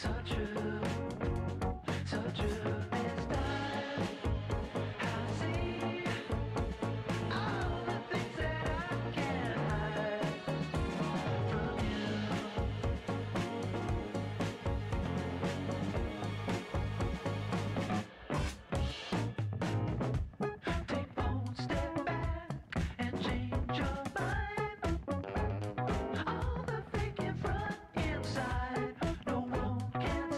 so true, so true. This time I see all the things that I can't hide from you. Take one step back and change your mind. All the fake in front, inside, no one can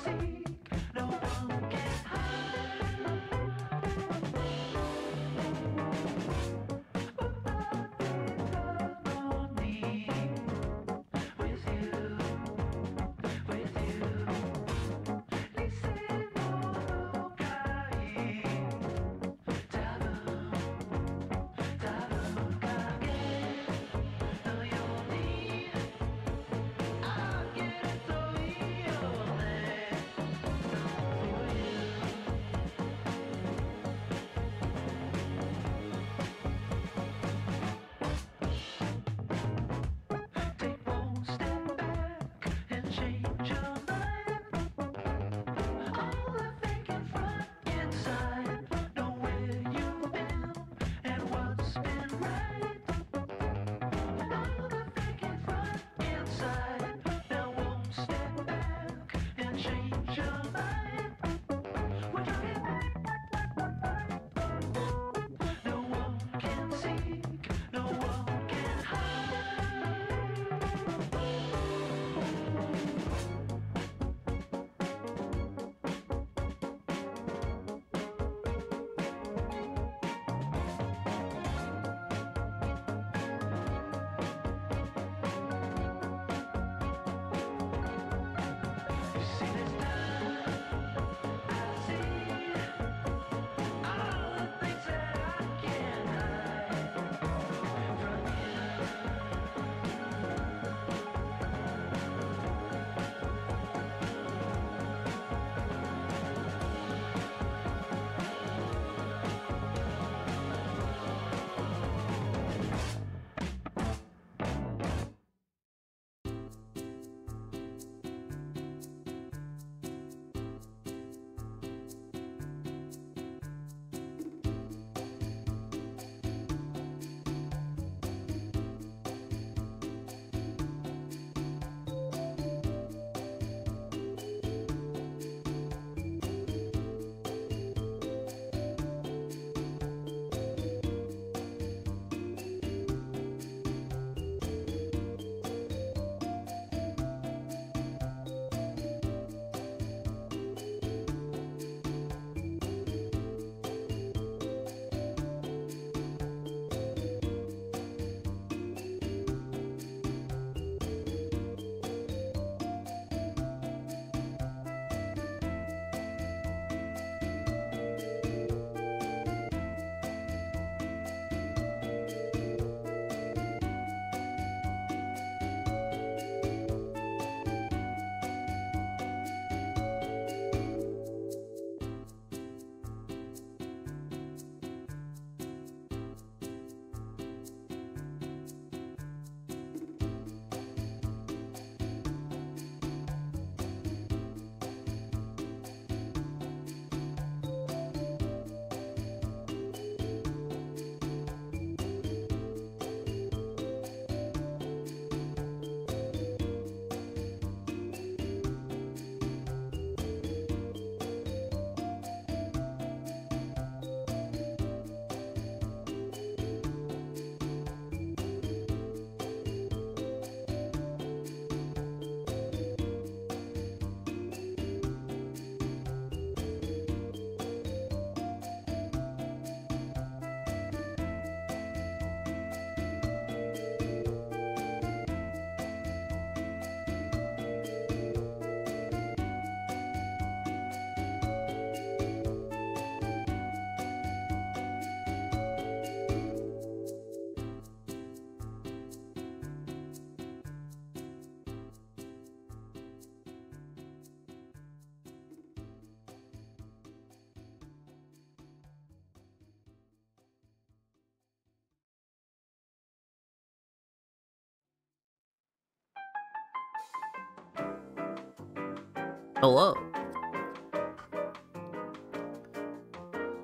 Hello.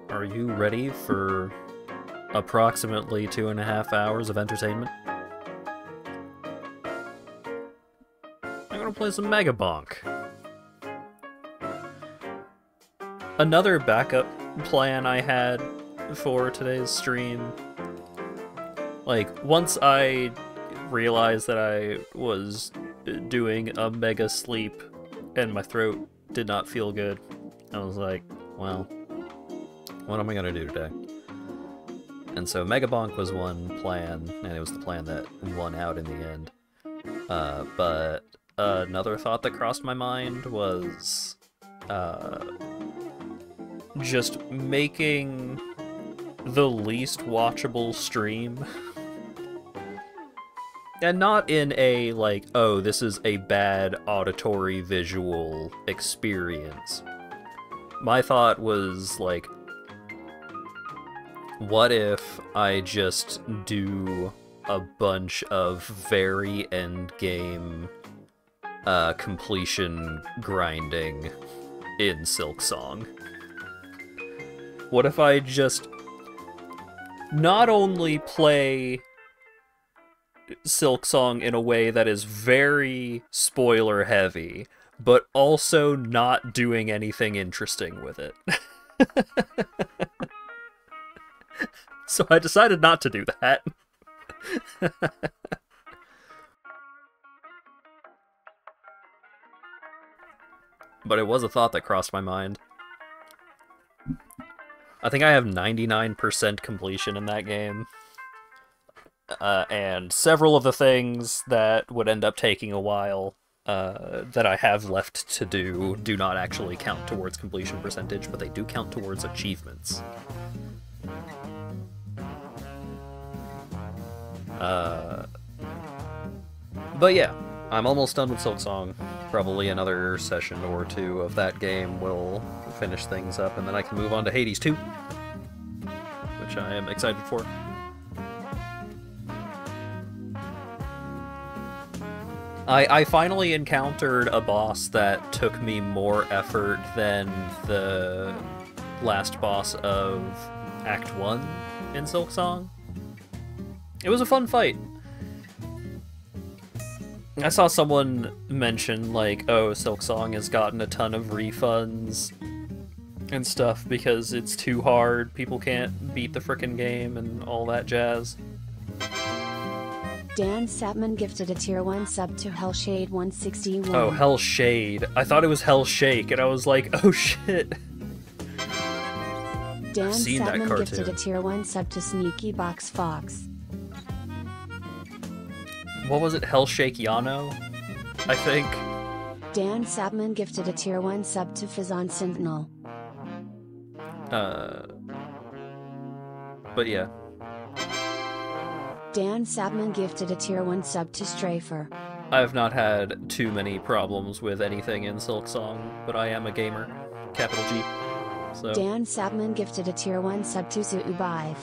Are you ready for approximately 2.5 hours of entertainment? I'm gonna play some Megabonk. Another backup plan I had for today's stream. Like, once I realized that I was doing a mega sleep and my throat did not feel good, I was like, well, what am I gonna do today? And so Megabonk was one plan, and it was the plan that won out in the end. But another thought that crossed my mind was just making the least watchable stream. And not in a, like, oh, this is a bad auditory visual experience. My thought was, like, what if I just do a bunch of very endgame completion grinding in Silksong? What if I just not only play Silksong in a way that is very spoiler heavy, but also not doing anything interesting with it? So I decided not to do that. But it was a thought that crossed my mind. I think I have 99% completion in that game. And several of the things that would end up taking a while that I have left to do not actually count towards completion percentage, but they do count towards achievements. But yeah, I'm almost done with Silksong. Probably another session or two of that game will finish things up, and then I can move on to Hades 2, which I am excited for. I finally encountered a boss that took me more effort than the last boss of Act 1 in Silksong. It was a fun fight. I saw someone mention, like, oh, Silksong has gotten a ton of refunds and stuff because it's too hard, people can't beat the frickin' game, and all that jazz. Dan Sapman gifted a tier 1 sub to Hellshade 161. Oh, Hellshade. I thought it was Hellshake, and I was like, oh shit. Dan seen that Sapman cartoon. gifted a tier 1 sub to Sneaky Box Fox. What was it? Hellshake Yano? I think. Dan Sapman gifted a tier 1 sub to Fizzon Sentinel. But yeah. Dan Sapman gifted a tier 1 sub to Strafer. I have not had too many problems with anything in Silksong, but I am a gamer. Capital G. So. Dan Sapman gifted a tier 1 sub to Zuubive.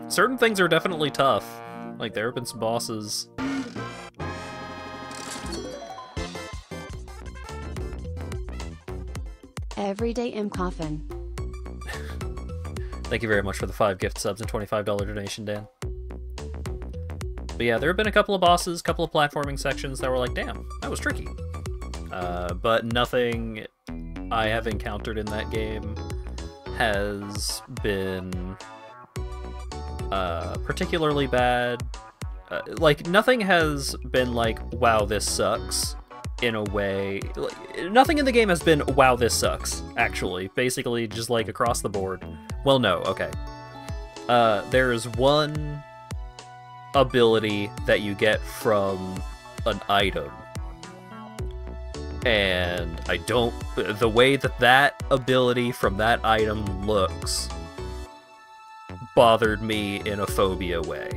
Certain things are definitely tough. Like, there have been some bosses. Everyday M. Coffin. Thank you very much for the 5 gift subs and $25 donation, Dan. But yeah, there have been a couple of bosses, a couple of platforming sections that were like, damn, that was tricky. But nothing I have encountered in that game has been particularly bad. Like, nothing has been like, wow, this sucks, in a way. Like, nothing in the game has been, wow, this sucks, actually. Basically, just like across the board. Well, no, okay. There is one ability that you get from an item. And I don't... the way that that ability from that item looks bothered me in a phobia way.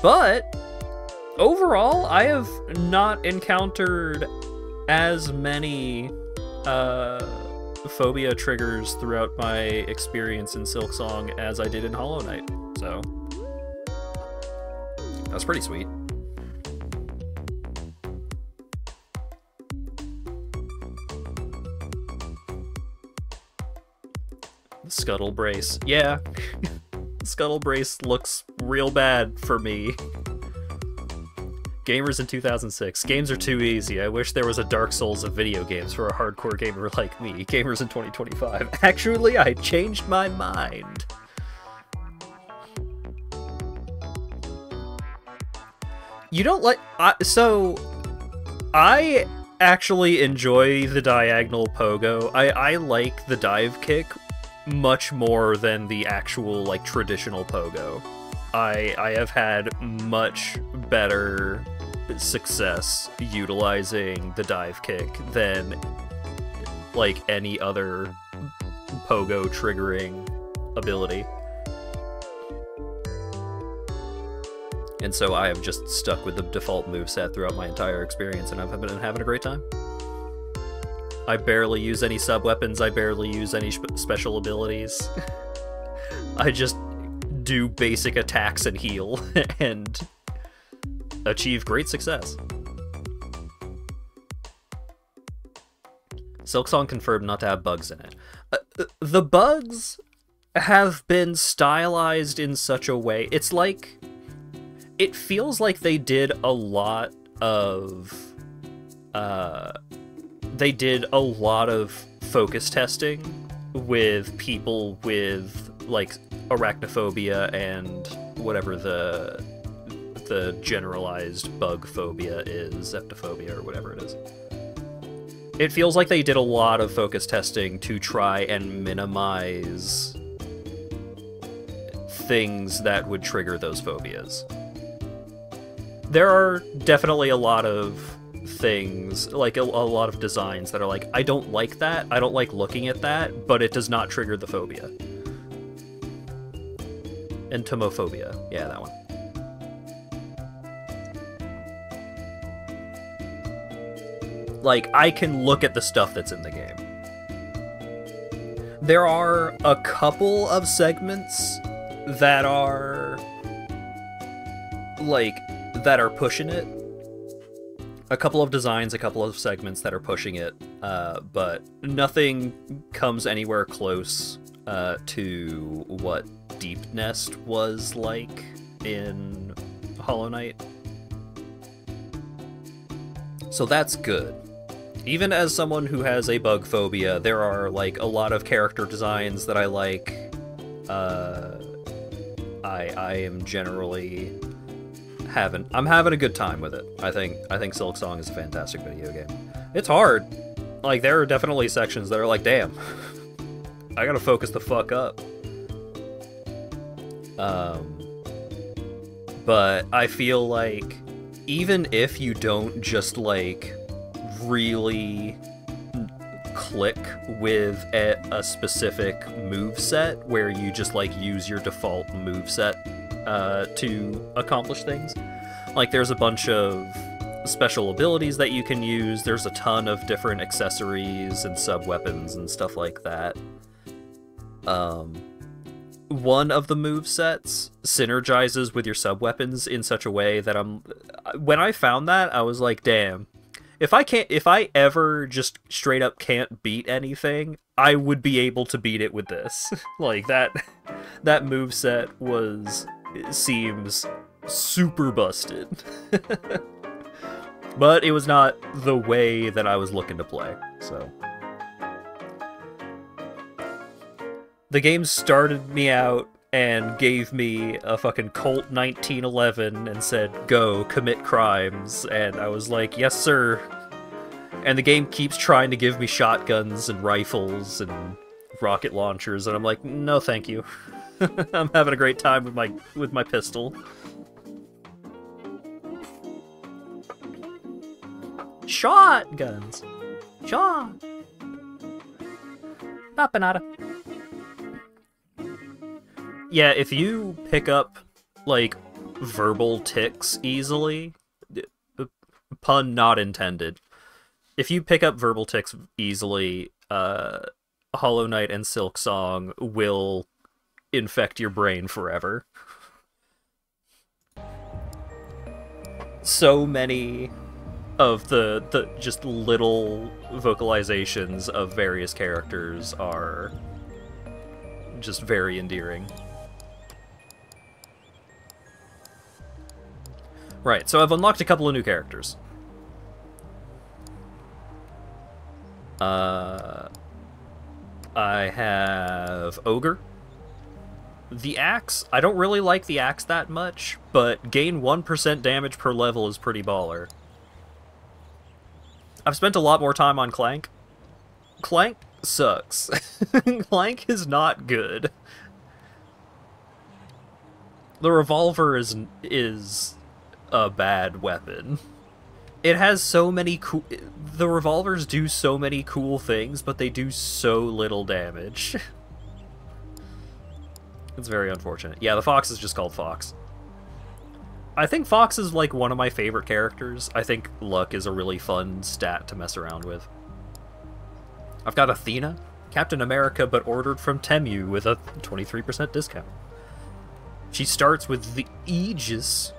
But overall, I have not encountered as many phobia triggers throughout my experience in Silksong as I did in Hollow Knight. So that's pretty sweet. Scuttle Brace. Yeah, Scuttle Brace looks real bad for me. Gamers in 2006. Games are too easy. I wish there was a Dark Souls of video games for a hardcore gamer like me. Gamers in 2025. Actually, I changed my mind. You don't like... so, I actually enjoy the diagonal pogo. I like the dive kick much more than the actual, like, traditional pogo. I have had much better success utilizing the dive kick than, like, any other pogo triggering ability. And so I have just stuck with the default moveset throughout my entire experience, and I've been having a great time. I barely use any sub-weapons, I barely use any special abilities. I just do basic attacks and heal, and achieve great success. Silksong confirmed not to have bugs in it. The bugs have been stylized in such a way, it's like... It feels like they did a lot of... they did a lot of focus testing with people with, like, arachnophobia and whatever the generalized bug phobia is, septophobia or whatever it is. It feels like they did a lot of focus testing to try and minimize things that would trigger those phobias. There are definitely a lot of things, like a lot of designs that are like, I don't like that, I don't like looking at that, but it does not trigger the phobia. Entomophobia, yeah, that one. Like, I can look at the stuff that's in the game. There are a couple of segments that are, like, that are pushing it. A couple of designs, a couple of segments that are pushing it, but nothing comes anywhere close to what Deep Nest was like in Hollow Knight. So that's good. Even as someone who has a bug phobia, there are, like, a lot of character designs that I like. I am generally I'm having a good time with it. I think Silksong is a fantastic video game. It's hard. Like, there are definitely sections that are like, damn, I gotta focus the fuck up. But I feel like even if you don't just, like, really click with a specific moveset where you just, like, use your default moveset to accomplish things. Like, there's a bunch of special abilities that you can use, there's a ton of different accessories and sub-weapons and stuff like that. One of the movesets synergizes with your sub-weapons in such a way that when I found that, I was like, damn, if I ever just straight up can't beat anything, I would be able to beat it with this. Like, that moveset seems super busted. But it was not the way that I was looking to play, so. The game started me out and gave me a fucking Colt 1911 and said, go, commit crimes, and I was like, yes sir. And the game keeps trying to give me shotguns and rifles and rocket launchers, and I'm like, no thank you. I'm having a great time with my pistol. Shotguns! Shot! Papanada. Yeah, if you pick up, like, verbal tics easily, pun not intended, if you pick up verbal tics easily, Hollow Knight and Silksong will infect your brain forever. So many of the just little vocalizations of various characters are just very endearing. Right, so I've unlocked a couple of new characters. I have Ogre. The axe, I don't really like the axe that much, but gain 1% damage per level is pretty baller. I've spent a lot more time on Clank. Clank sucks. Clank is not good. The revolver is a bad weapon. It has so many cool... The revolvers do so many cool things, but they do so little damage. It's very unfortunate. Yeah, the Fox is just called Fox. I think Fox is, like, one of my favorite characters. I think Luck is a really fun stat to mess around with. I've got Athena, Captain America, but ordered from Temu with a 23% discount. She starts with the Aegis,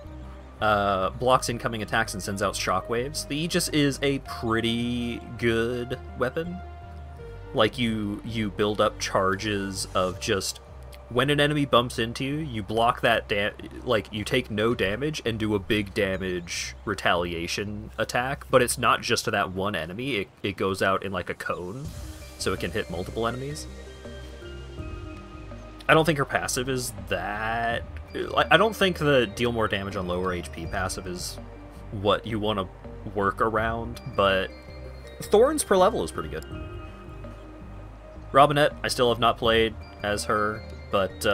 blocks incoming attacks and sends out shockwaves. The Aegis is a pretty good weapon. Like, you build up charges of just... When an enemy bumps into you, you block that like, you take no damage and do a big damage retaliation attack, but it's not just to that one enemy, it goes out in like a cone, so it can hit multiple enemies. I don't think her passive is that... I don't think the deal more damage on lower HP passive is what you want to work around, but Thorns per level is pretty good. Robinette, I still have not played as her, but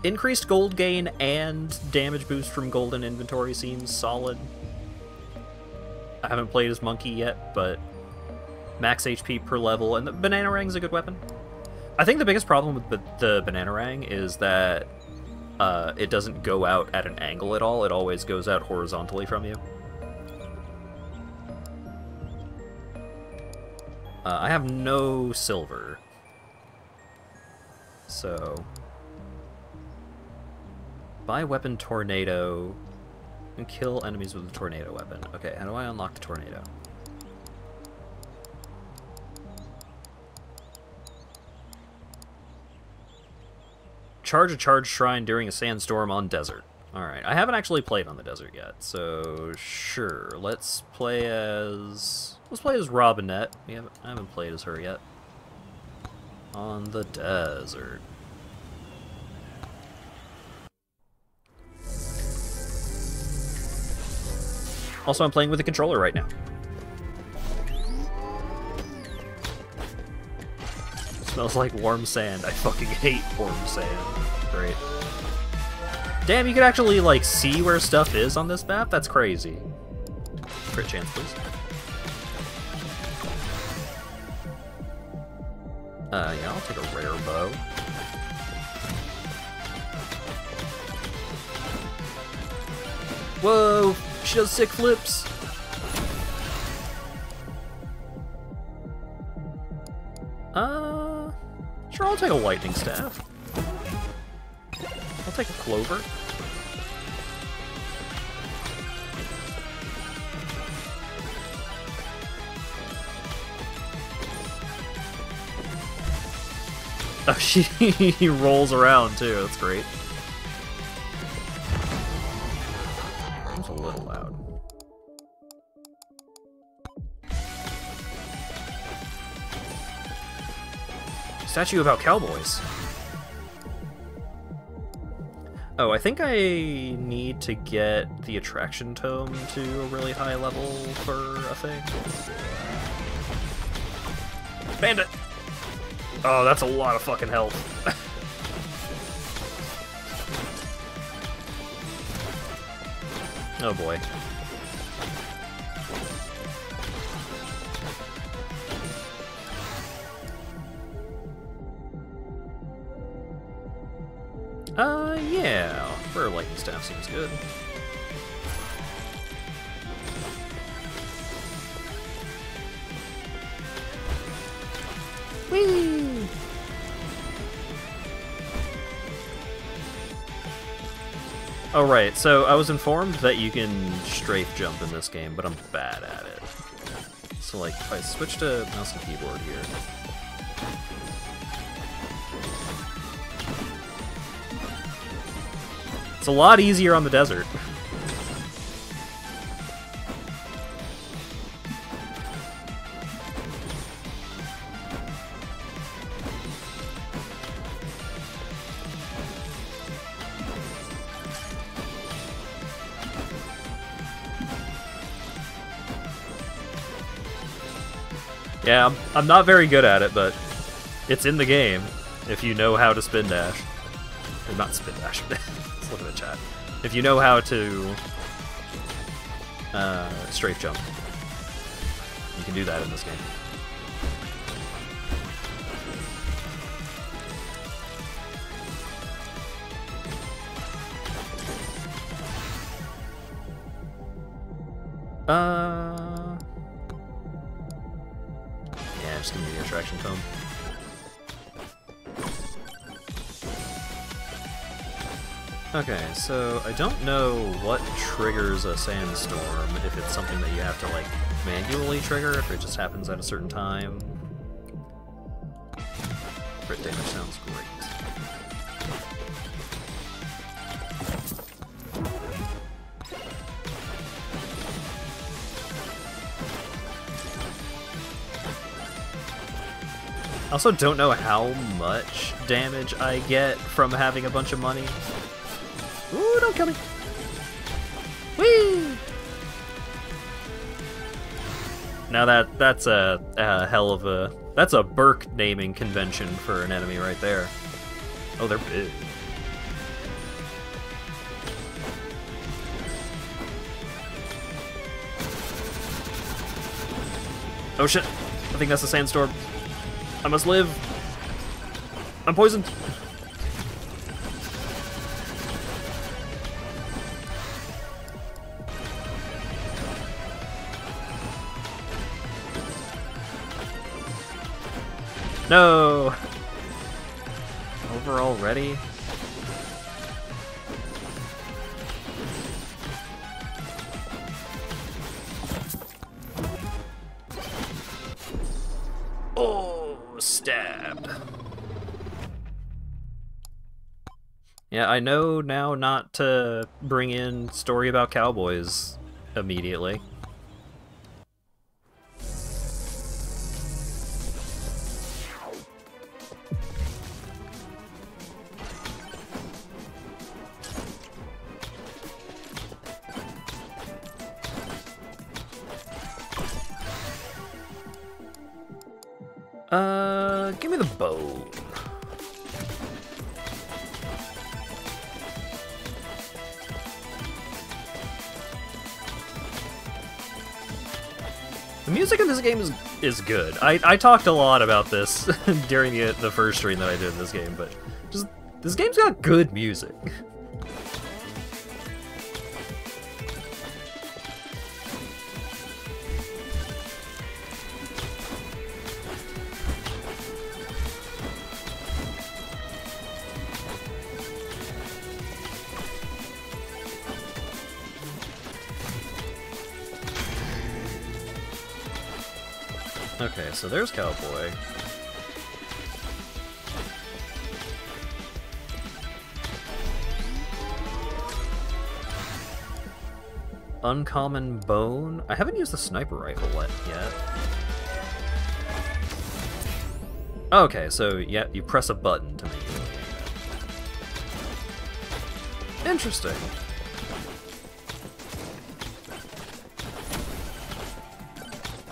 increased gold gain and damage boost from golden inventory seems solid. I haven't played as Monkey yet, but max HP per level, and the Bananarang's a good weapon. I think the biggest problem with the Bananarang is that it doesn't go out at an angle at all. It always goes out horizontally from you. I have no silver. So, buy weapon tornado and kill enemies with the tornado weapon. Okay, how do I unlock the tornado? Charge a charge shrine during a sandstorm on desert. Alright, I haven't actually played on the desert yet, so sure. Let's play as Robinette. I haven't played as her yet. On the desert. Also, I'm playing with a controller right now. Smells like warm sand. I fucking hate warm sand. Great. Damn, you can actually, like, see where stuff is on this map? That's crazy. Crit chance, please. Yeah, I'll take a rare bow. Whoa! She does sick flips! Sure, I'll take a lightning staff. I'll take a clover. Oh, he rolls around too, that's great. That's a little loud. Statue about cowboys. Oh, I think I need to get the attraction tome to a really high level for a thing. Bandit! Oh, that's a lot of fucking health. Oh boy. Yeah. Rare lightning staff seems good. Whee! Oh right, so I was informed that you can strafe jump in this game, but I'm bad at it. So like, if I switch to mouse and keyboard here... It's a lot easier on the desert. Yeah, I'm not very good at it, but it's in the game if you know how to spin dash. Or not spin dash. Let's look at the chat. If you know how to strafe jump, you can do that in this game. Yeah, just give me the attraction tome. Okay, so I don't know what triggers a sandstorm, if it's something that you have to, like, manually trigger, if it just happens at a certain time. Crit damage sounds great. I also don't know how much damage I get from having a bunch of money. Ooh, don't kill me! Whee! Now that's a hell of a... That's a Burke naming convention for an enemy right there. Oh, they're big. Oh shit! I think that's a sandstorm. I must live! I'm poisoned! No! Over already? Oh, stabbed. Yeah, I know now not to bring in story about cowboys immediately. Give me the bow. The music in this game is good. I talked a lot about this during the first stream that I did in this game, but just this game's got good music. Okay, so there's Cowboy. Uncommon Bone? I haven't used the sniper rifle yet. Okay, so yeah, you press a button to make it. Interesting.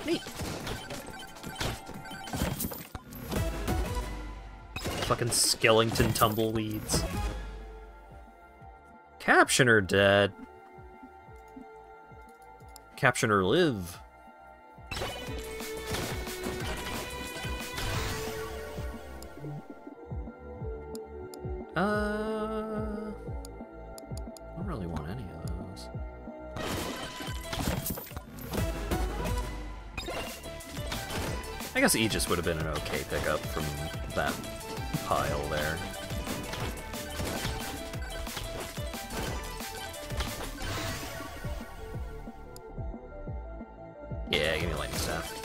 Neat. Fucking skeleton tumbleweeds. Captioner dead. Captioner live. I don't really want any of those. I guess Aegis would have been an okay pickup from that pile there. Yeah, give me lightning staff.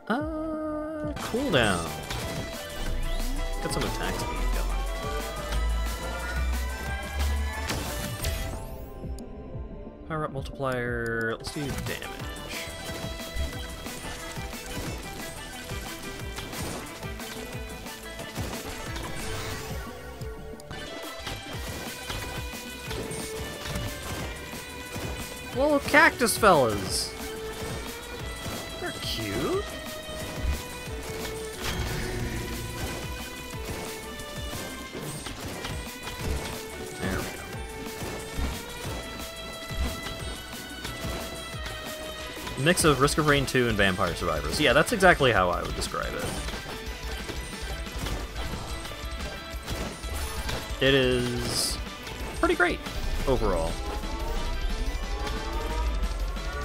Cooldown. Got some attack speed going. Power up multiplier. Let's do damage. Little cactus fellas. They're cute. There we go. Mix of Risk of Rain 2 and Vampire Survivors. Yeah, that's exactly how I would describe it. It is pretty great overall.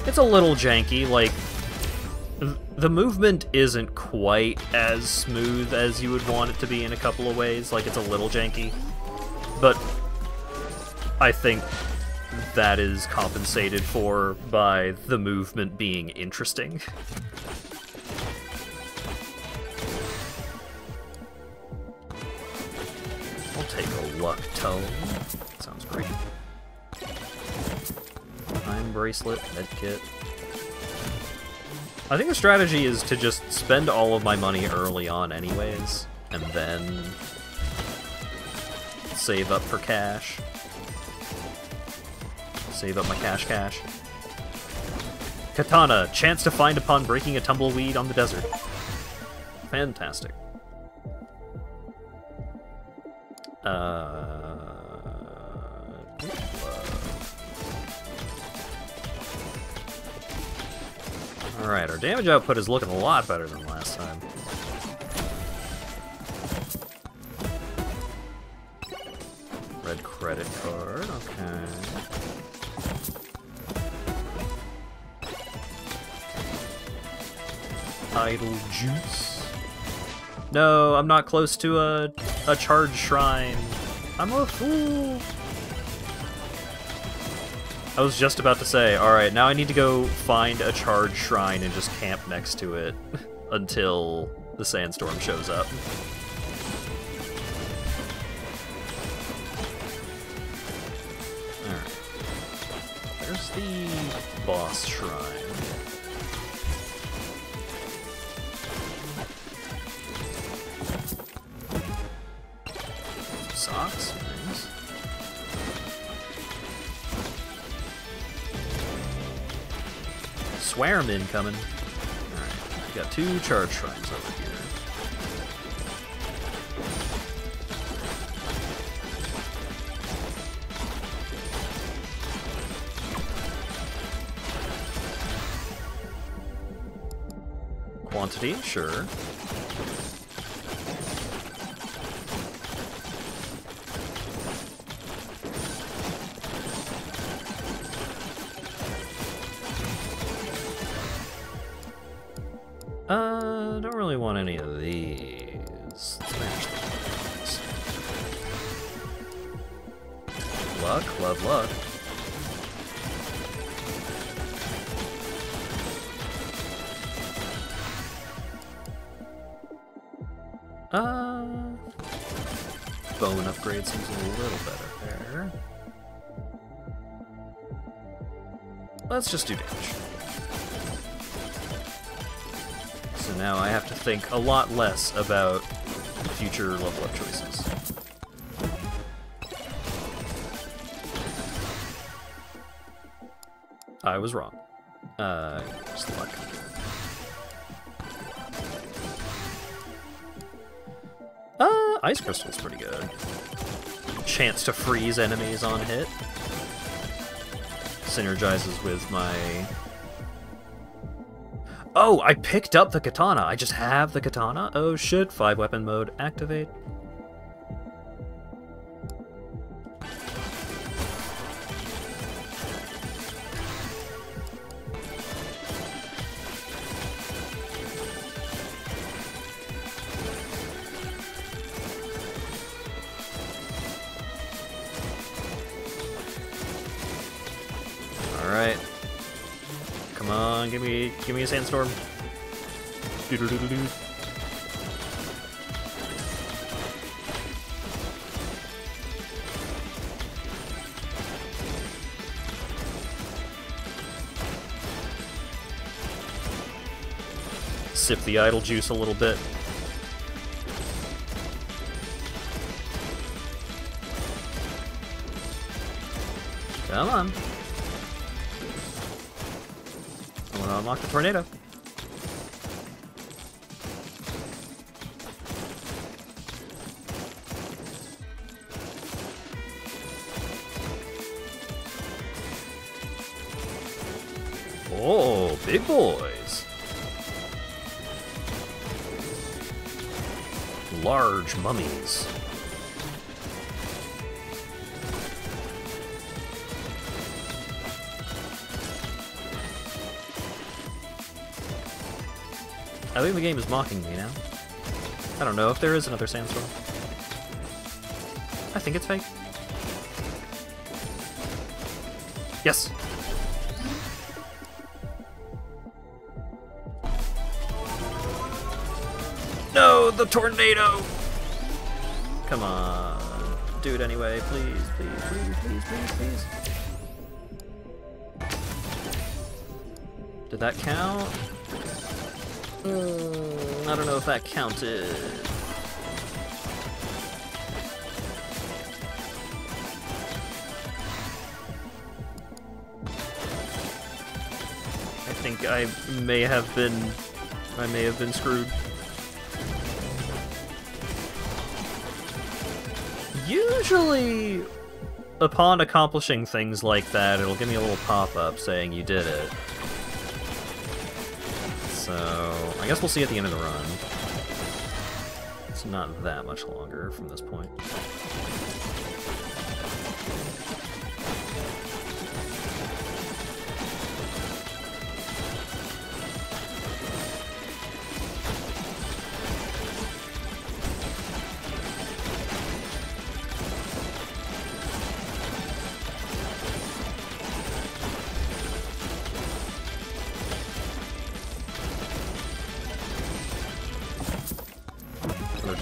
It's a little janky, like, the movement isn't quite as smooth as you would want it to be in a couple of ways, like, it's a little janky, but I think that is compensated for by the movement being interesting. I'll take a luck tome. Sounds great. Time bracelet, medkit. I think the strategy is to just spend all of my money early on anyways, and then save up for cash. Save up my cash. Katana, chance to find upon breaking a tumbleweed on the desert. Fantastic. Alright, our damage output is looking a lot better than last time. Red credit card, okay. Idle juice. No, I'm not close to a charge shrine. I'm a fool. I was just about to say, alright, now I need to go find a charge shrine and just camp next to it until the sandstorm shows up. Alright. There's the boss shrine. Socks? Nice. Swear'em incoming. Alright, we got 2 charge shrines over here. Quantity, sure. Don't really want any of these. Let's manage these. Luck, love luck. Bone upgrade seems a little better there. Let's just do damage. So now I have to think a lot less about future level up choices. I was wrong. Just luck. Ice Crystal's pretty good. Chance to freeze enemies on hit. Synergizes with my... Oh, I picked up the katana. I just have the katana. Oh shit, 5-weapon mode activate. Alright. Come on, give me a sandstorm. Doo-doo-doo-doo-doo. Sip the idle juice a little bit. Come on. I want to unlock the tornado. Oh, big boys. Large mummies. I think the game is mocking me now. I don't know if there is another sandstorm. I think it's fake. Yes! No, the tornado! Come on. Do it anyway, please, please, please, please, please, please. Did that count? I don't know if that counted. I think I may have been screwed. Usually, upon accomplishing things like that, it'll give me a little pop-up saying you did it. So, I guess we'll see at the end of the run. It's not that much longer from this point.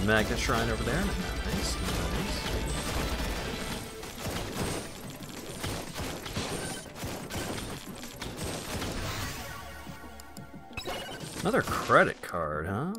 Magnet shrine over there. Nice, nice. Another credit card, huh?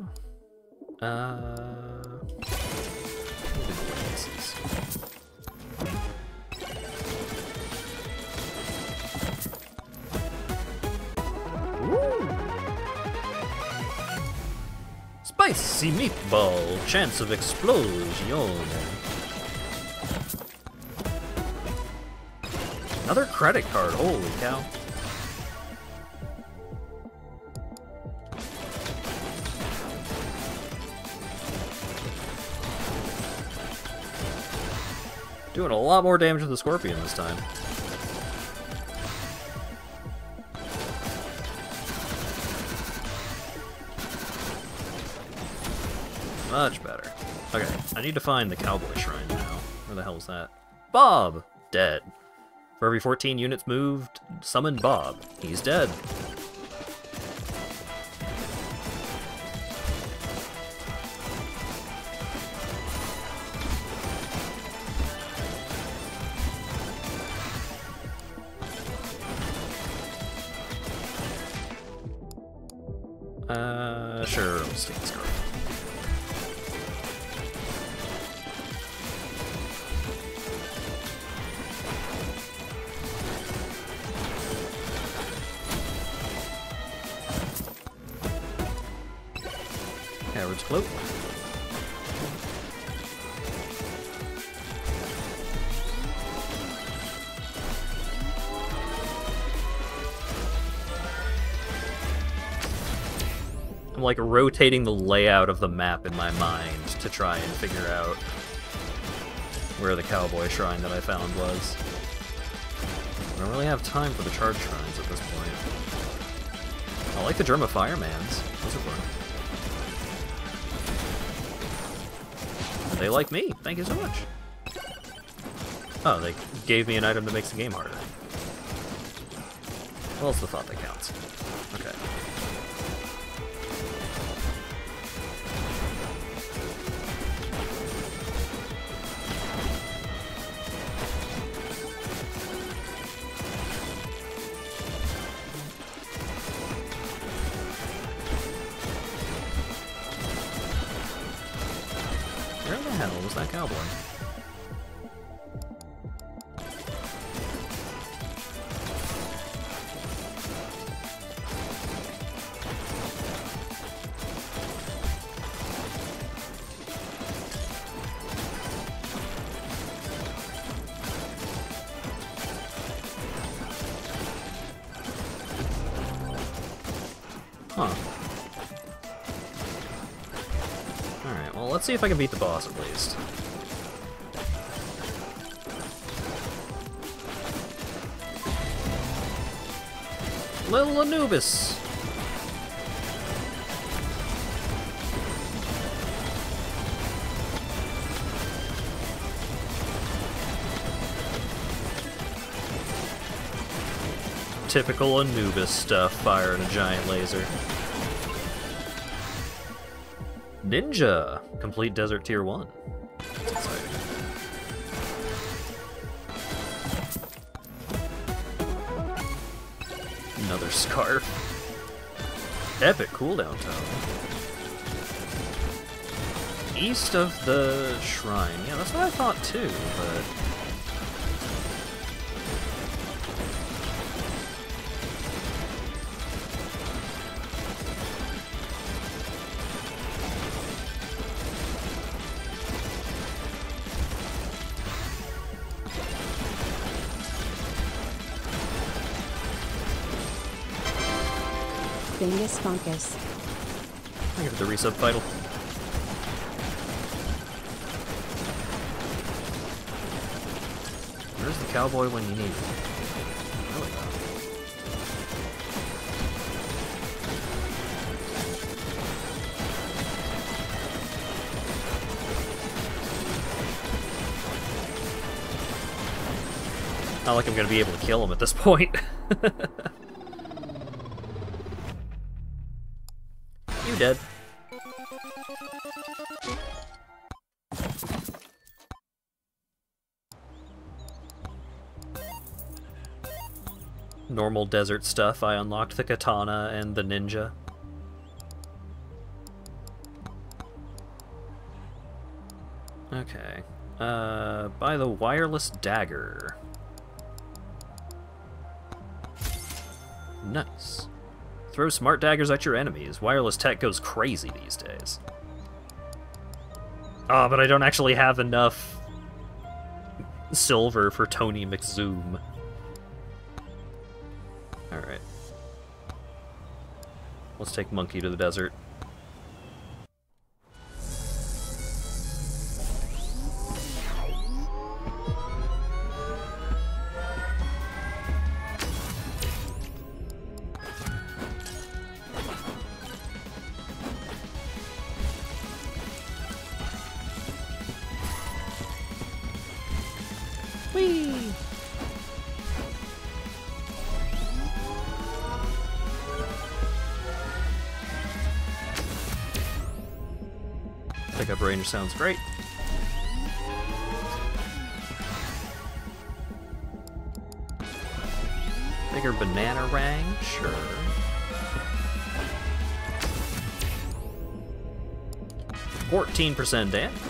Spicy meatball, chance of explosion. Another credit card, holy cow. Doing a lot more damage to the scorpion this time. Much better. Okay, I need to find the cowboy shrine now. Where the hell is that? Bob! Dead. For every 14 units moved, summon Bob. He's dead. Sure, let's take this card. Coward's Cloak. I'm like rotating the layout of the map in my mind to try and figure out where the cowboy shrine that I found was. I don't really have time for the charge shrines at this point. I like the Drum of Firemans. Those are fun. They like me. Thank you so much. Oh, they gave me an item that makes the game harder. Well, it's the thought that counts. Okay. was that cowboy? Huh. Alright, well, let's see if I can beat the boss at least. Little Anubis! Typical Anubis stuff, firing a giant laser. Ninja! Complete Desert Tier 1. That's exciting. Another scarf. Epic cooldown tone. East of the shrine. Yeah, that's what I thought too, but... Bingus Funkus. I give it the resub vital. Where's the cowboy when you need him? Really though. Not like I'm gonna be able to kill him at this point. You dead. Normal desert stuff. I unlocked the katana and the ninja. Okay. Buy the wireless dagger. Nice. Throw smart daggers at your enemies. Wireless tech goes crazy these days. Oh, but I don't actually have enough silver for Tony McZoom. Alright. Let's take Monkey to the desert. Whee! Pickup range sounds great. Bigger banana rang? Sure. %14 damage.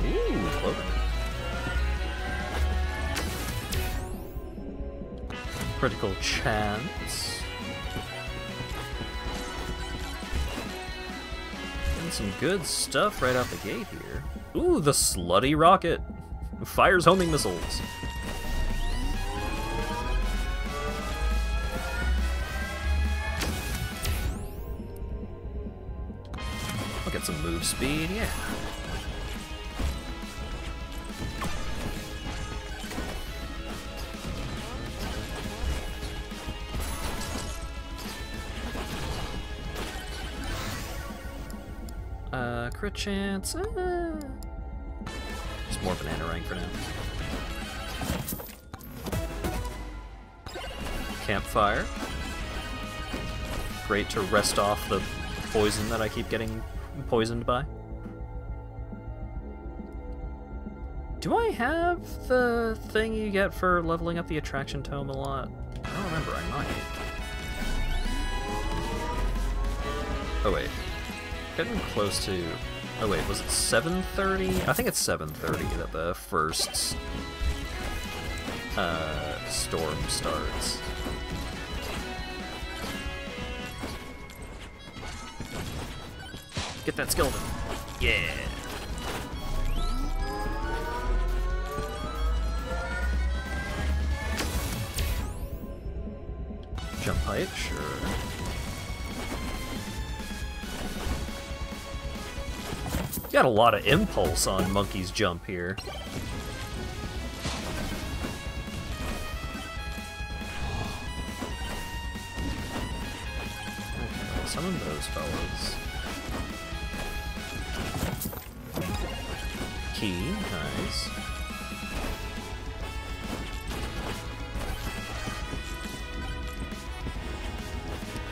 Ooh, clover. Critical chance. And some good stuff right out the gate here. Ooh, the slutty rocket. Fires homing missiles. I'll get some move speed, yeah. Crit chance. Just more banana rank for now. Campfire. Great to rest off the poison that I keep getting poisoned by. Do I have the thing you get for leveling up the attraction tome a lot? I don't remember, I might. Oh wait. Getting close to... Oh wait, was it 7:30? I think it's 7:30 that the first storm starts. Get that skeleton. Yeah. Jump height, sure. Got a lot of impulse on Monkey's jump here. Okay, summon those fellas. Key, nice.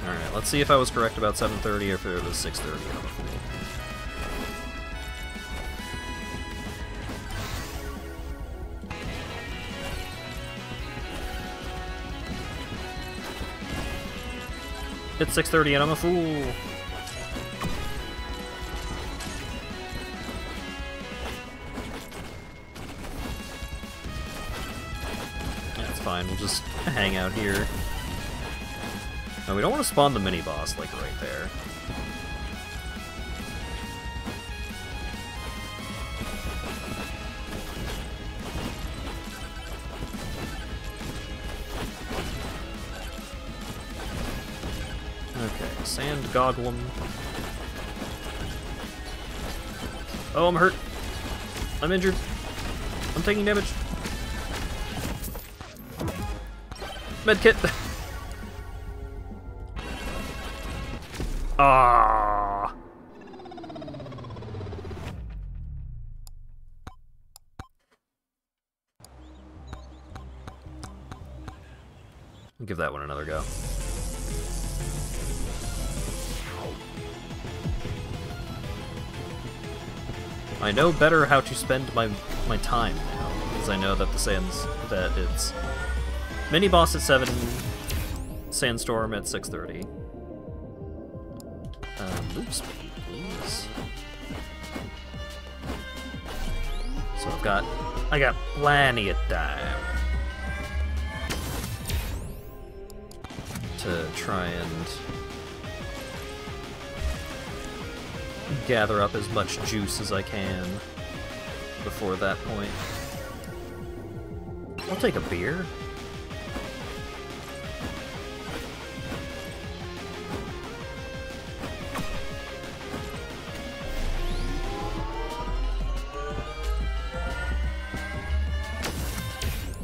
Alright, let's see if I was correct about 7:30 or if it was 6:30. It's 6:30 and I'm a fool. That's fine, we'll just hang out here. No, we don't want to spawn the mini-boss, like, right there. Okay, Sand Goglin. Oh, I'm hurt. I'm injured. I'm taking damage. Medkit. Ah. I'll give that one another go. I know better how to spend my time now, because I know that it's mini boss at 7, Sandstorm at 6:30. Loop speed, please. So I got plenty of time to try and gather up as much juice as I can before that point. I'll take a beer.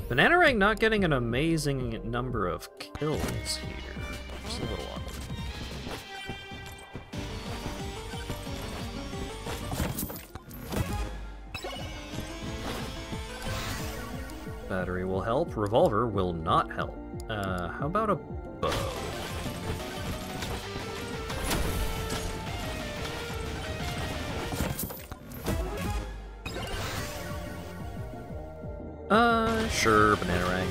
Bananarang not getting an amazing number of kills here. Just a little awkward. Battery will help. Revolver will not help. How about a bow? Sure, Bananarang.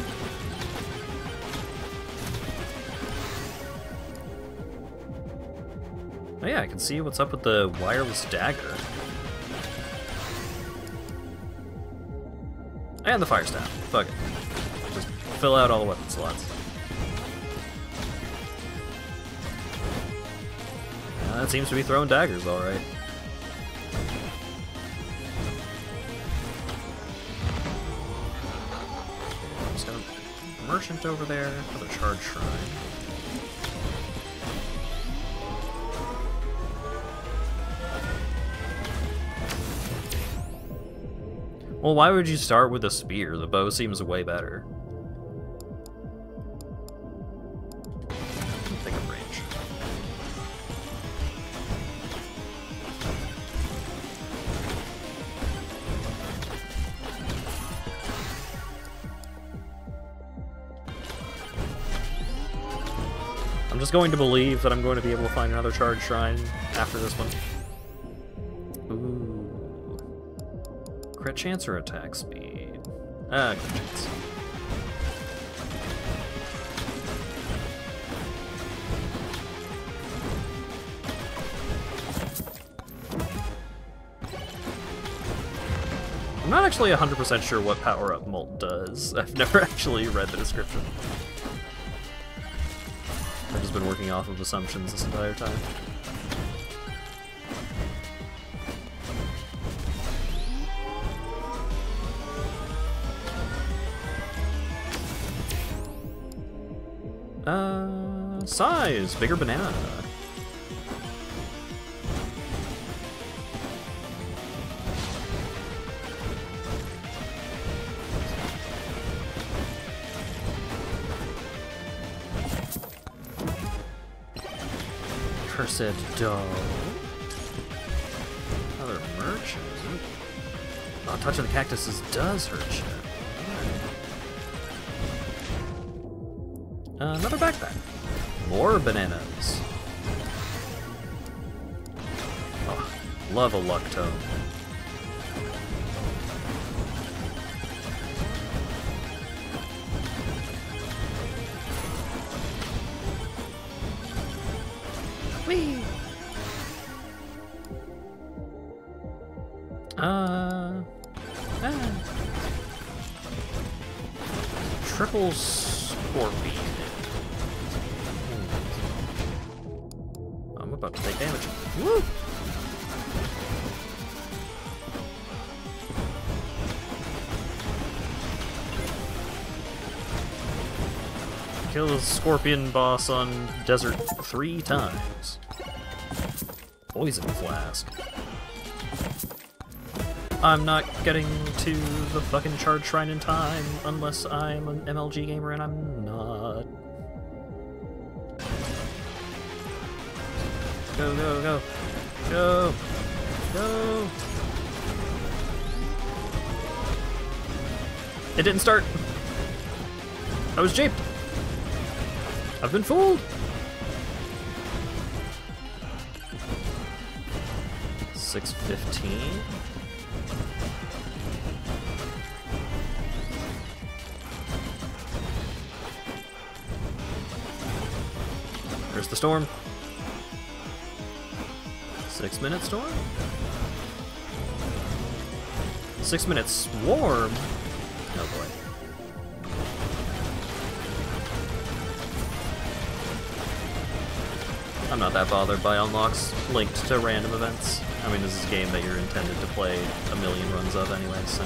Oh yeah, I can see what's up with the wireless dagger. And the fire staff. Fuck it. Just fill out all the weapon slots. That seems to be throwing daggers, alright. Merchant over there for the charge shrine. Well, why would you start with a spear? The bow seems way better. Think of range. I'm just going to believe that I'm going to be able to find another charge shrine after this one. Ooh. crit chance or attack speed? Crit chance. I'm not actually 100% sure what power-up Molt does. I've never actually read the description. I've just been working off of assumptions this entire time. Size! Bigger banana. Cursed dough. Other merchant. Oh, touching the cactuses does hurt shit. Another backpack. More bananas. Oh, love a luck tome. Whee! Triple scorpion. I'm about to take damage. Woo! Kill the scorpion boss on desert 3 times. Poison flask. I'm not getting to the fucking charge shrine in time unless I'm an MLG gamer, and I'm not. Go, go, go. Go! Go! It didn't start! I was japed! I've been fooled! 6:15. There's the storm. 6-minute storm? 6-minute swarm? Oh boy. I'm not that bothered by unlocks linked to random events. I mean, this is a game that you're intended to play a million runs of anyway, so...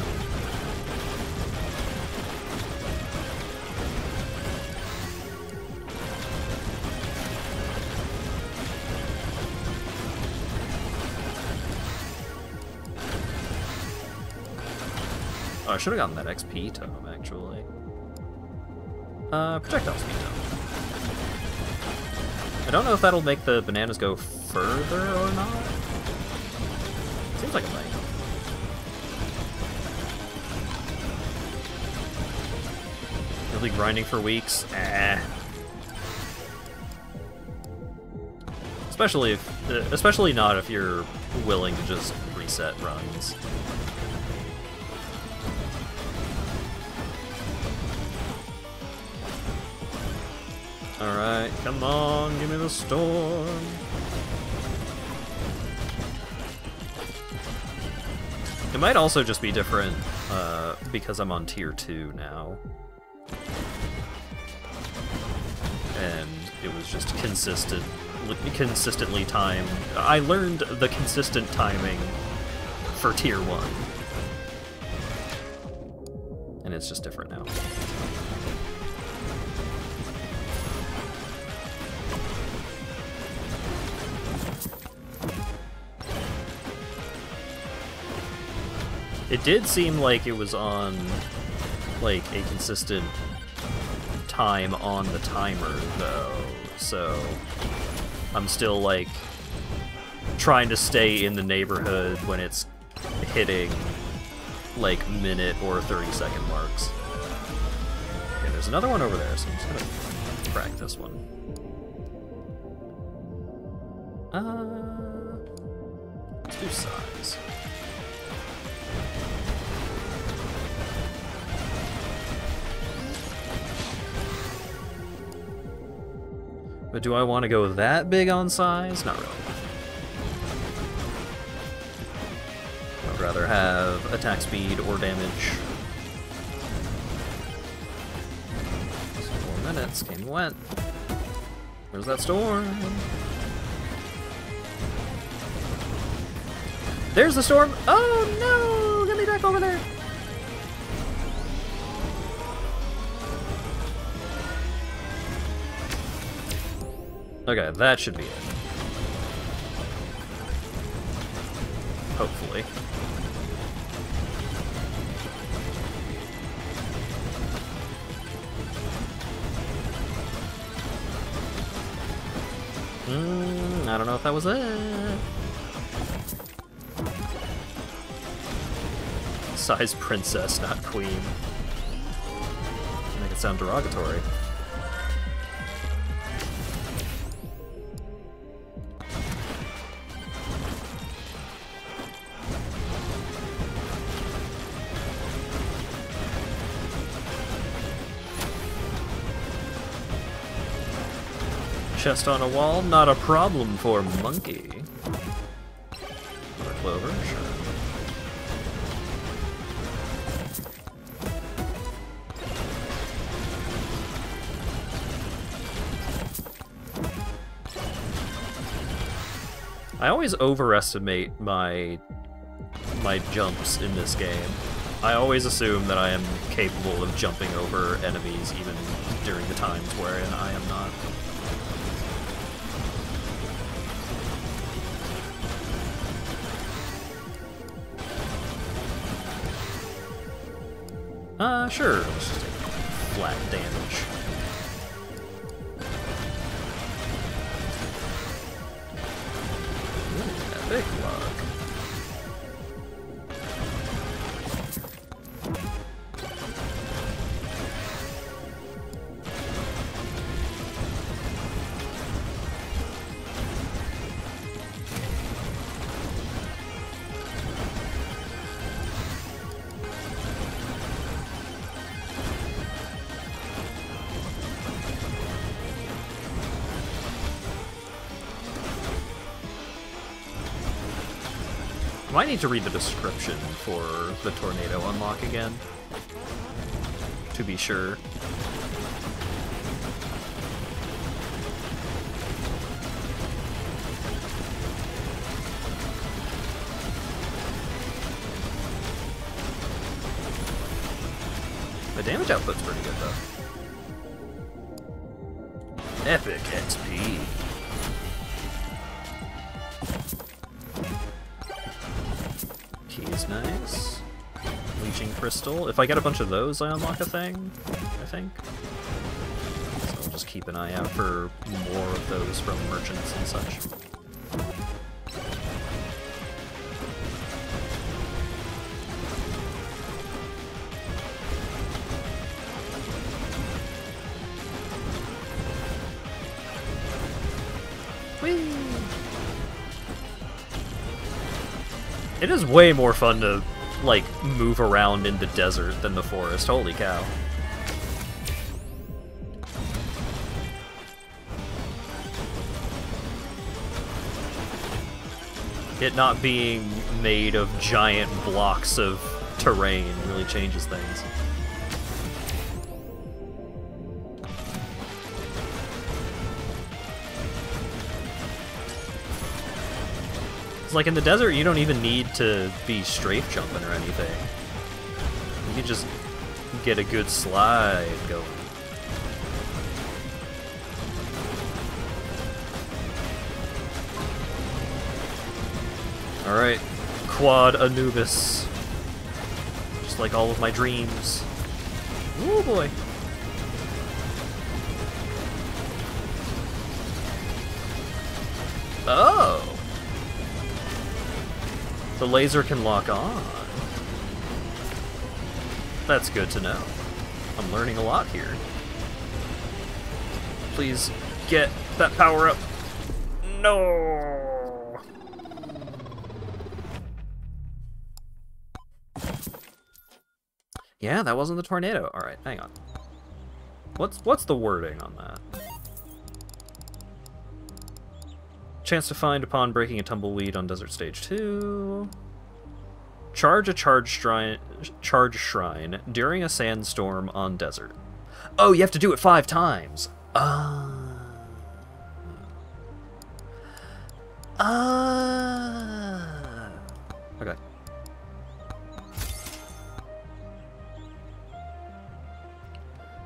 Oh, I should have gotten that XP tome, actually. Projectile speed tome. I don't know if that'll make the bananas go further or not. Seems like it might. Really grinding for weeks? Especially not if you're willing to just reset runs. Alright, come on, give me the storm. It might also just be different because I'm on tier 2 now. And it was just consistently timed. I learned the consistent timing for tier 1. And it's just different now. It did seem like it was on, like, a consistent time on the timer, though, so I'm still, like, trying to stay in the neighborhood when it's hitting, like, minute or 30-second marks. Okay, there's another one over there, so I'm just gonna crack this one. Let's do size. But do I want to go that big on size? Not really. I'd rather have attack speed or damage. 4 minutes, came and went. Where's that storm? There's the storm! Oh no! Get me back over there! Okay, that should be it. Hopefully. I don't know if that was it. Size princess, not queen. Make it sound derogatory. Chest on a wall, not a problem for monkey. Or clover, sure. I always overestimate my jumps in this game. I always assume that I am capable of jumping over enemies even during the times wherein I am not. Sure, let's just take flat damage. Ooh, epic luck. I might need to read the description for the tornado unlock again, to be sure. The damage output's pretty good though. Epic XP. Key's nice. Leeching crystal. If I get a bunch of those, I unlock a thing, I think. So I'll just keep an eye out for more of those from merchants and such. Whee! It is way more fun to, like, move around in the desert than the forest. Holy cow. It not being made of giant blocks of terrain really changes things. Like in the desert, you don't even need to be strafe jumping or anything. You can just get a good slide going. Alright, Quad Anubis. Just like all of my dreams. Oh boy. Oh! The laser can lock on. That's good to know. I'm learning a lot here. Please get that power up. No. Yeah, that wasn't the tornado. All right, hang on. What's the wording on that? Chance to find upon breaking a tumbleweed on Desert Stage 2. Charge a charge shrine during a sandstorm on desert. Oh, you have to do it 5 times. Okay.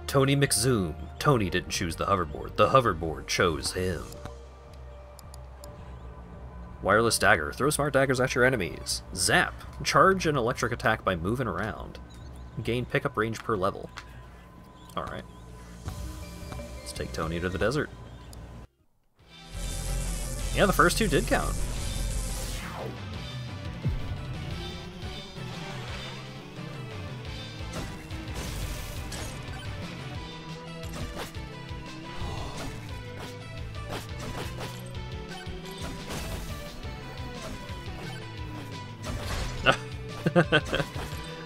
Tony McZoom. Tony didn't choose the hoverboard. The hoverboard chose him. Wireless dagger. Throw smart daggers at your enemies. Zap. Charge an electric attack by moving around. Gain pickup range per level. Alright. Let's take Tony to the desert. Yeah, the first 2 did count.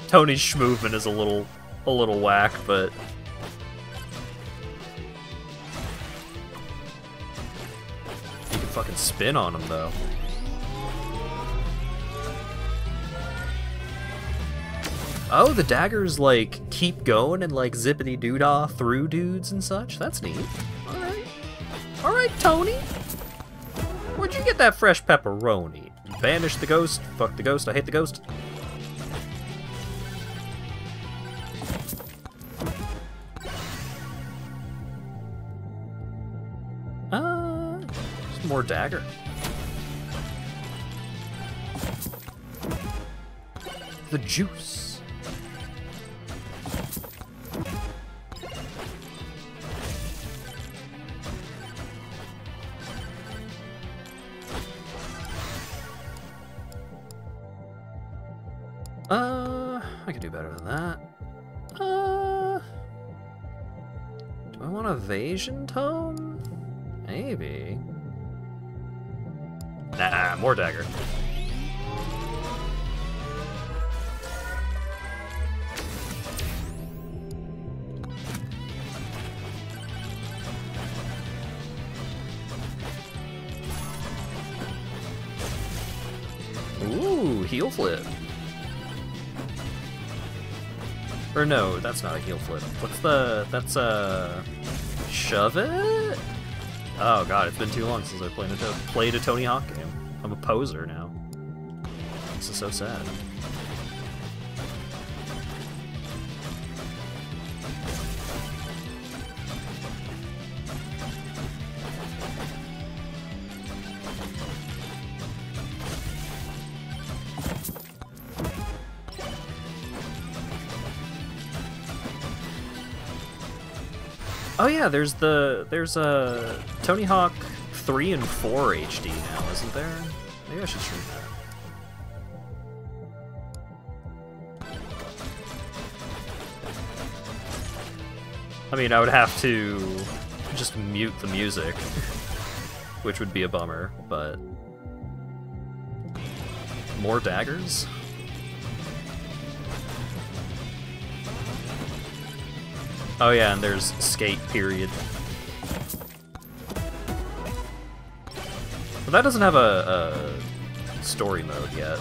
Tony's schmovement is a little whack, but you can fucking spin on him though. Oh, the daggers like keep going and like zippity doo-dah through dudes and such. That's neat. All right, Tony. Where'd you get that fresh pepperoni? Banish the ghost. Fuck the ghost. I hate the ghost. More dagger. The juice. I could do better than that. Do I want evasion tome? Maybe. Nah, more dagger. Ooh, heel flip. Or no, that's not a heel flip. That's shove it? Oh god, it's been too long since I played a Tony Hawk game. I'm a poser now. This is so sad. Oh yeah, there's a Tony Hawk 3 and 4 HD now, isn't there? Maybe I should stream that. I mean, I would have to just mute the music, which would be a bummer, but more daggers? Oh yeah, and there's skate period. But that doesn't have a story mode yet.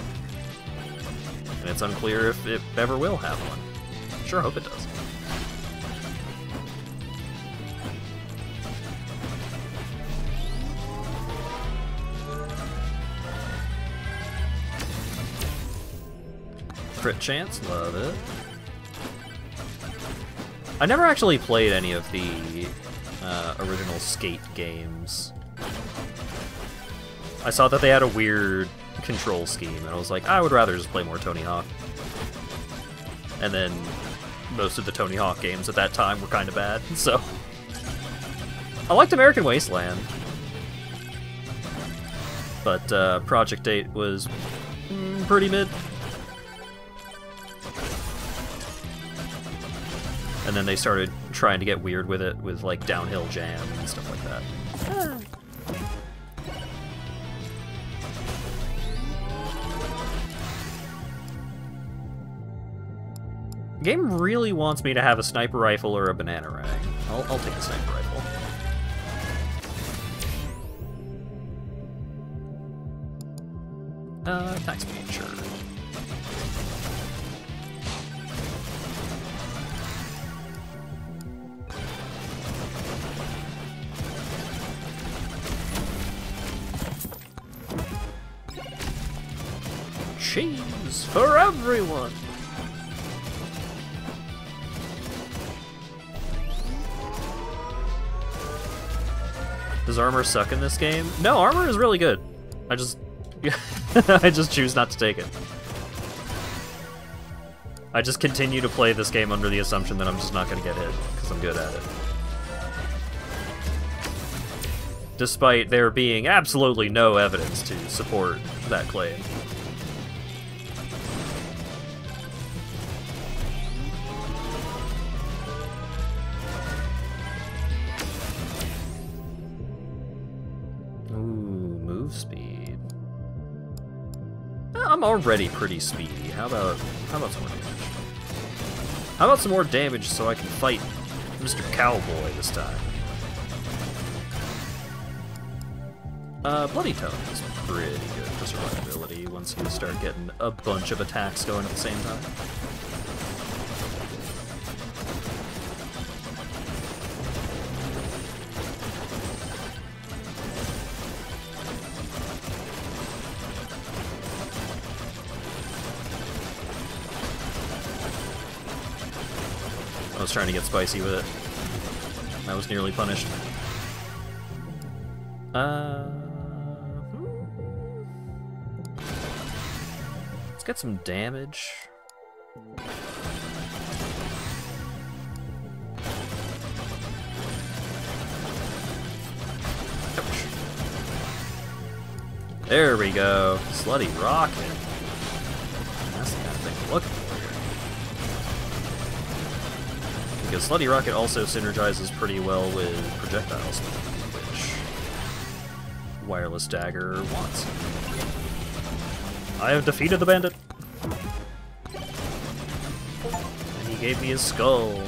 And it's unclear if it ever will have one. Sure hope it does. Crit chance, love it. I never actually played any of the original Skate games. I saw that they had a weird control scheme, and I was like, I would rather just play more Tony Hawk. And then most of the Tony Hawk games at that time were kind of bad, so... I liked American Wasteland. But Project 8 was pretty mid. And then they started trying to get weird with it, with like downhill jam and stuff like that. The game really wants me to have a sniper rifle or a banana rag. I'll take a sniper rifle. Attack speed, sure. Cheese for everyone! Does armor suck in this game? No, armor is really good. I just I just choose not to take it. I just continue to play this game under the assumption that I'm just not gonna get hit, because I'm good at it. Despite there being absolutely no evidence to support that claim. Ooh, move speed. I'm already pretty speedy. How about some more damage? How about some more damage so I can fight Mr. Cowboy this time? Bloody Tone is pretty good for survivability once you start getting a bunch of attacks going at the same time. I was trying to get spicy with it. I was nearly punished. Let's get some damage. Ouch. There we go. Slutty rocket. That's the kind of thing I'm looking for here. Because Slutty Rocket also synergizes pretty well with projectile speed, which Wireless Dagger wants. I have defeated the bandit! And he gave me his skull.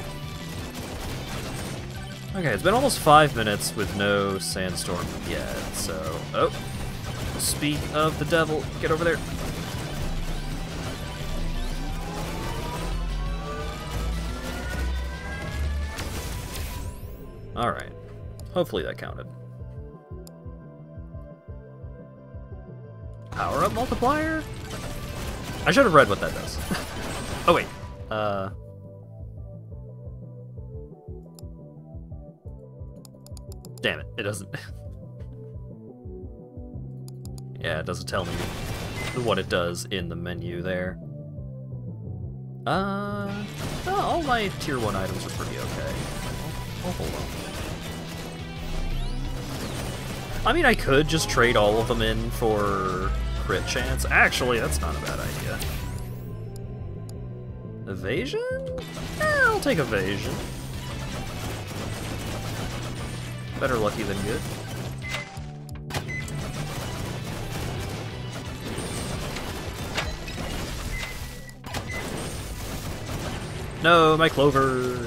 Okay, it's been almost 5 minutes with no sandstorm yet, so... Oh! Speak of the devil, get over there! Alright. Hopefully that counted. Power-up multiplier? I should have read what that does. Oh, wait. Damn it, it doesn't... Yeah, it doesn't tell me what it does in the menu there. All my tier 1 items are pretty okay. Oh, hold on. I mean, I could just trade all of them in for crit chance. Actually, that's not a bad idea. Evasion? Yeah, I'll take evasion. Better lucky than good. No, my clover!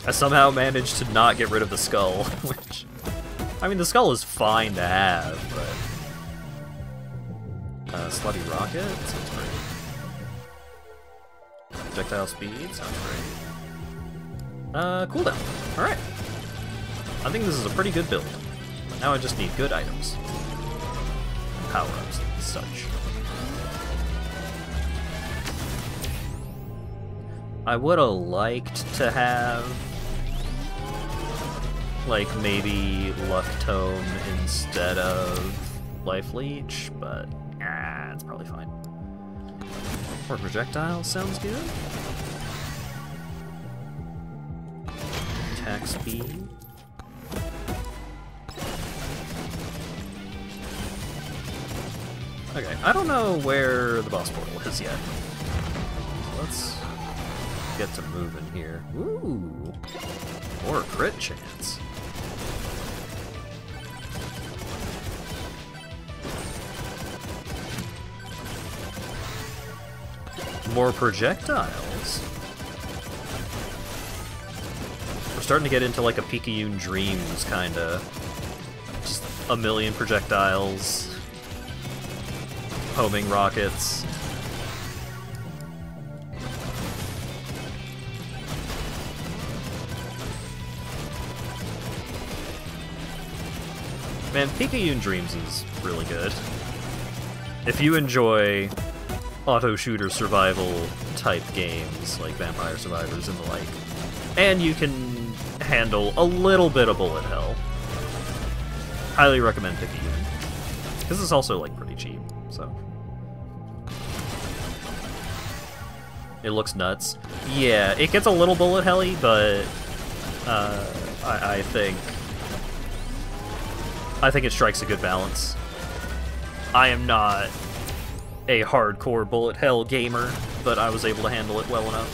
I somehow managed to not get rid of the skull, which... I mean, the skull is fine to have, but... Slutty Rocket? Sounds great. Projectile speed? Sounds great. Cooldown. Alright. I think this is a pretty good build. Now I just need good items. Power-ups and such. I would have liked to have... like, maybe Luck Tome instead of Life Leech, but it's probably fine. Or Projectile sounds good. Attack speed. Okay, I don't know where the boss portal is yet. Let's get to moving here. Ooh, or a crit chance. More projectiles. We're starting to get into like a Picayune Dreams kinda. Just a million projectiles. Homing rockets. Man, Picayune Dreams is really good. If you enjoy auto-shooter survival type games like Vampire Survivors and the like, and you can handle a little bit of bullet hell, highly recommend Picayune. Because it's also like pretty cheap, so. It looks nuts. Yeah, it gets a little bullet helly, but I think it strikes a good balance. I am not a hardcore bullet hell gamer, but I was able to handle it well enough.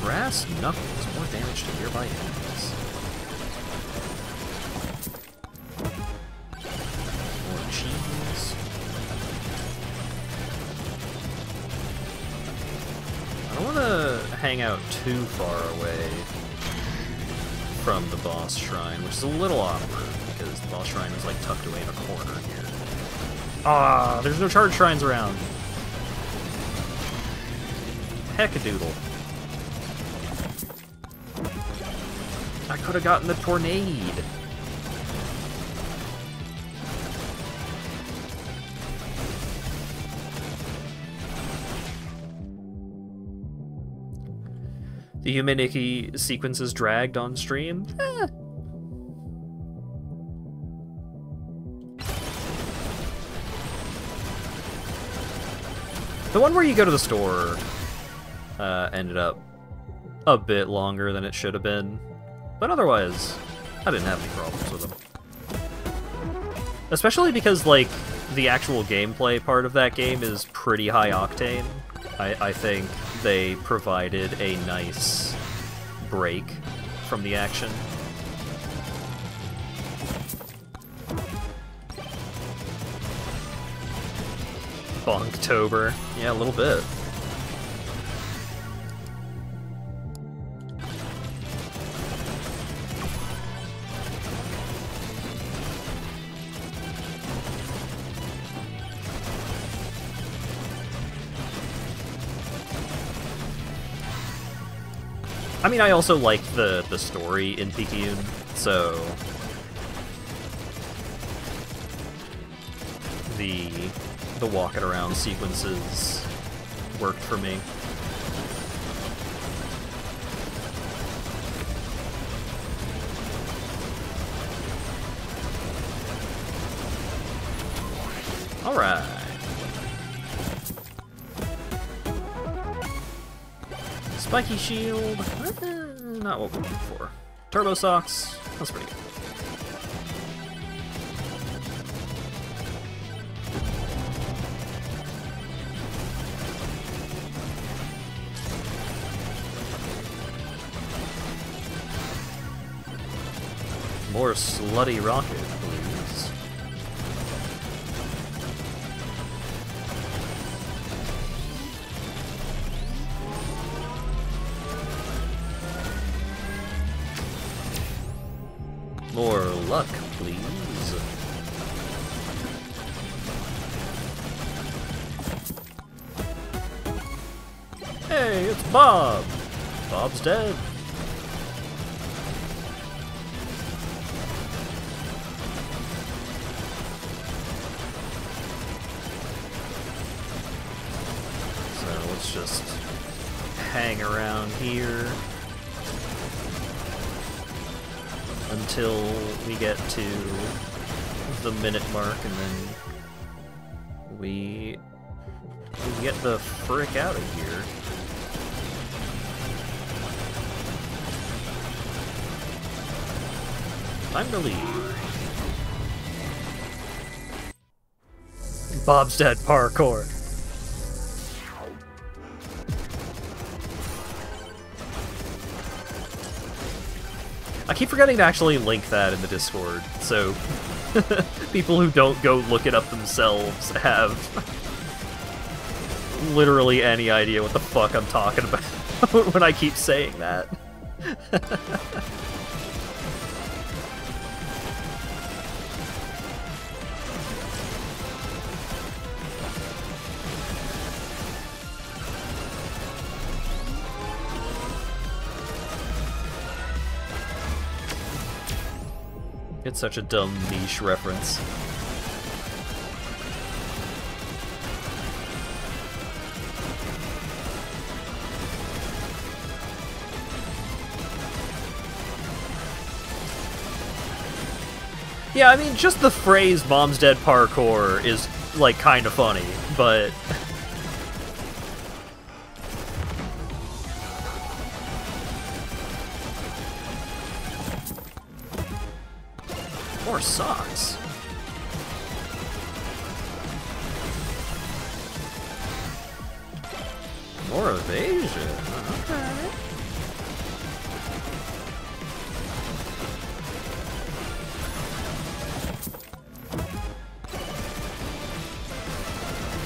Brass knuckles, more damage to nearby enemies. More cheese. I don't want to hang out too far away from the boss shrine, which is a little awkward because the boss shrine is like tucked away in a corner here. Ah, there's no charge shrines around. Heck-a-doodle. I could have gotten the tornade. The Humaniki sequences dragged on stream? Eh. The one where you go to the store ended up a bit longer than it should have been. But otherwise, I didn't have any problems with them. Especially because, like, the actual gameplay part of that game is pretty high octane. I think they provided a nice break from the action. Bonktober. Yeah, a little bit. I mean, I also like the story in Picayune, so the walking around sequences worked for me. All right. Spiky shield, not what we're looking for. Turbo socks, that's pretty good. More slutty rocket, please. More luck, please. Hey, it's Bob! Bob's dead. So let's just hang around here until we get to the minute mark, and then we get the frick out of here. Time to leave. Bob's dead parkour. I keep forgetting to actually link that in the Discord, so people who don't go look it up themselves have literally any idea what the fuck I'm talking about when I keep saying that. It's such a dumb niche reference. Yeah, I mean, just the phrase "Mom's Dead Parkour" is, like, kind of funny, but... More socks. More evasion. Okay.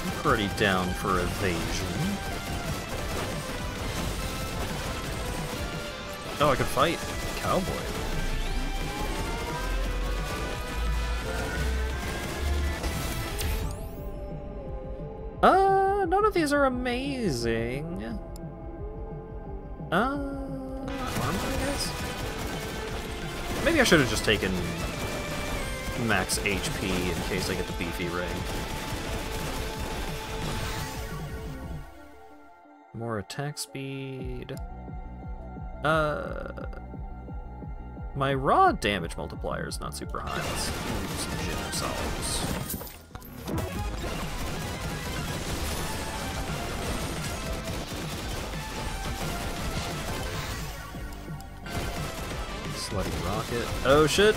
I'm pretty down for evasion. Oh, I could fight Cowboy. None of these are amazing. Armor, I guess? Maybe I should have just taken max HP in case I get the beefy ring. More attack speed. My raw damage multiplier is not super high. Let's do some genosols. Slutty rocket. Oh shit!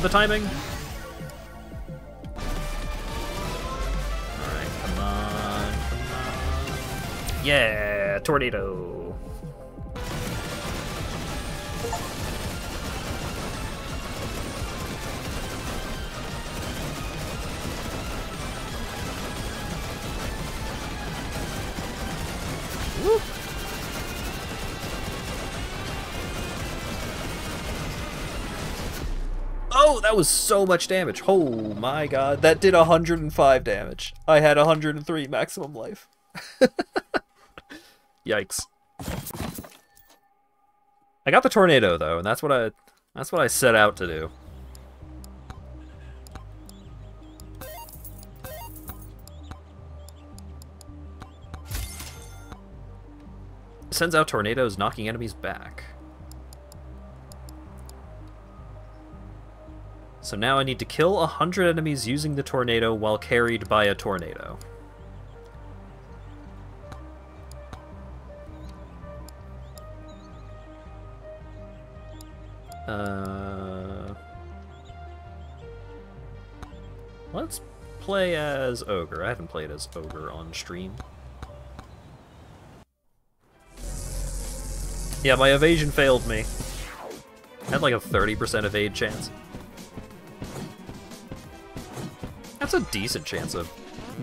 The timing! Alright, come on, come on. Yeah! Tornado! Woo! Oh, that was so much damage. Oh my god, that did 105 damage. I had 103 maximum life. Yikes. I got the tornado though, and that's what I set out to do. Sends out tornadoes, knocking enemies back. So now I need to kill 100 enemies using the tornado while carried by a tornado. Let's play as Ogre. I haven't played as Ogre on stream. Yeah, my evasion failed me. I had like a 30% evade chance. That's a decent chance of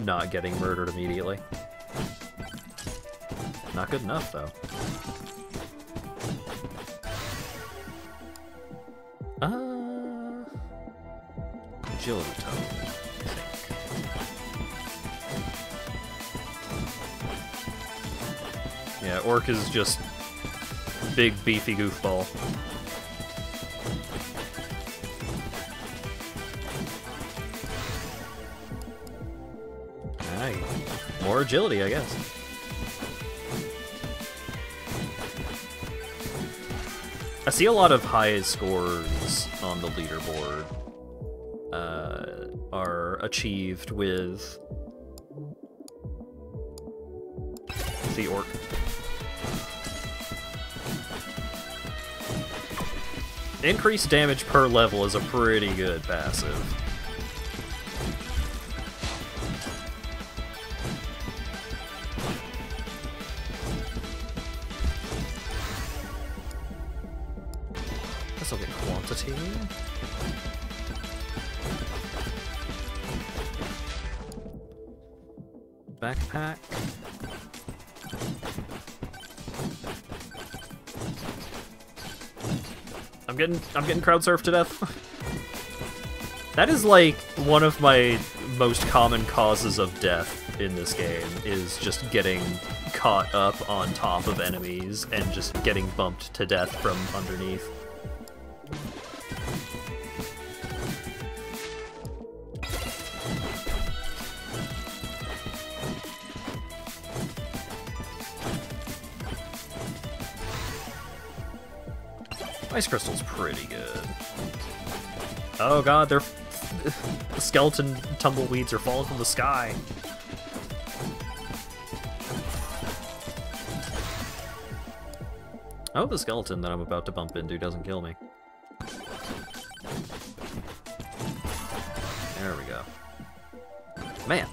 not getting murdered immediately. Not good enough, though. Agility totem, I think. Yeah, Orc is just big, beefy goofball. More agility, I guess. I see a lot of high scores on the leaderboard are achieved with the Orc. Increased damage per level is a pretty good passive. velocity. Backpack. I'm getting crowd surfed to death. That is like one of my most common causes of death in this game, is just getting caught up on top of enemies and just getting bumped to death from underneath. Ice Crystal's pretty good. Oh god, they're... the skeleton tumbleweeds are falling from the sky. I hope the skeleton that I'm about to bump into doesn't kill me. There we go. Man.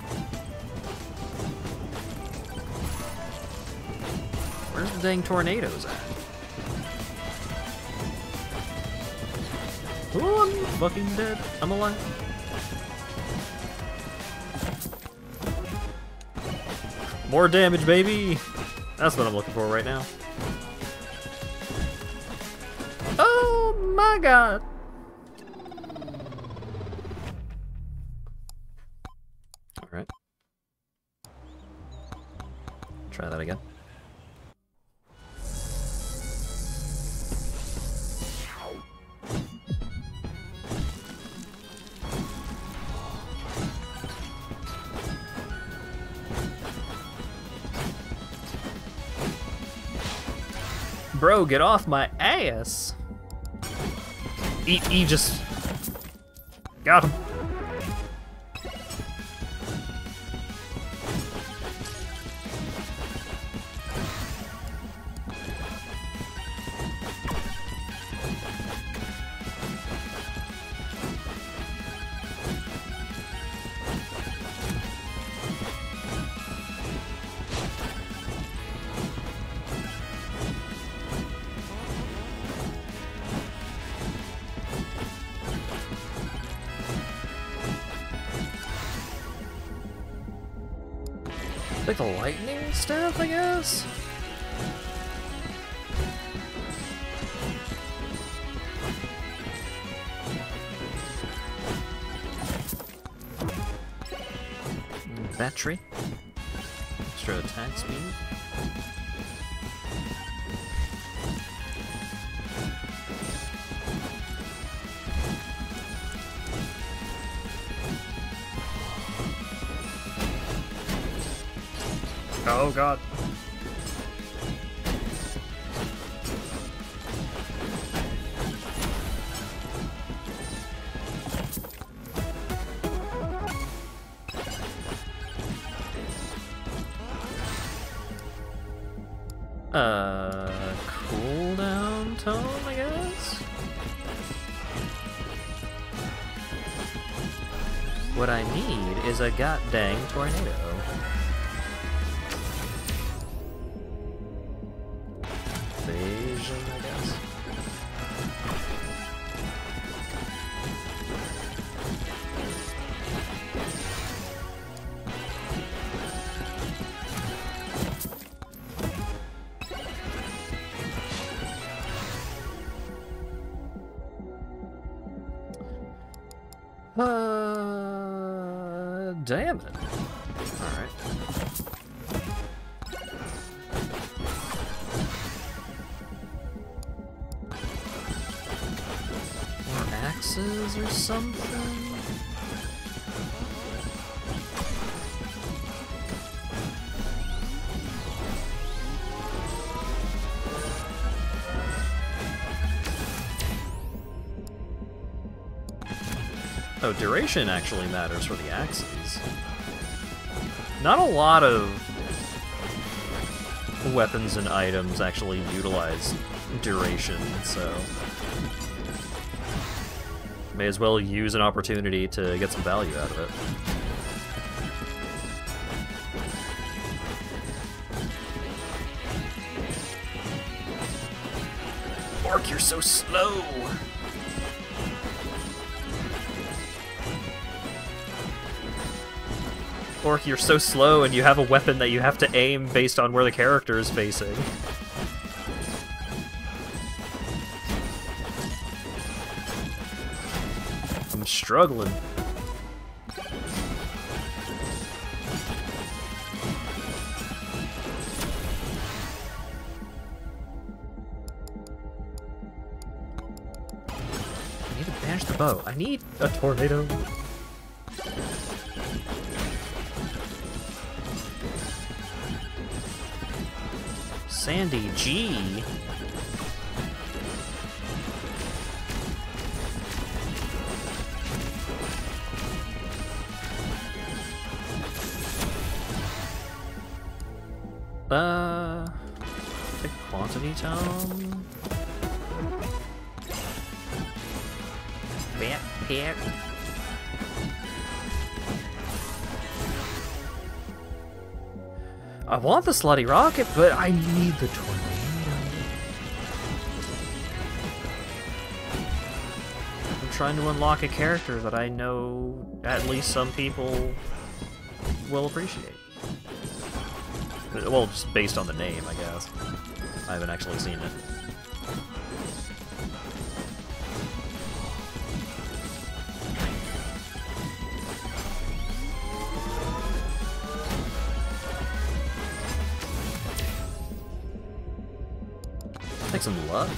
Where's the dang tornadoes at? Oh, I'm fucking dead. I'm alive. More damage, baby! That's what I'm looking for right now. Oh my god! Alright. Try that again. Bro, get off my ass! He just... got him. Like the lightning staff, I guess? Battery. Extra attack speed. Oh god. Cooldown tone, I guess? What I need is a goddamn tornado. Evasion, I guess. Damn it. Alright. More axes or something? Oh, duration actually matters for the axes. Not a lot of weapons and items actually utilize duration, so may as well use an opportunity to get some value out of it. Orc, you're so slow! Or you're so slow and you have a weapon that you have to aim based on where the character is facing. I'm struggling. I need to banish the bow. I need a tornado. Sandy G. The quantity tome. Backpack. I want the slutty rocket, but I need the tornado. I'm trying to unlock a character that I know at least some people will appreciate. Well, just based on the name, I guess. I haven't actually seen it. Take some luck.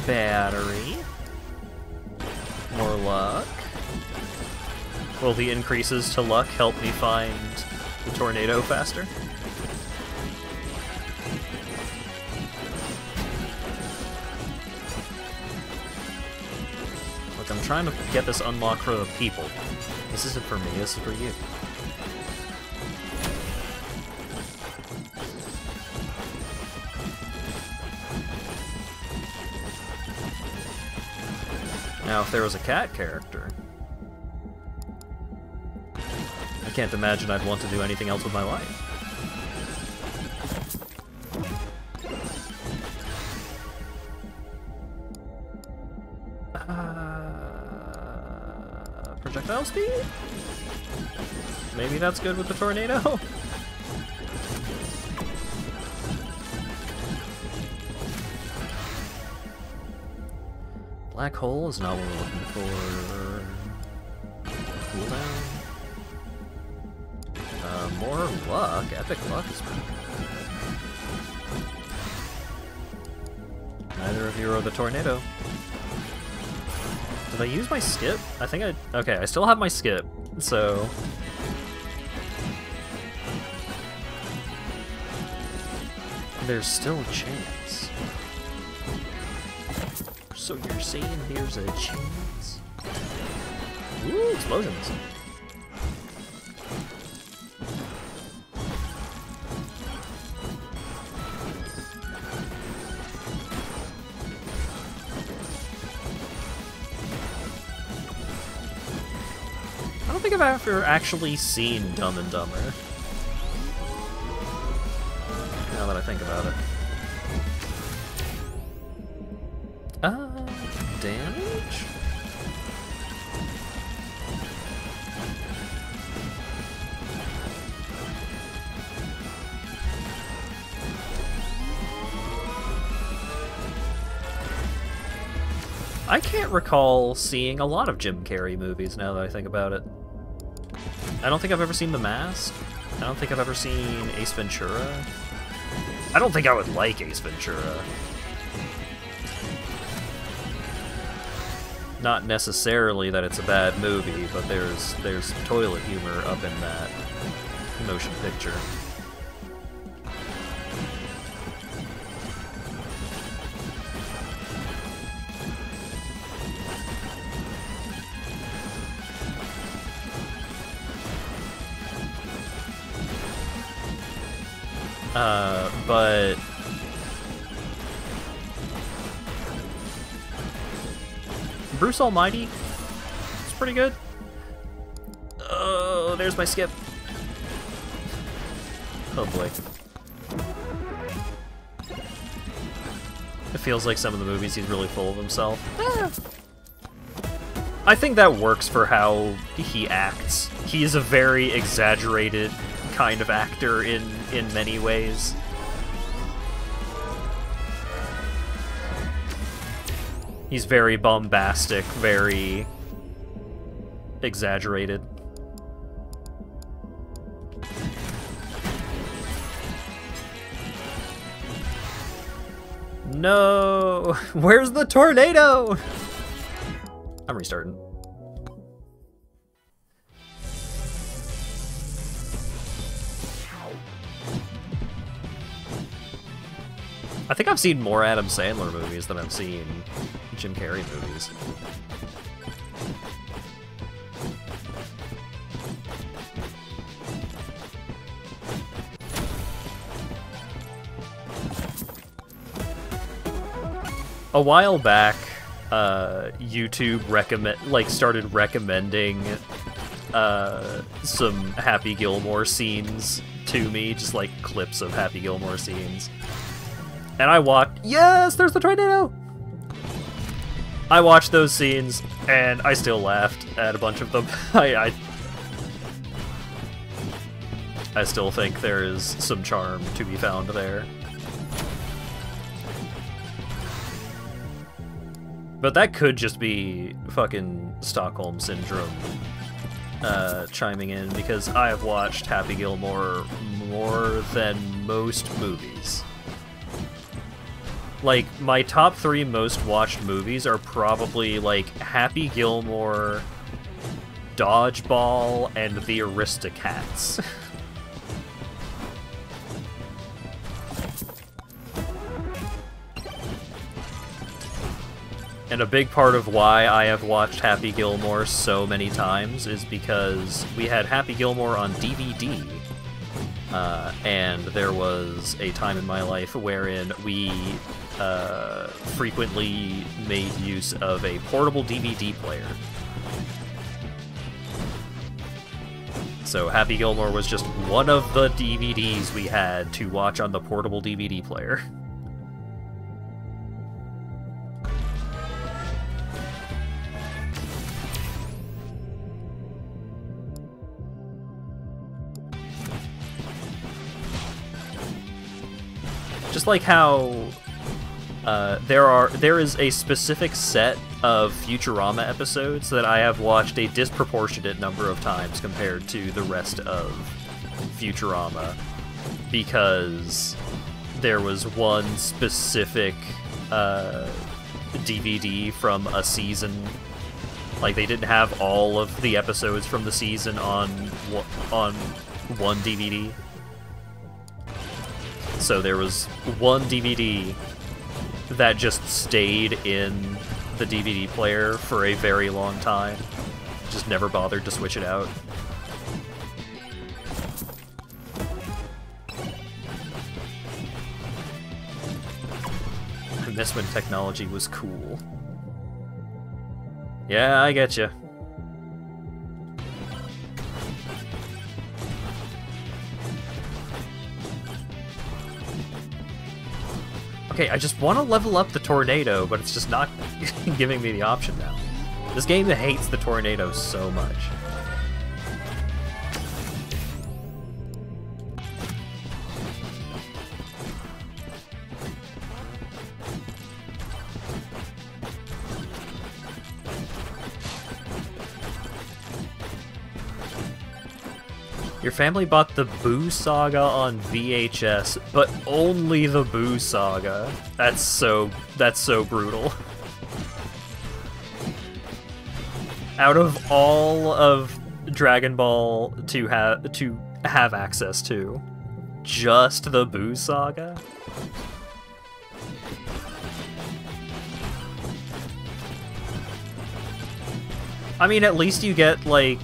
Battery. More luck. Will the increases to luck help me find the tornado faster? Look, I'm trying to get this unlocked for the people. This isn't for me, this is for you. Now, if there was a cat character, I can't imagine I'd want to do anything else with my life. Projectile speed? Maybe that's good with the tornado? Black hole is not what we're looking for. Cooldown. More luck. Epic luck is pretty good. Neither of you are the tornado. Did I use my skip? I think I... Okay, I still have my skip, so... There's still a chance. So you're saying there's a chance? Ooh, explosions. I don't think I've ever actually seen Dumb and Dumber. Now that I think about it. Damage? I can't recall seeing a lot of Jim Carrey movies now that I think about it. I don't think I've ever seen The Mask. I don't think I've ever seen Ace Ventura. I don't think I would like Ace Ventura. Not necessarily that it's a bad movie, but there's toilet humor up in that motion picture. But Bruce Almighty is pretty good. No, there's my skip. Oh boy. It feels like some of the movies he's really full of himself. I think that works for how he acts. He is a very exaggerated kind of actor in many ways. He's very bombastic, very exaggerated. No! Where's the tornado? I'm restarting. I think I've seen more Adam Sandler movies than I've seen Jim Carrey movies. A while back, YouTube started recommending some Happy Gilmore scenes to me, just like clips of Happy Gilmore scenes. And I watched. Yes, there's the tornado. I watched those scenes, and I still laughed at a bunch of them. I still think there is some charm to be found there. But that could just be fucking Stockholm Syndrome chiming in, because I have watched Happy Gilmore more than most movies. Like, my top 3 most watched movies are probably, like, Happy Gilmore, Dodgeball, and The Aristocats. And a big part of why I have watched Happy Gilmore so many times is because we had Happy Gilmore on DVD, and there was a time in my life wherein we frequently made use of a portable DVD player. So Happy Gilmore was just one of the DVDs we had to watch on the portable DVD player. Just like how there is a specific set of Futurama episodes that I have watched a disproportionate number of times compared to the rest of Futurama, because there was one specific DVD from a season. Like, they didn't have all of the episodes from the season on one DVD. So there was one DVD that just stayed in the DVD player for a very long time. Just never bothered to switch it out. I miss when technology was cool. Yeah, I get you. Okay, I just want to level up the tornado, but it's just not giving me the option now. This game hates the tornado so much. Your family bought the Boo Saga on VHS, but only the Boo Saga. That's so brutal. Out of all of Dragon Ball to have access to, just the Boo Saga? I mean, at least you get, like...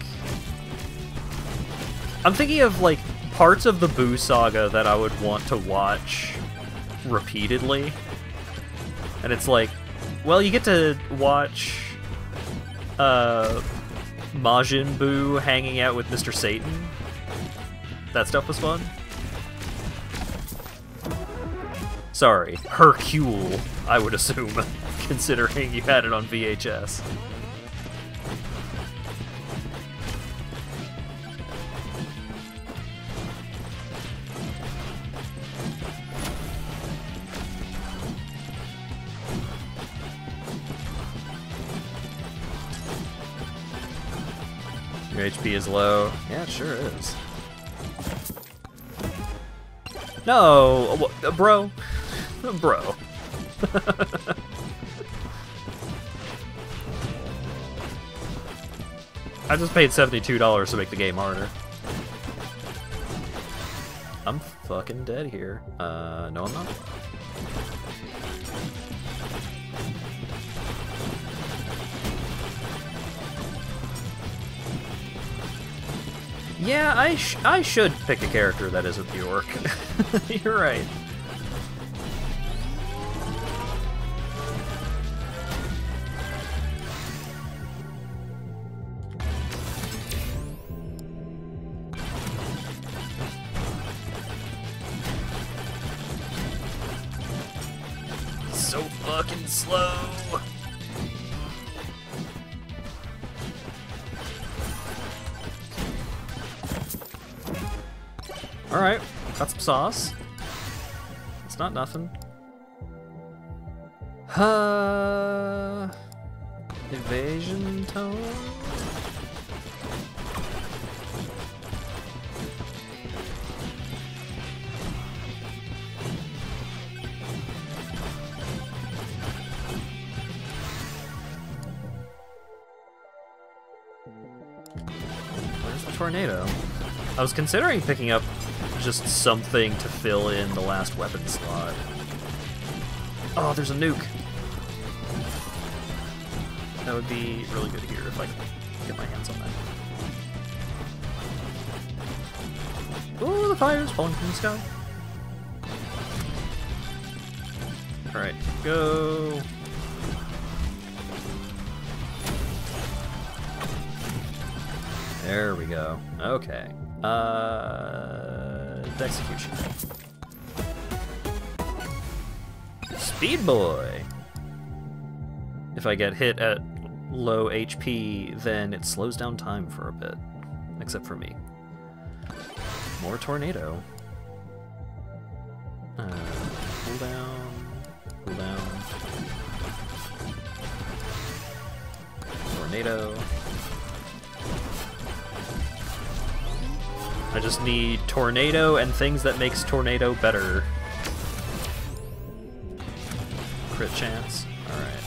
I'm thinking of, like, parts of the Boo Saga that I would want to watch repeatedly. And it's like, well, you get to watch, Majin Buu hanging out with Mr. Satan. That stuff was fun. Sorry, Hercule, I would assume, considering you had it on VHS. Your HP is low. Yeah, it sure is. No, bro. Bro. I just paid $72 to make the game harder. I'm fucking dead here. No I'm not. Yeah, I should pick a character that isn't the orc. You're right. So fucking slow. Alright, got some sauce. It's not nothing. Evasion tone? Where's the tornado? I was considering picking up just something to fill in the last weapon slot. Oh, there's a nuke. That would be really good here if I could get my hands on that. Ooh, the fire's falling from the sky. Alright, go. There we go. Okay. Execution. Speed Boy! If I get hit at low HP, then it slows down time for a bit. Except for me. More tornado. Pull down. Pull down. Tornado. I just need tornado and things that makes tornado better. Crit chance. Alright.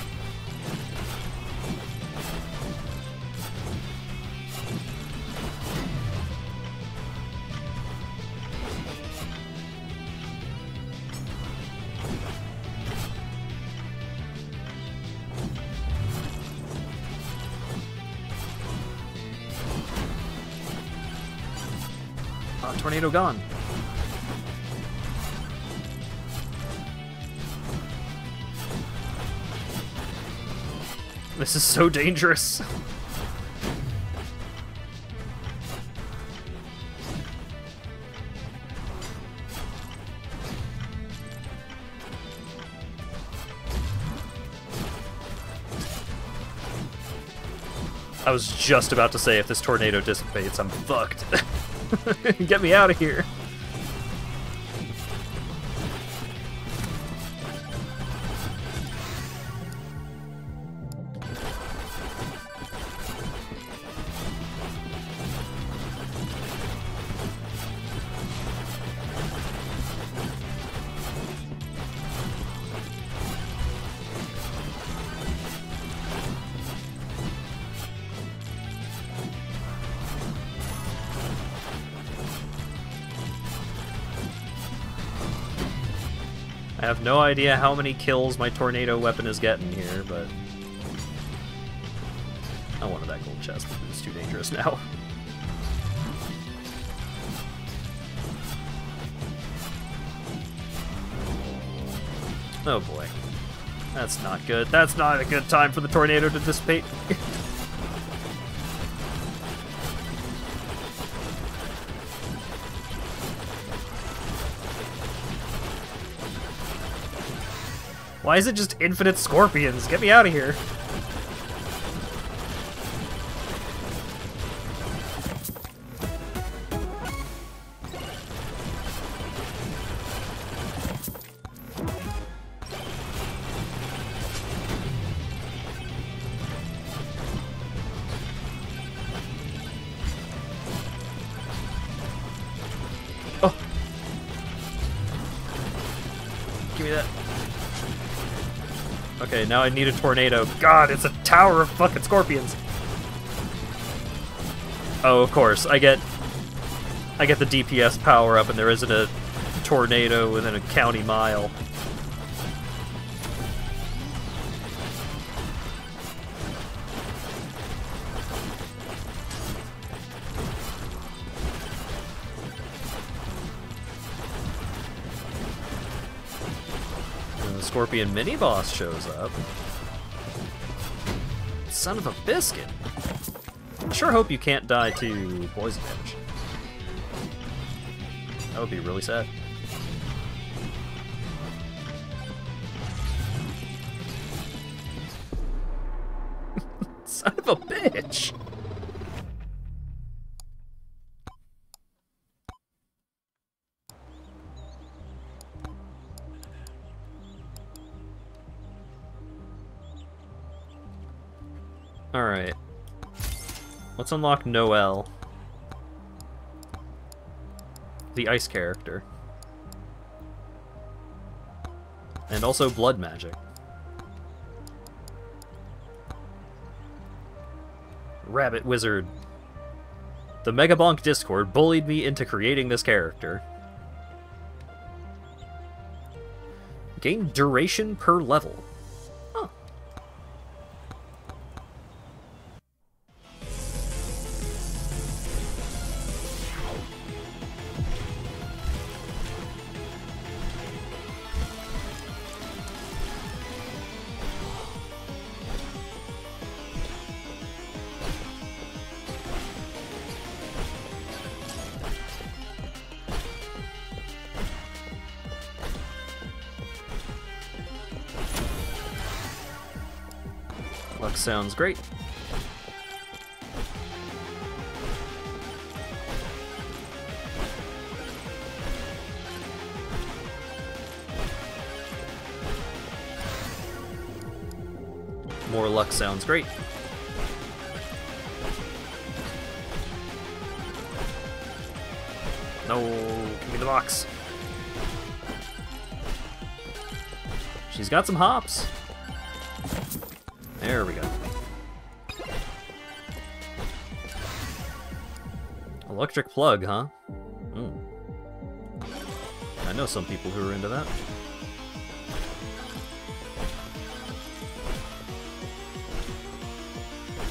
Tornado gone. This is so dangerous. I was just about to say if this tornado dissipates, I'm fucked. Get me out of here. I have no idea how many kills my tornado weapon is getting here, but I wanted that gold chest, but it's too dangerous now. Oh boy. That's not good. That's not a good time for the tornado to dissipate. Why is it just infinite scorpions? Get me out of here. Oh. Give me that. Okay, now I need a tornado. God, it's a tower of fucking scorpions. Oh, of course. I get the DPS power up and there isn't a tornado within a county mile. And the Scorpion mini-boss shows up. Son of a biscuit. I sure hope you can't die to poison damage. That would be really sad. Son of a bitch! Alright. Let's unlock Noelle. The ice character. And also blood magic. Rabbit Wizard. The Megabonk Discord bullied me into creating this character. Gain duration per level. Huh. Luck sounds great. More luck sounds great. No, give me the box. She's got some hops. There we go. Electric plug, huh? I know some people who are into that.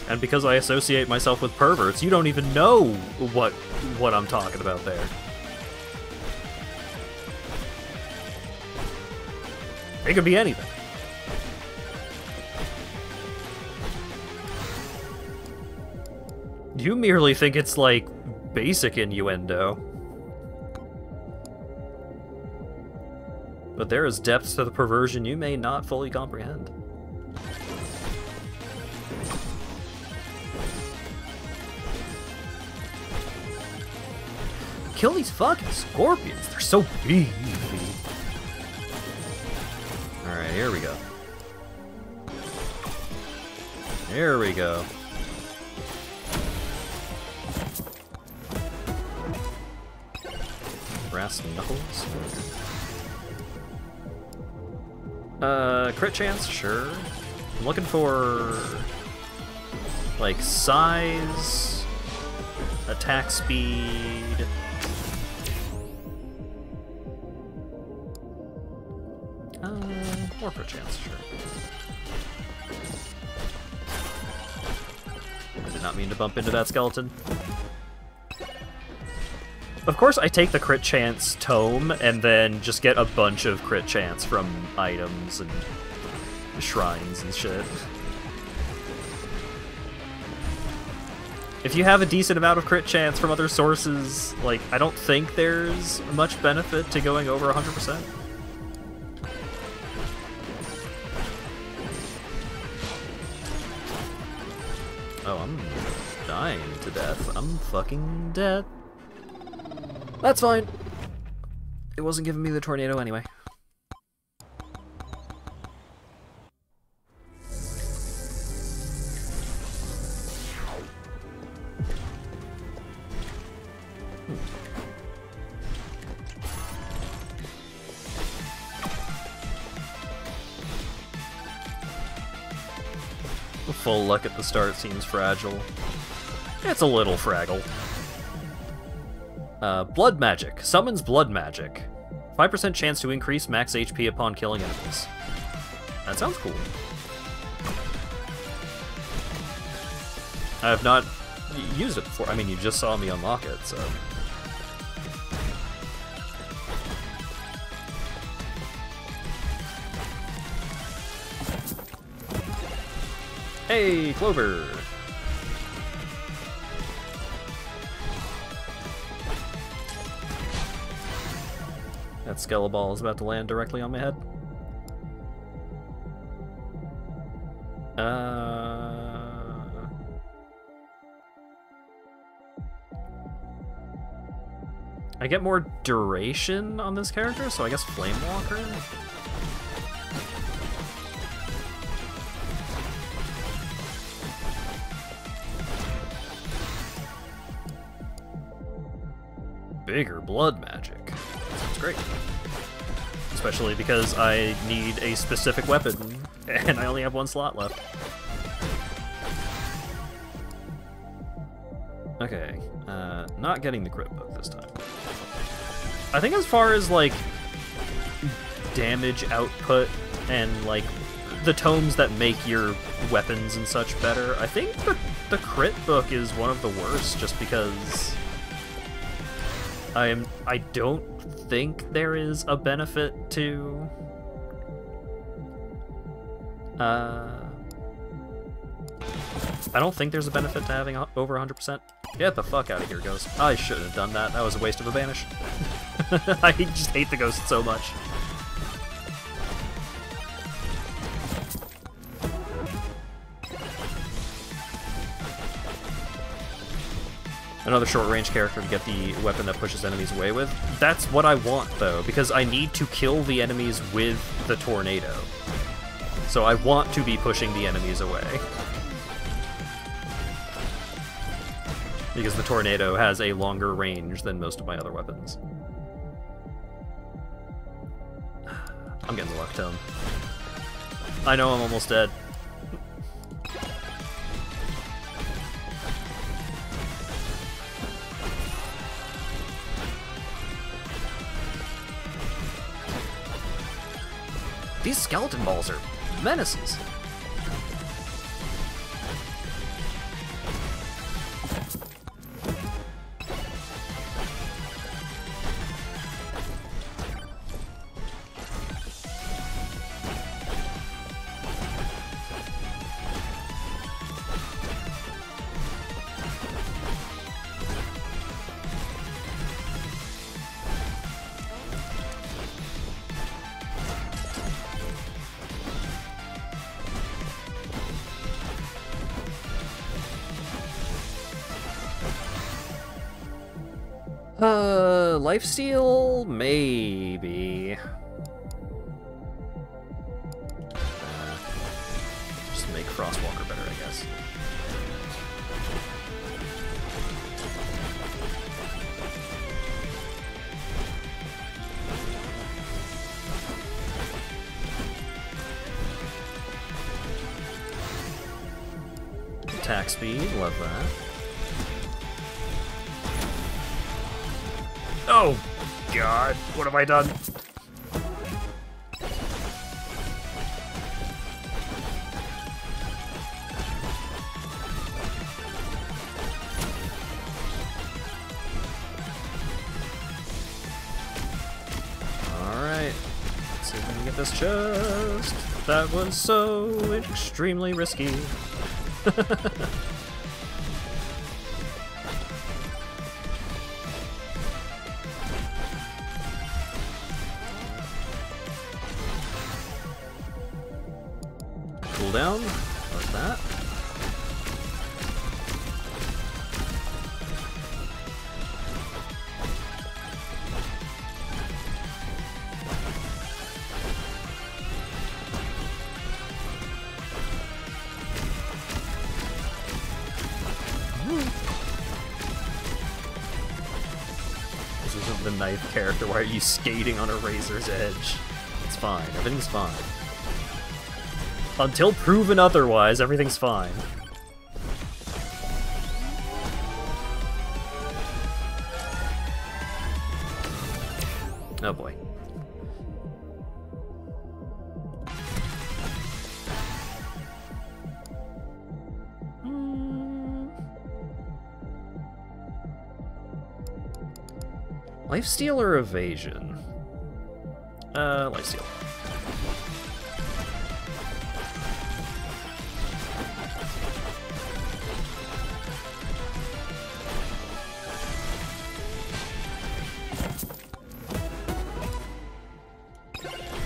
And because I associate myself with perverts, you don't even know what I'm talking about there. It could be anything. You merely think it's, like, basic innuendo. But there is depth to the perversion you may not fully comprehend. Kill these fucking scorpions, they're so beefy. Alright, here we go. There we go. Brass knuckles. Crit chance, sure. I'm looking for like size, attack speed. More crit chance, sure. I did not mean to bump into that skeleton. Of course, I take the crit chance tome and then just get a bunch of crit chance from items and shrines and shit. If you have a decent amount of crit chance from other sources, like, I don't think there's much benefit to going over 100%. Oh, I'm dying to death. I'm fucking dead. That's fine. It wasn't giving me the tornado anyway. Full luck at the start seems fragile. It's a little fragile. Blood magic. Summons blood magic. 5% chance to increase max HP upon killing enemies. That sounds cool. I have not used it before. I mean, you just saw me unlock it, so... Hey, Clover! That Skeleball is about to land directly on my head. I get more duration on this character, so I guess Flamewalker? Bigger blood magic. Sounds great. Especially because I need a specific weapon, and I only have one slot left. Okay, not getting the crit book this time. I think as far as, like, damage output and, like, the tomes that make your weapons and such better, I think the crit book is one of the worst, just because... I don't think there is a benefit to... I don't think there's a benefit to having over 100%. Get the fuck out of here, Ghost. I shouldn't have done that. That was a waste of a banish. I just hate the Ghost so much. Another short-range character to get the weapon that pushes enemies away with. That's what I want, though, because I need to kill the enemies with the tornado. So I want to be pushing the enemies away. Because the tornado has a longer range than most of my other weapons. I'm getting the luck tone. I know I'm almost dead. These skeleton balls are menaces. Lifesteal? Maybe. Just make Frostwalker better, I guess. Attack speed, love that. Oh, God, what have I done? Alright, let's see if we can get this chest. That was so extremely risky. Down, like that. knife character. Why are you skating on a razor's edge? It's fine. Everything's fine. Until proven otherwise, everything's fine. Oh boy. Lifesteal or evasion? Lifesteal.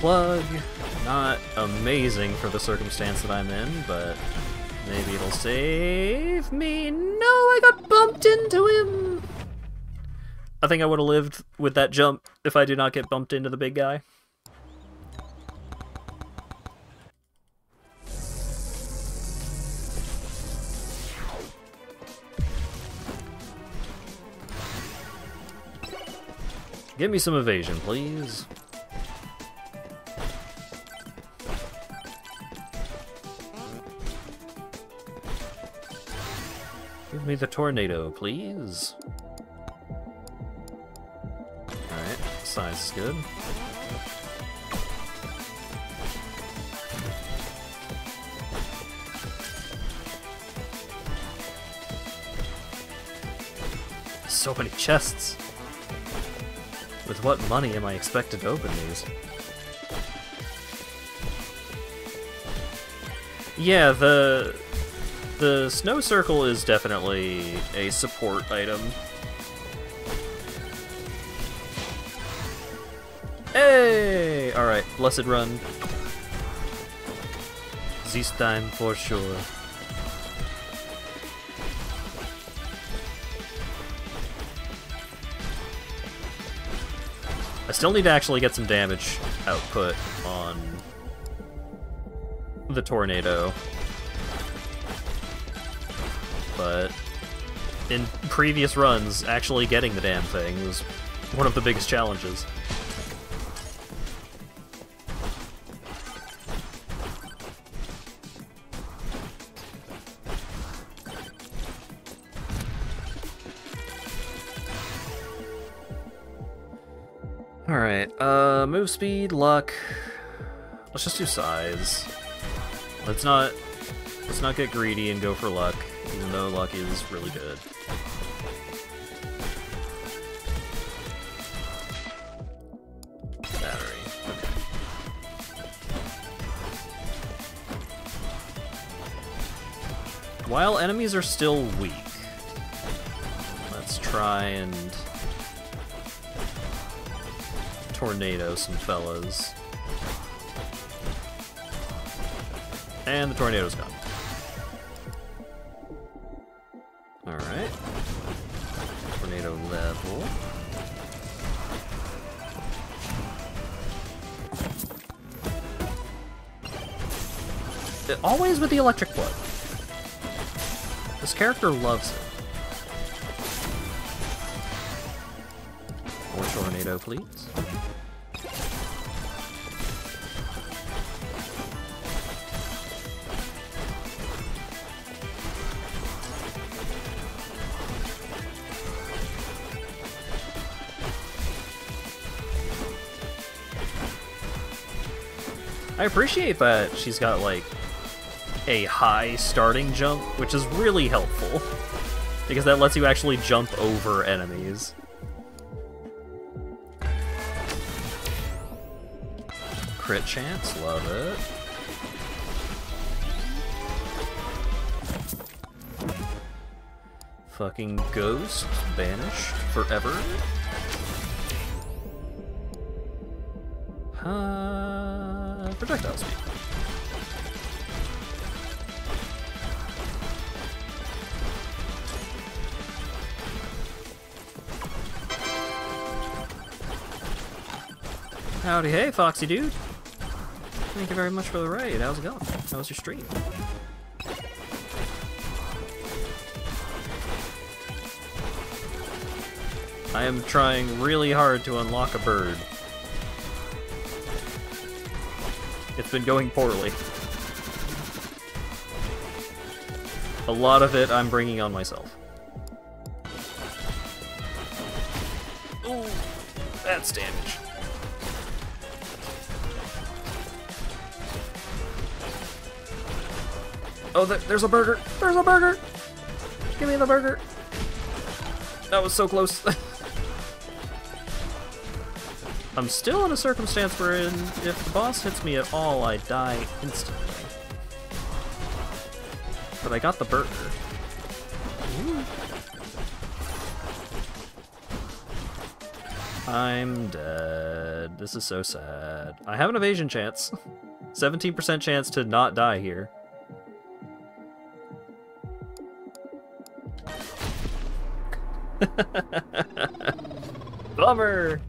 Plug. Not amazing for the circumstance that I'm in, but maybe it'll save me. No, I got bumped into him! I think I would have lived with that jump if I did not get bumped into the big guy. Give me some evasion, please. Give me the tornado, please. Alright, size is good. So many chests. With what money am I expected to open these? Yeah, the snow circle is definitely a support item. Hey! Alright, blessed run. This time for sure. I still need to actually get some damage output on the tornado. But in previous runs, actually getting the damn thing was one of the biggest challenges. Alright, move speed, luck. Let's just do size. Let's not get greedy and go for luck, even though luck is really good. Battery. While enemies are still weak, let's try and tornado some fellas. And the tornado's gone. Alright. Tornado level. Always with the electric blood. This character loves it. More tornado, please. I appreciate that she's got, like, a high starting jump, which is really helpful, because that lets you actually jump over enemies. Crit chance, love it. Fucking ghost, banished forever. Projectile speed. Howdy, hey, Foxy dude. Thank you very much for the raid. How's it going? How was your stream? I am trying really hard to unlock a bird. It's been going poorly. A lot of it I'm bringing on myself. Ooh, that's damage. Oh, there's a burger! There's a burger! Give me the burger! That was so close. I'm still in a circumstance wherein if the boss hits me at all, I die instantly. But I got the burger. Ooh. I'm dead. This is so sad. I have an evasion chance. 17% chance to not die here. Bummer!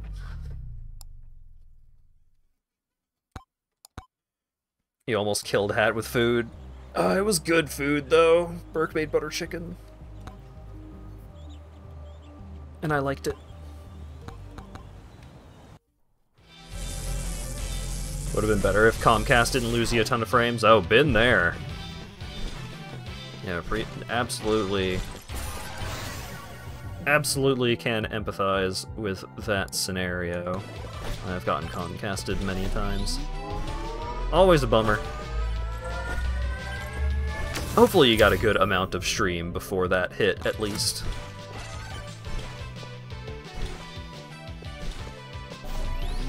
He almost killed Hat with food. It was good food, though. Burke made butter chicken. And I liked it. Would have been better if Comcast didn't lose you a ton of frames. Oh, been there. Yeah, absolutely. Absolutely can empathize with that scenario. I've gotten Comcasted many times. Always a bummer. Hopefully you got a good amount of stream before that hit, at least.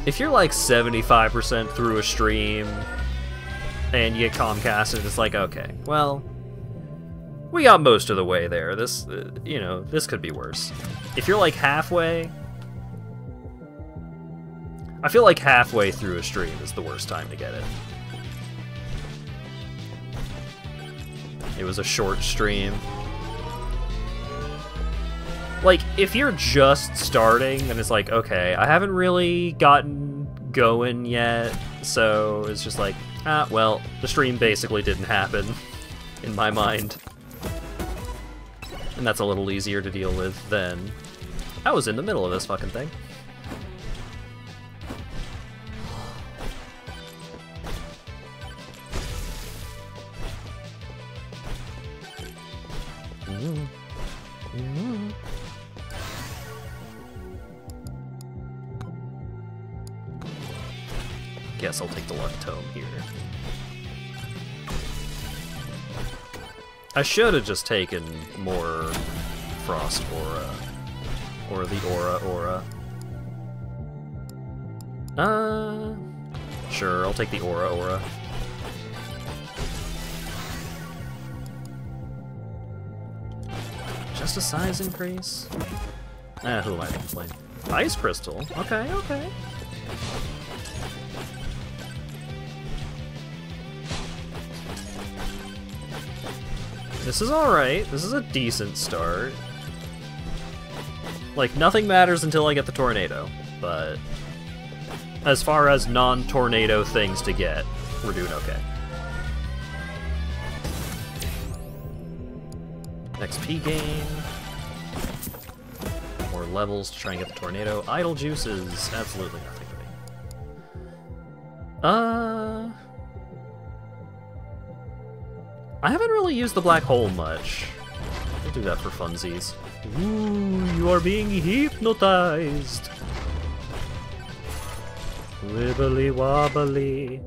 If you're like 75% through a stream and you get Comcasted, it's like, okay, well, we got most of the way there. This, you know, this could be worse. If you're like halfway, I feel like halfway through a stream is the worst time to get it. It was a short stream. Like, if you're just starting and it's like, okay, I haven't really gotten going yet, so it's just like, ah, well, the stream basically didn't happen, in my mind. And that's a little easier to deal with than I was in the middle of this fucking thing. Guess I'll take the Luck Tome here. I should have just taken more Frost Aura. Or the Aura. Sure, I'll take the Aura. Just a size increase? Who am I to complain? Ice Crystal? Okay. This is alright. This is a decent start. Like, nothing matters until I get the tornado, but as far as non-tornado things to get, we're doing okay. XP gain. More levels to try and get the tornado. Idle juices, absolutely nothing to me. I haven't really used the black hole much. I'll do that for funsies. Ooh, you are being hypnotized. Wibbly wobbly.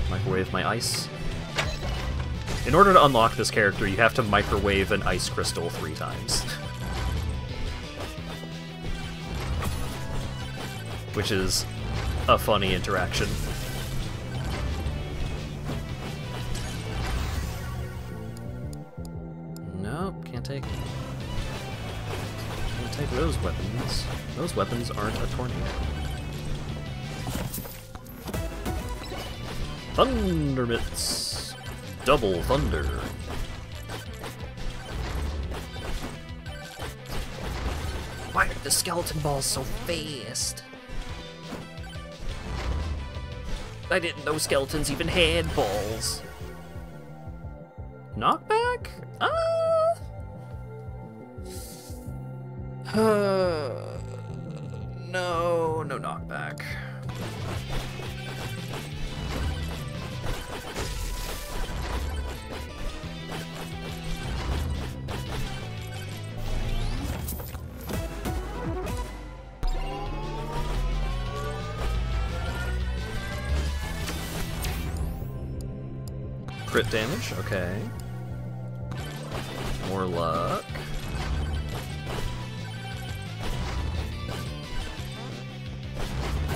Microwave my ice. In order to unlock this character, you have to microwave an ice crystal 3 times. Which is a funny interaction. Nope, can't take those weapons. Those weapons aren't a tornado. Thunder Mitts. Double thunder. Why are the skeleton balls so fast? I didn't know skeletons even had balls. Knockback? No, no knockback. Crit damage, okay. More luck.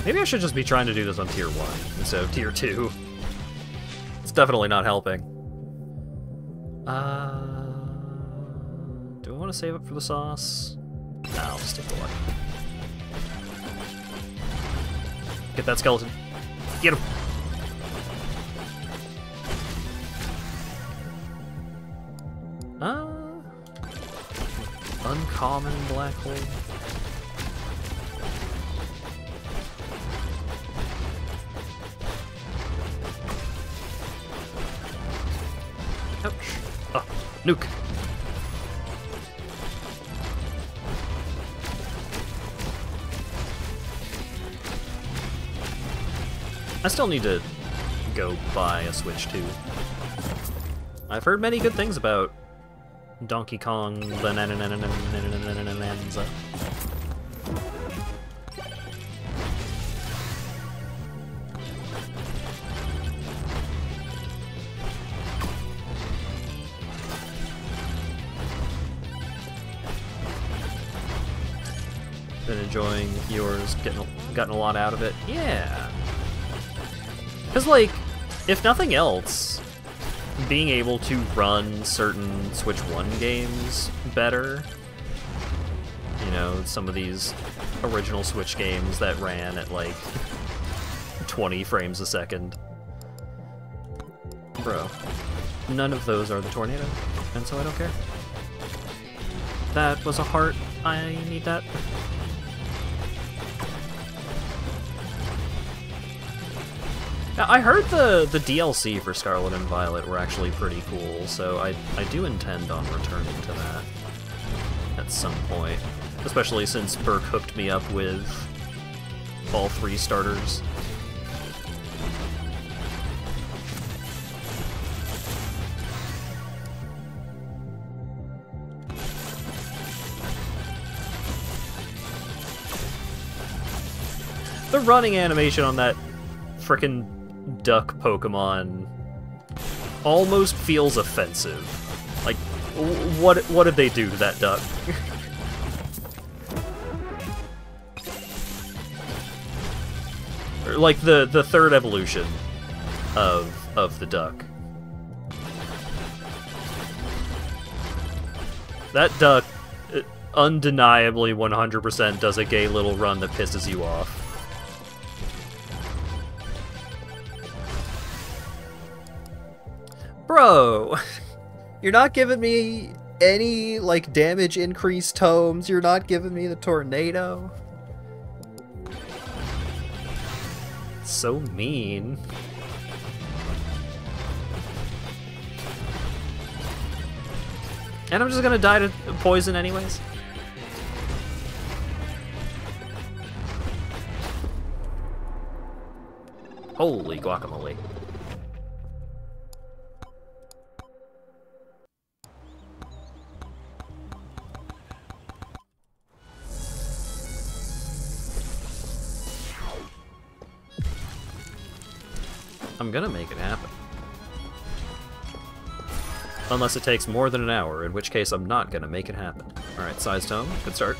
Maybe I should just be trying to do this on tier 1 instead of tier 2. It's definitely not helping. Do I want to save up for the sauce? No, I'll just take the luck. Get that skeleton. Get him! Uncommon black hole. Ouch. Oh, nuke. I still need to go buy a Switch too. I've heard many good things about Donkey Kong Bonanza. Been enjoying yours, gotten a lot out of it. Yeah. Cause like, if nothing else, being able to run certain Switch 1 games better, you know, some of these original Switch games that ran at like 20 frames a second. Bro, none of those are the tornado, and so I don't care. That was a heart. I need that. Now, I heard the DLC for Scarlet and Violet were actually pretty cool, so I do intend on returning to that at some point. Especially since Burke hooked me up with all 3 starters. The running animation on that frickin' duck Pokemon almost feels offensive. Like, what did they do to that duck? Like the 3rd evolution of the duck. That duck undeniably 100% does a gay little run that pisses you off. Bro, you're not giving me any, like, damage increase tomes. You're not giving me the tornado. So mean. And I'm just gonna die to poison anyways. Holy guacamole. I'm gonna make it happen. Unless it takes more than an hour, in which case I'm not gonna make it happen. Alright, size tome, good start.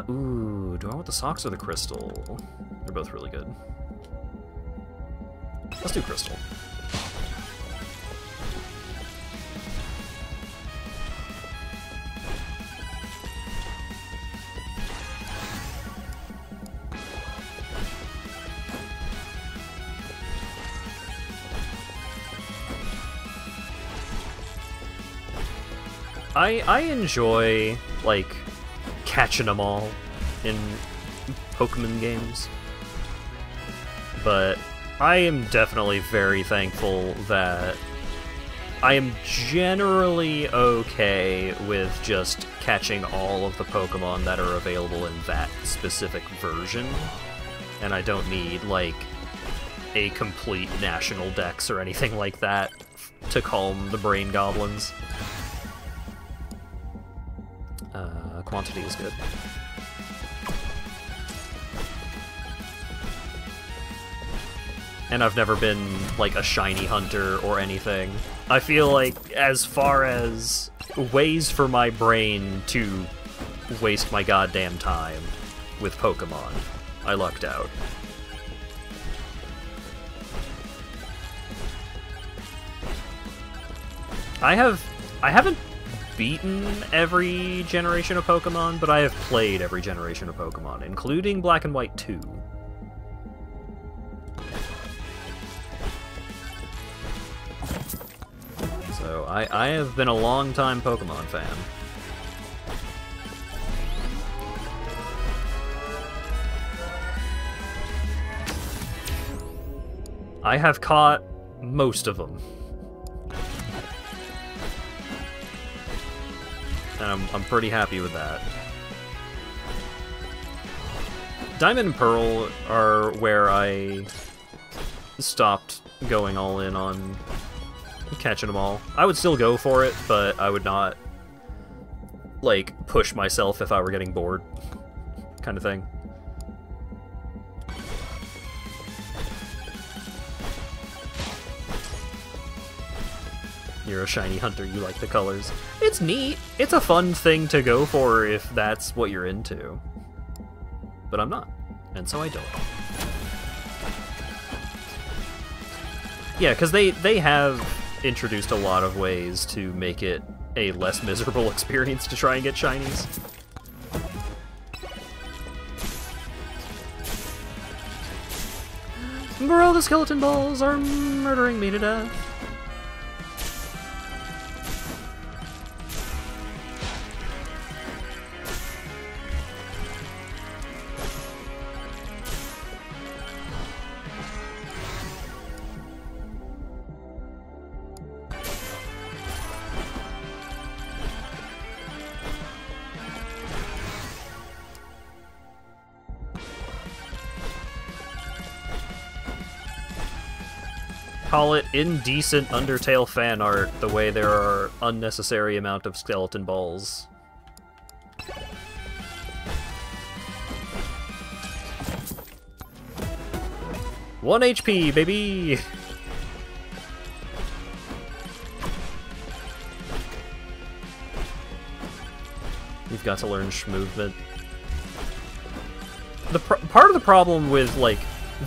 Ooh, do I want the socks or the crystal? They're both really good. Let's do crystal. I enjoy, like, catching them all in Pokemon games, but I am definitely very thankful that I am generally okay with just catching all of the Pokemon that are available in that specific version, and I don't need, like, a complete national dex or anything like that to calm the brain goblins. Quantity is good. And I've never been, like, a shiny hunter or anything. I feel like, as far as ways for my brain to waste my goddamn time with Pokemon, I lucked out. I haven't beaten every generation of Pokemon, but I have played every generation of Pokemon, including Black and White 2. So I have been a long-time Pokemon fan. I have caught most of them. And I'm pretty happy with that. Diamond and Pearl are where I stopped going all in on catching them all. I would still go for it, but I would not, like, push myself if I were getting bored, kind of thing. You're a shiny hunter, you like the colors. It's neat. It's a fun thing to go for if that's what you're into. But I'm not, and so I don't. Yeah, because they have introduced a lot of ways to make it a less miserable experience to try and get shinies. Bro, the skeleton balls are murdering me to death. Call it indecent Undertale fan art, the way there are unnecessary amount of skeleton balls. One HP, baby! You've got to learn movement. Part of the problem with, like,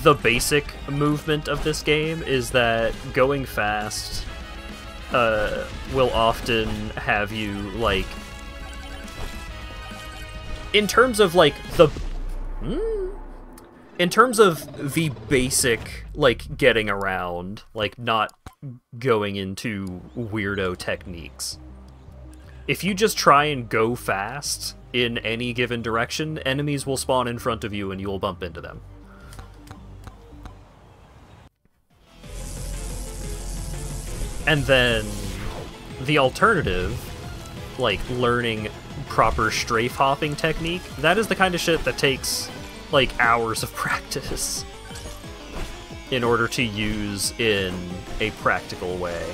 the basic movement of this game is that going fast will often have you, like, in terms of, like, in terms of the basic, like, getting around, like, not going into weirdo techniques. If you just try and go fast in any given direction, enemies will spawn in front of you and you will bump into them. And then the alternative, like learning proper strafe hopping technique, that is the kind of shit that takes like hours of practice in order to use in a practical way.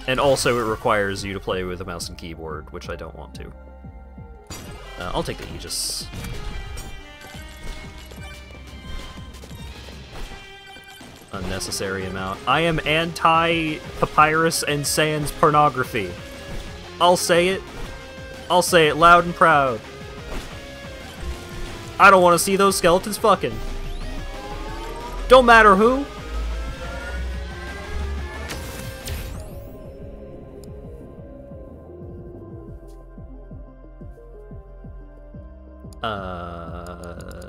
And also it requires you to play with a mouse and keyboard, which I don't want to. I'll take the Aegis. Unnecessary amount. I am anti-Papyrus and Sans pornography. I'll say it. I'll say it loud and proud. I don't want to see those skeletons fucking. Don't matter who.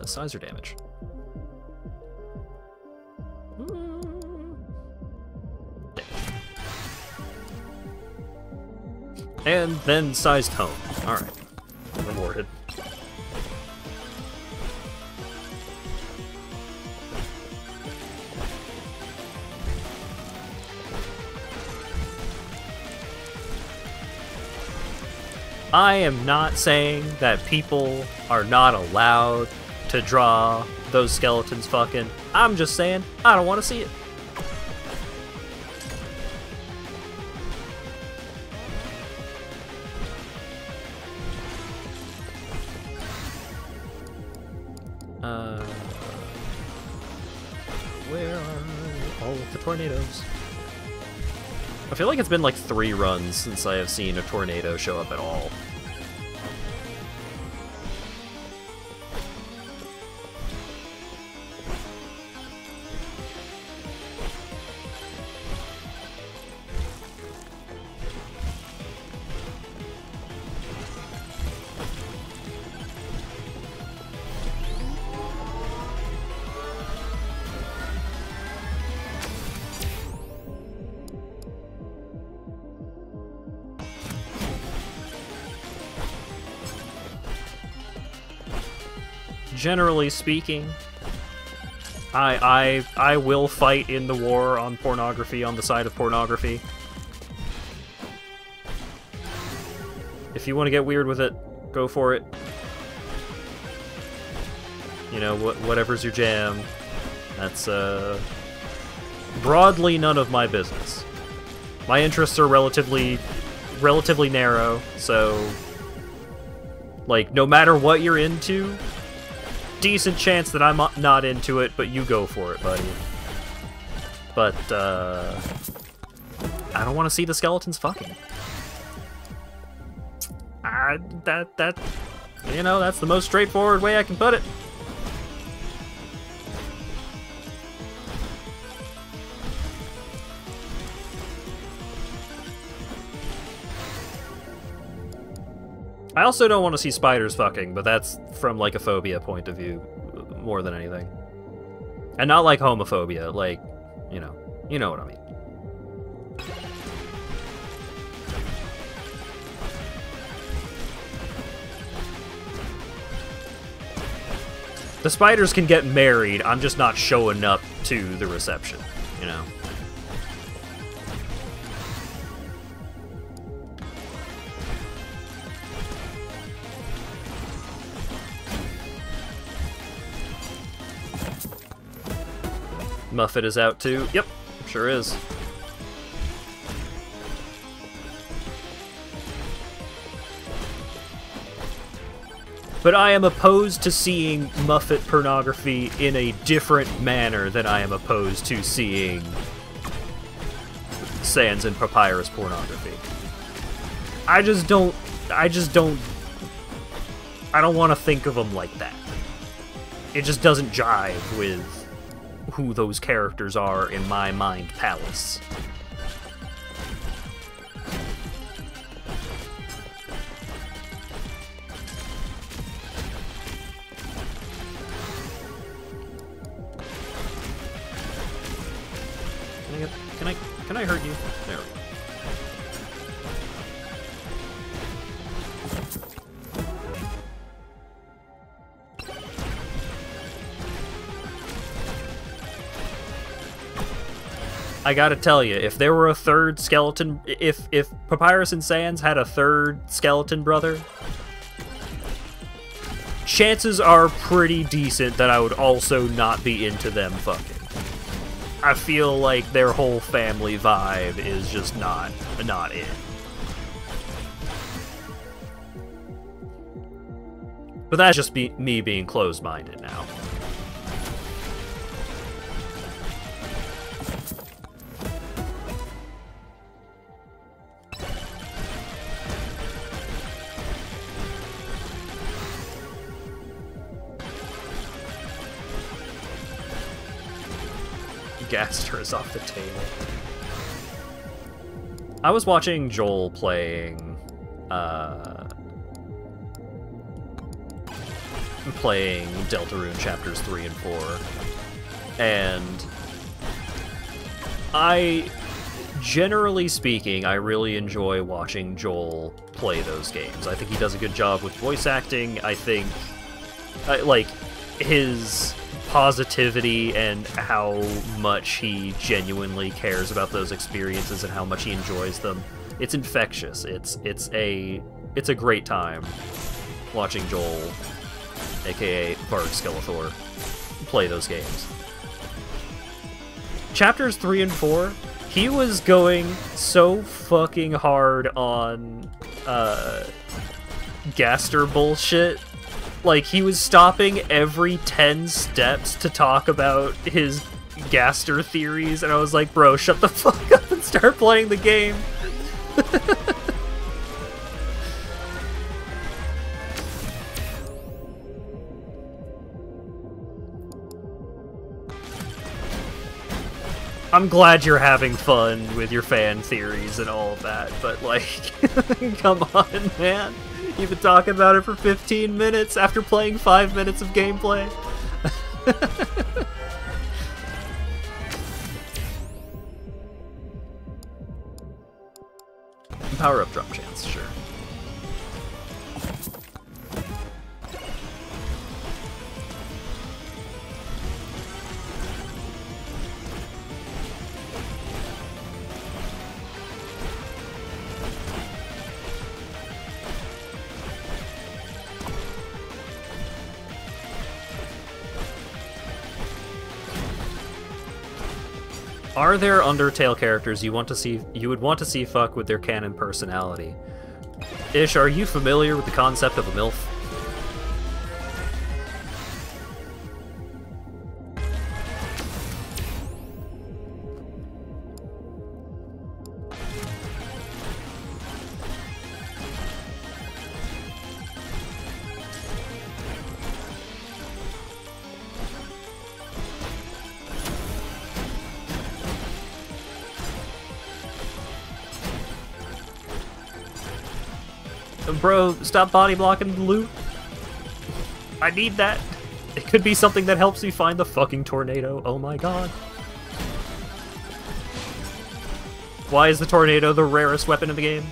Size or damage? And then size tone. Alright. Rewarded. I am not saying that people are not allowed to draw those skeletons fucking. I'm just saying I don't want to see it. Where are all of the tornadoes? I feel like it's been like 3 runs since I have seen a tornado show up at all. Generally speaking, I will fight in the war on pornography on the side of pornography. If you want to get weird with it, go for it. You know, whatever's your jam. That's broadly none of my business. My interests are relatively narrow, so like no matter what you're into, decent chance that I'm not into it, but you go for it, buddy. But, I don't want to see the skeletons fucking. You know, that's the most straightforward way I can put it. I also don't want to see spiders fucking, but that's from, like, a phobia point of view more than anything. And not like homophobia, like, you know what I mean. The spiders can get married, I'm just not showing up to the reception, you know? Muffet is out too. Yep, sure is. But I am opposed to seeing Muffet pornography in a different manner than I am opposed to seeing Sans and Papyrus pornography. I don't want to think of them like that. It just doesn't jive with who those characters are in my mind palace. Can I hurt you? There we go. I gotta tell you, if there were a third skeleton, if Papyrus and Sans had a third skeleton brother, chances are pretty decent that I would also not be into them fucking. I feel like their whole family vibe is just not it. But that's just me being closed-minded now. Gaster is off the table. I was watching Joel playing Deltarune Chapters 3 and 4, and generally speaking, I really enjoy watching Joel play those games. I think he does a good job with voice acting. I think, like, his positivity and how much he genuinely cares about those experiences and how much he enjoys them. It's infectious. It's a it's a great time watching Joel, aka Varg Skeletor, play those games. Chapters 3 and 4, he was going so fucking hard on Gaster bullshit. Like, he was stopping every 10 steps to talk about his Gaster theories, and I was like, bro, shut the fuck up and start playing the game. I'm glad you're having fun with your fan theories and all of that, but like, come on, man. You've been talking about it for 15 minutes after playing 5 minutes of gameplay. Power up drop chance, sure. Are there Undertale characters you would want to see fuck with their canon personality? Ish, are you familiar with the concept of a MILF? Bro, stop body blocking the loot. I need that. It could be something that helps me find the fucking tornado. Oh my god. Why is the tornado the rarest weapon in the game?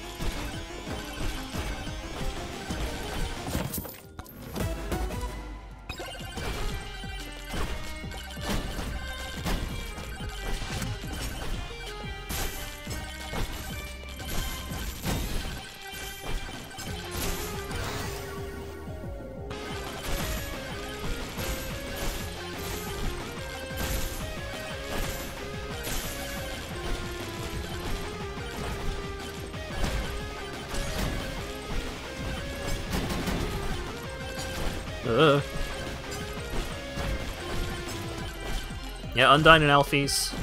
Yeah, Undyne and Alphys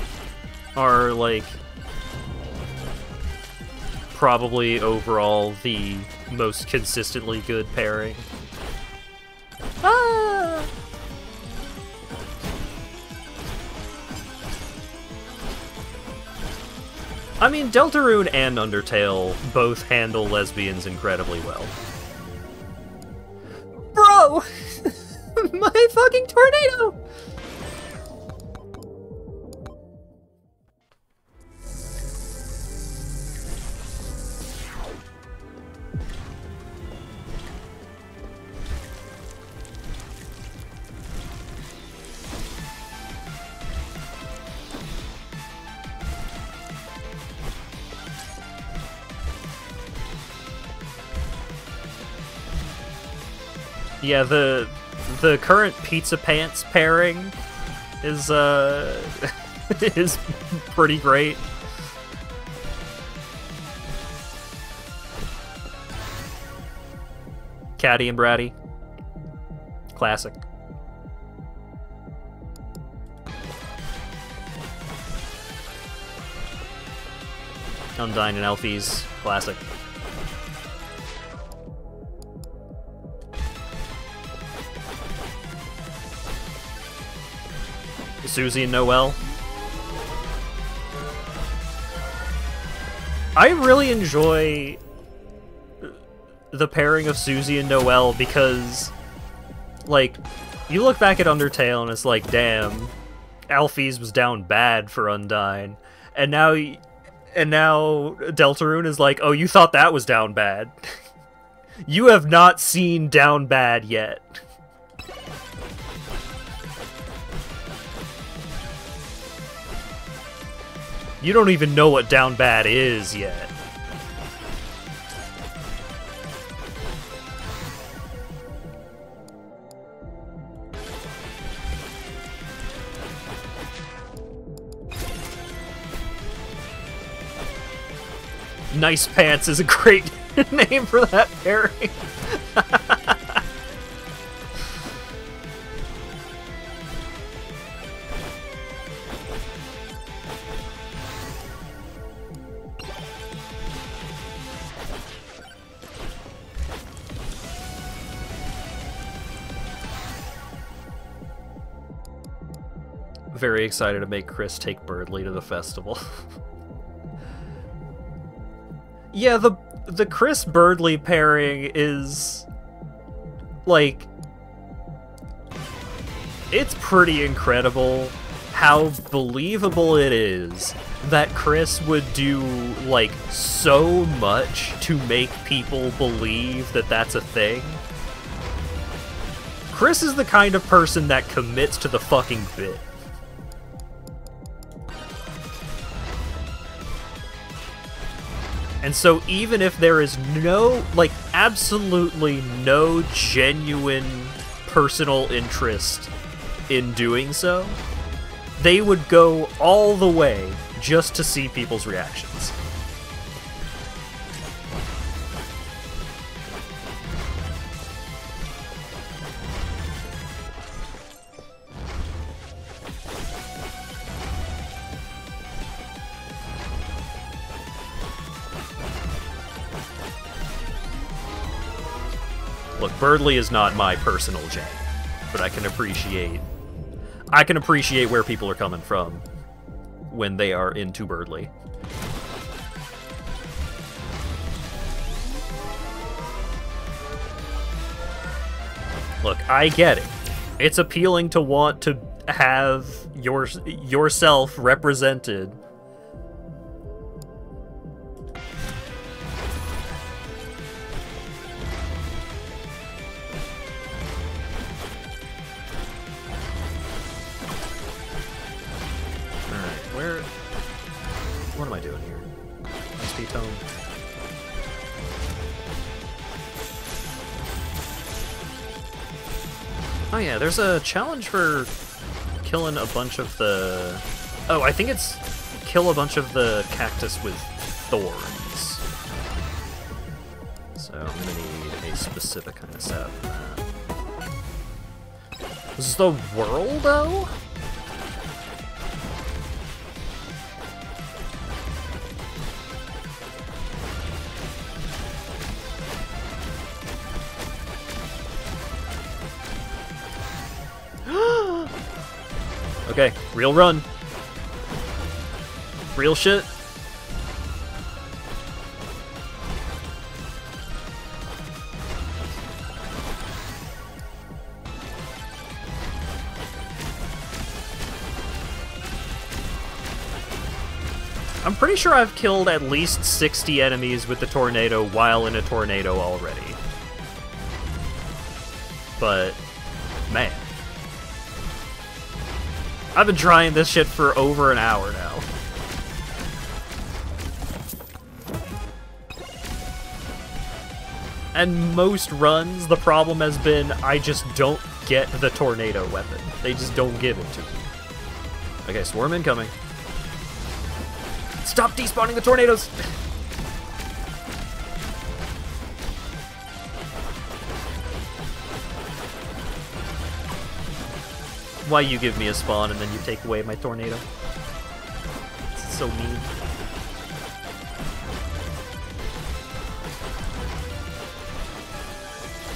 are, like, probably overall the most consistently good pairing. Ah! I mean, Deltarune and Undertale both handle lesbians incredibly well. Bro! My fucking tornado! Yeah, the current Pizza Pants pairing is is pretty great. Caddy and Bratty. Classic. Undyne and Alphys. Classic. Susie and Noelle. I really enjoy the pairing of Susie and Noelle because, like, you look back at Undertale and it's like, damn, Alphys was down bad for Undyne, and now Deltarune is like, oh, you thought that was down bad. You have not seen down bad yet. You don't even know what down bad is yet. Nice Pants is a great name for that pairing. Very excited to make Chris take Birdly to the festival. Yeah, the Chris Birdly pairing is like, it's pretty incredible how believable it is that Chris would do like so much to make people believe that that's a thing. Chris is the kind of person that commits to the fucking bit. And so even if there is no, like, absolutely no genuine personal interest in doing so, they would go all the way just to see people's reactions. Look, Birdly is not my personal jam, but I can appreciate where people are coming from when they are into Birdly. Look, I get it. It's appealing to want to have yourself represented. What am I doing here? SP tone. Oh yeah, there's a challenge for killing a bunch of the... Oh, I think it's kill a bunch of the cactus with thorns. So I'm gonna need a specific kind of setup for that. This is the world, though? Okay, real run. Real shit. I'm pretty sure I've killed at least 60 enemies with the tornado while in a tornado already. But, man. I've been trying this shit for over an hour now. And most runs, the problem has been I just don't get the tornado weapon. They just don't give it to me. Okay, swarm incoming. Stop despawning the tornadoes! Why you give me a spawn and then you take away my tornado? It's so mean.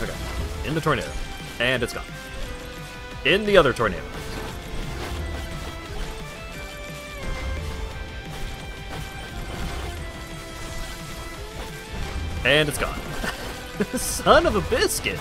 Okay, in the tornado. And it's gone. In the other tornado. And it's gone. Son of a biscuit!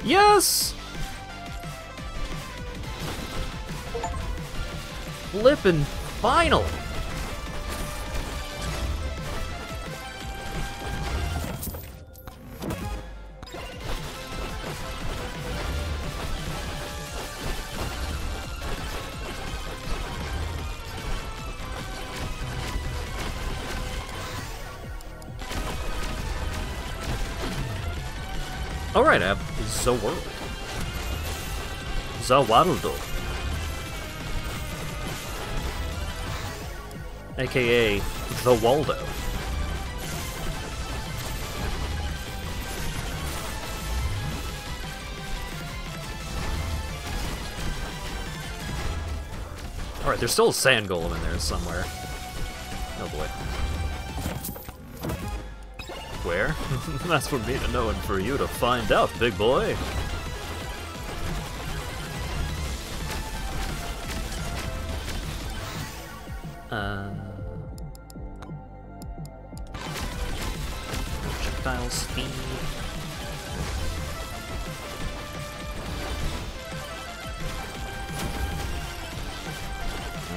Yes! Flippin' finally! Alright, I have the world. The Waldo. AKA the Waldo. Alright, there's still a sand golem in there somewhere. Oh boy. Where? That's for me to know and for you to find out, big boy. Projectile speed.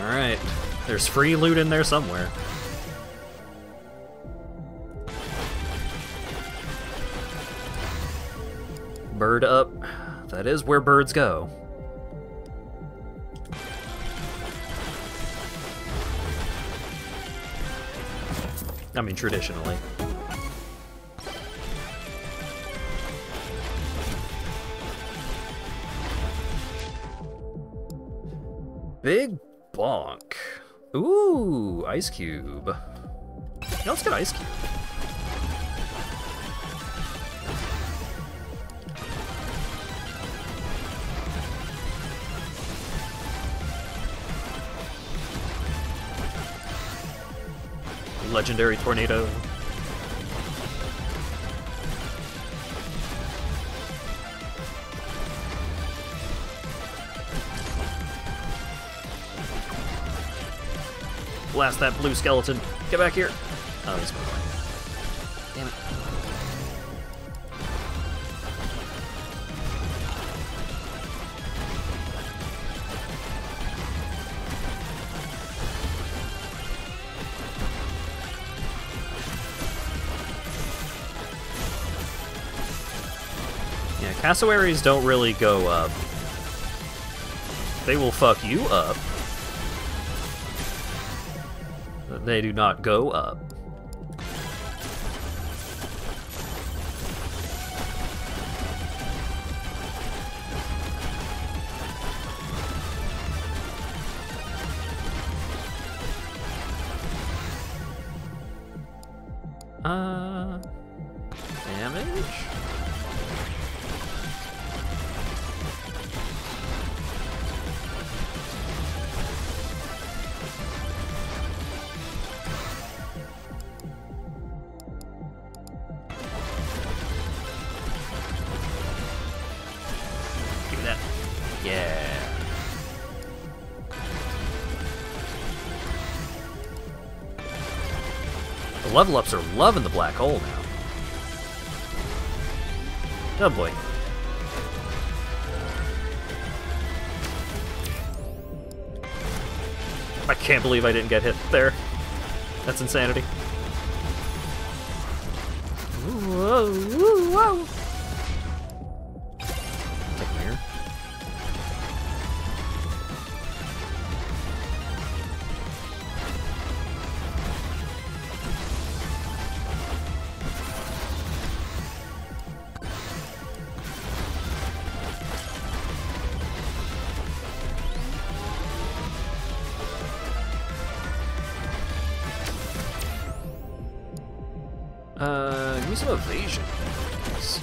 Alright, there's free loot in there somewhere. Bird up. That is where birds go. I mean, traditionally. Big bonk. Ooh, ice cube. Yeah, let's get ice cube. Legendary tornado. Blast that blue skeleton. Get back here. Oh, he's moving. Damn it. Yeah, cassowaries don't really go up. They will fuck you up. They do not go up. Damage? Give me that. Yeah. The level ups are loving the black hole now. Oh boy. I can't believe I didn't get hit there. That's insanity. Whoa, whoa, whoa. Take him here. Give me some evasion. Yes.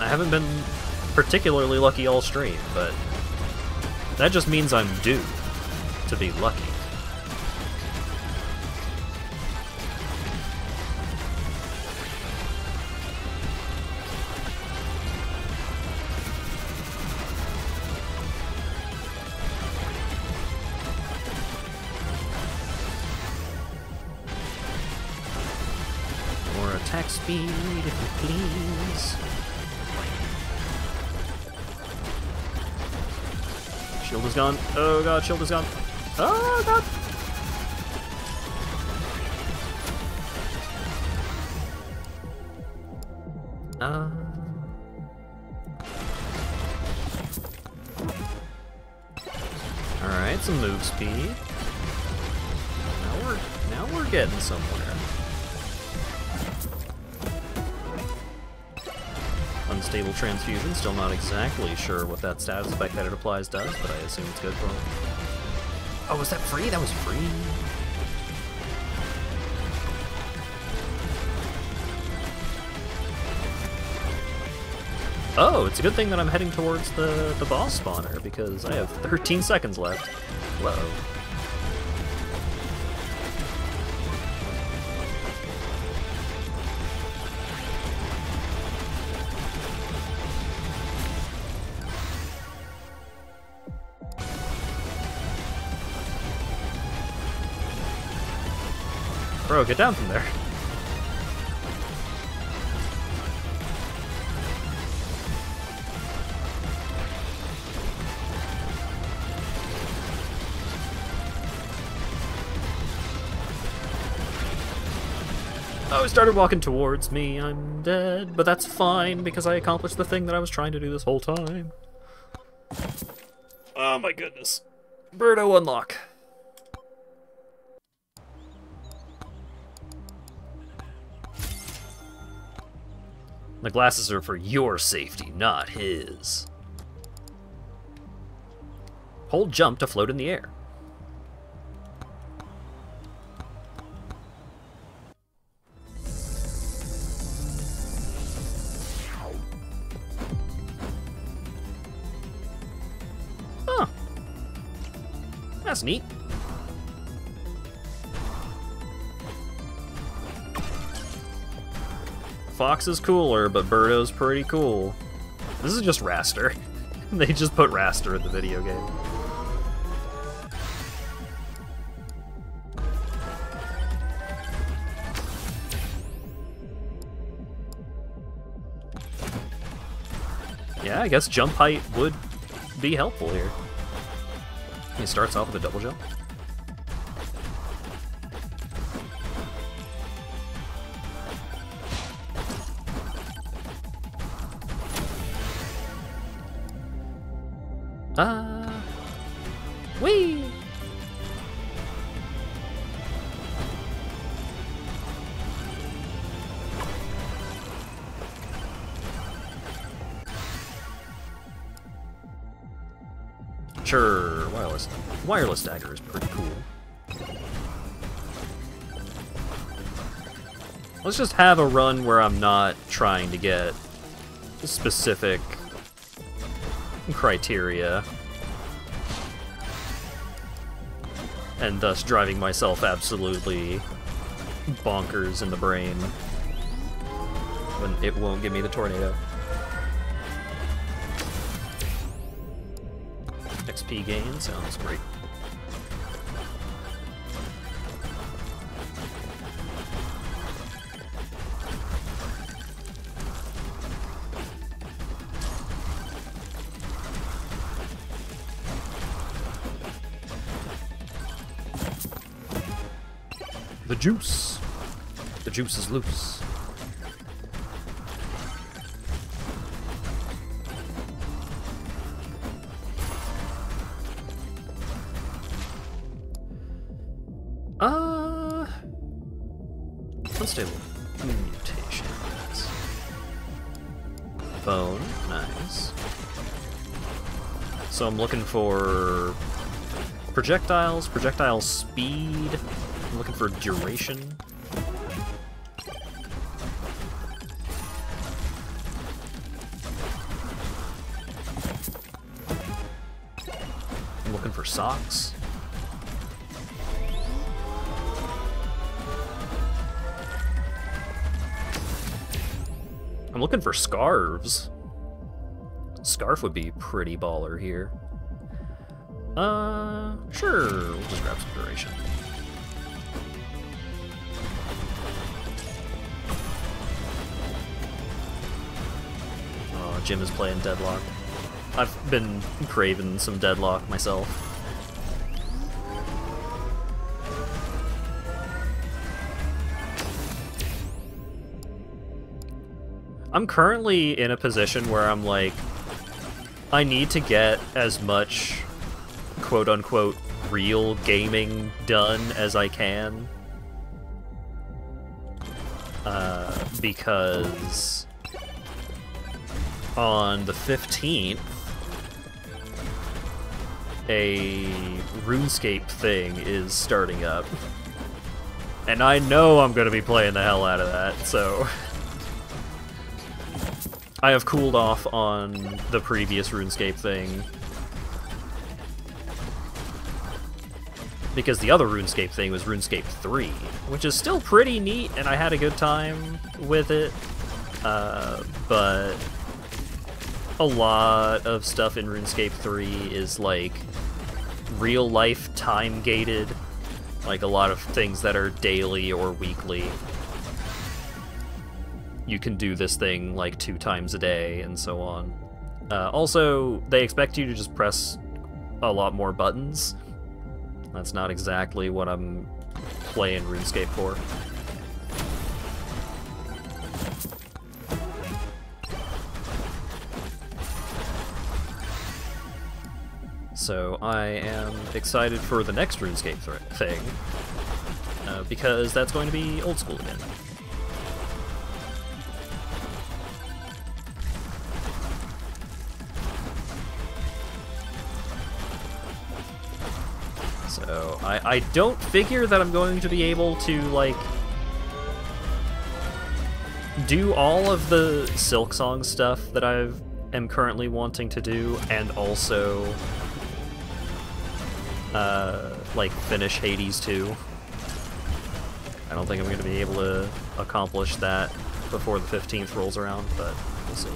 I haven't been particularly lucky all stream, but that just means I'm due to be lucky. Attack speed, if you please. Shield is gone. Oh god, shield is gone. Oh god! Alright, some move speed. Now we're getting somewhere. Unstable Transfusion, still not exactly sure what that status effect that it applies does, but I assume it's good for him. Oh, was that free? That was free? Oh, it's a good thing that I'm heading towards the boss spawner, because I have 13 seconds left. Whoa. Bro, get down from there. Oh, he started walking towards me. I'm dead, but that's fine because I accomplished the thing that I was trying to do this whole time. Oh my goodness. Birdo unlock. The glasses are for your safety, not his. Hold jump to float in the air. Huh. That's neat. Fox is cooler, but Birdo's pretty cool. This is just Raster. They just put Raster in the video game. Yeah, I guess jump height would be helpful here. He starts off with a double jump. Whee! Sure, wireless dagger is pretty cool. Let's just have a run where I'm not trying to get specific criteria, and thus driving myself absolutely bonkers in the brain when it won't give me the tornado. XP gain sounds great. The juice. The juice is loose. Unstable mutations. Bone, nice. So I'm looking for projectiles, projectile speed. I'm looking for duration. I'm looking for socks. I'm looking for scarves. Scarf would be pretty baller here. Sure, we'll just grab some duration. Oh, Jim is playing Deadlock. I've been craving some Deadlock myself. I'm currently in a position where I'm like, I need to get as much quote-unquote real gaming done as I can. Because on the 15th, a RuneScape thing is starting up. And I know I'm going to be playing the hell out of that, so... I have cooled off on the previous RuneScape thing. Because the other RuneScape thing was RuneScape 3, which is still pretty neat, and I had a good time with it. But a lot of stuff in RuneScape 3 is, like, real-life time-gated. Like, a lot of things that are daily or weekly. You can do this thing, like, 2 times a day, and so on. Also, they expect you to just press a lot more buttons. That's not exactly what I'm playing RuneScape for. So I am excited for the next RuneScape thing, because that's going to be old school again. So I don't figure that I'm going to be able to, like, do all of the Silksong stuff that I am currently wanting to do, and also like, finish Hades 2. I don't think I'm going to be able to accomplish that before the 15th rolls around, but we'll see.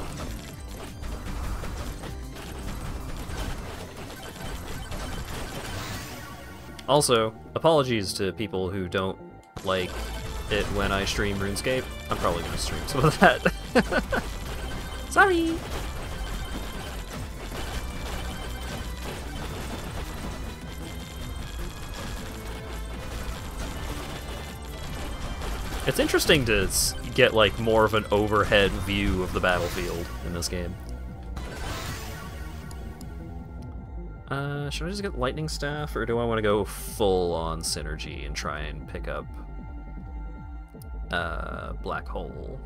Also, apologies to people who don't like it when I stream RuneScape. I'm probably going to stream some of that. Sorry! It's interesting to get, like, more of an overhead view of the battlefield in this game. Should I just get Lightning Staff, or do I want to go full on Synergy and try and pick up Black Hole?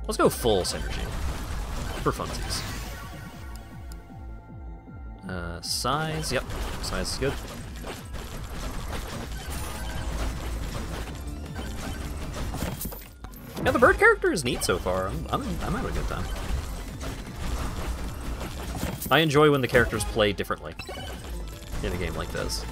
Let's go full Synergy, for funsies. Size, yep, size is good. Yeah, the bird character is neat so far. I'm having a good time. I enjoy when the characters play differently in a game like this.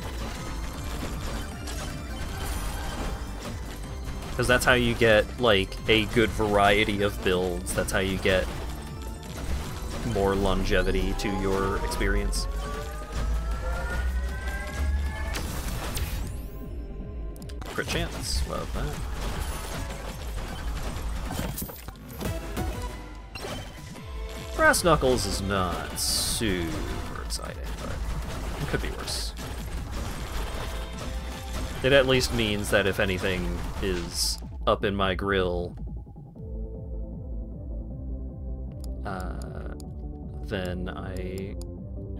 Because that's how you get, like, a good variety of builds. That's how you get more longevity to your experience. Crit chance, love that. Brass Knuckles is not super exciting, but it could be worse. It at least means that if anything is up in my grill, then I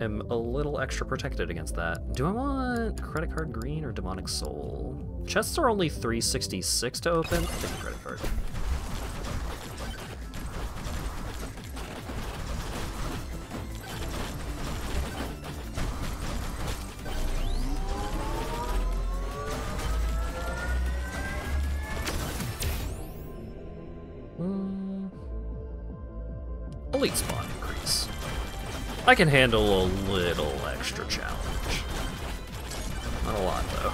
am a little extra protected against that. Do I want Credit Card Green or Demonic Soul? Chests are only $366 to open. I'll take a credit card. Elite spawn increase. I can handle a little extra challenge. Not a lot, though.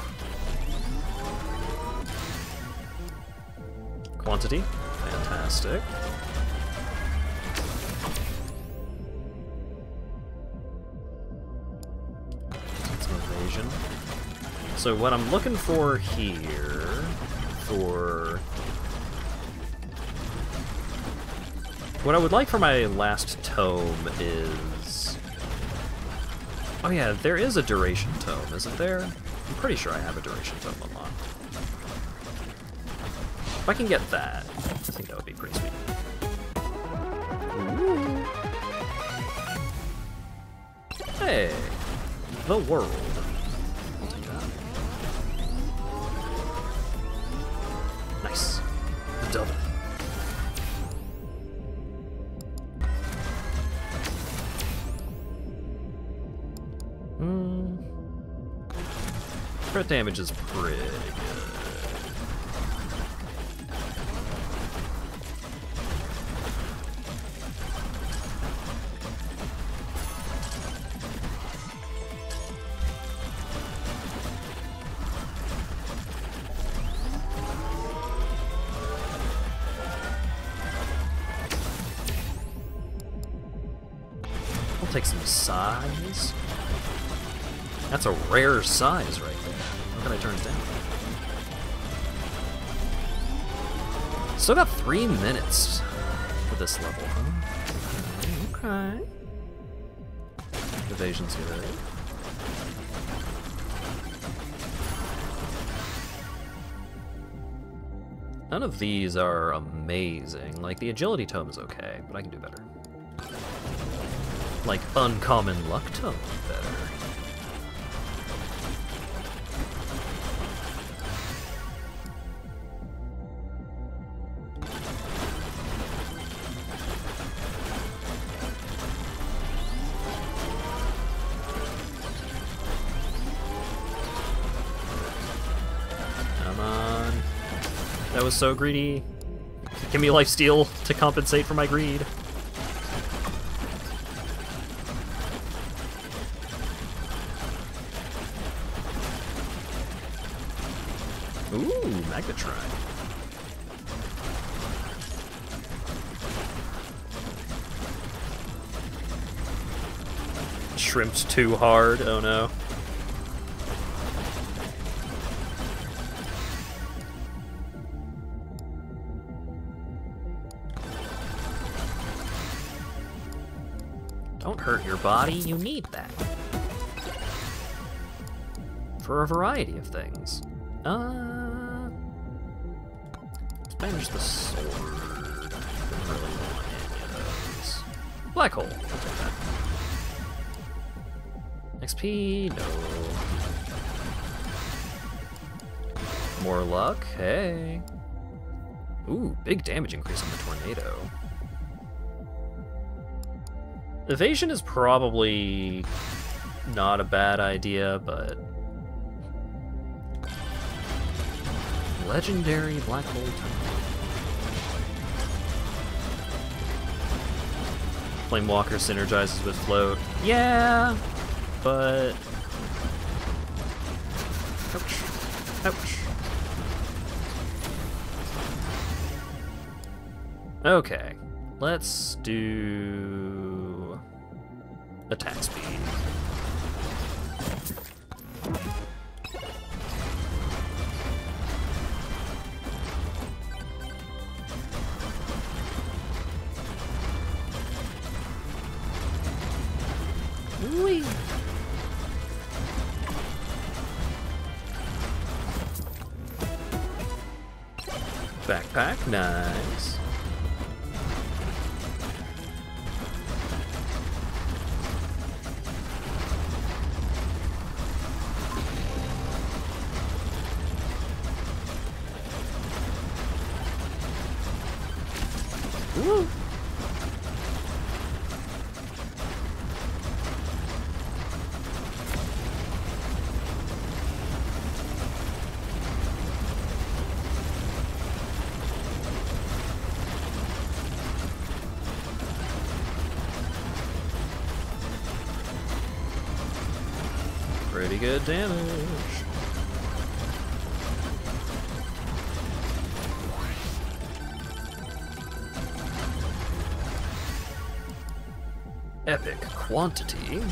Quantity. Fantastic. Some evasion. So what I'm looking for here, for... what I would like for my last tome is... oh yeah, there is a duration tome, isn't there? I'm pretty sure I have a duration tome unlocked. If I can get that, I think that would be pretty sweet. Ooh. Hey, the world. I'll take that. Nice. The double. Crit damage is pretty good. I'll take some size. That's a rare size right there. How can I turn it down? Still got 3 minutes for this level, huh? Okay. Evasion's good. None of these are amazing. Like, the agility tome is okay, but I can do better. Like, uncommon luck tome better. Come on. That was so greedy. Give me lifesteal to compensate for my greed. Ooh, Magnetron. Shrimped too hard, oh no. Don't hurt your body, you need that. For a variety of things. Let's banish the sword. Didn't really want any of those. Black hole. I'll take that. XP, no. More luck, hey. Ooh, big damage increase on the tornado. Evasion is probably not a bad idea, but legendary black hole tunnel. Flamewalker synergizes with float. Yeah, but ouch, ouch. Okay, let's do attack speed. Whee! Backpack, nice. Woo! Pretty good damage. Epic quantity.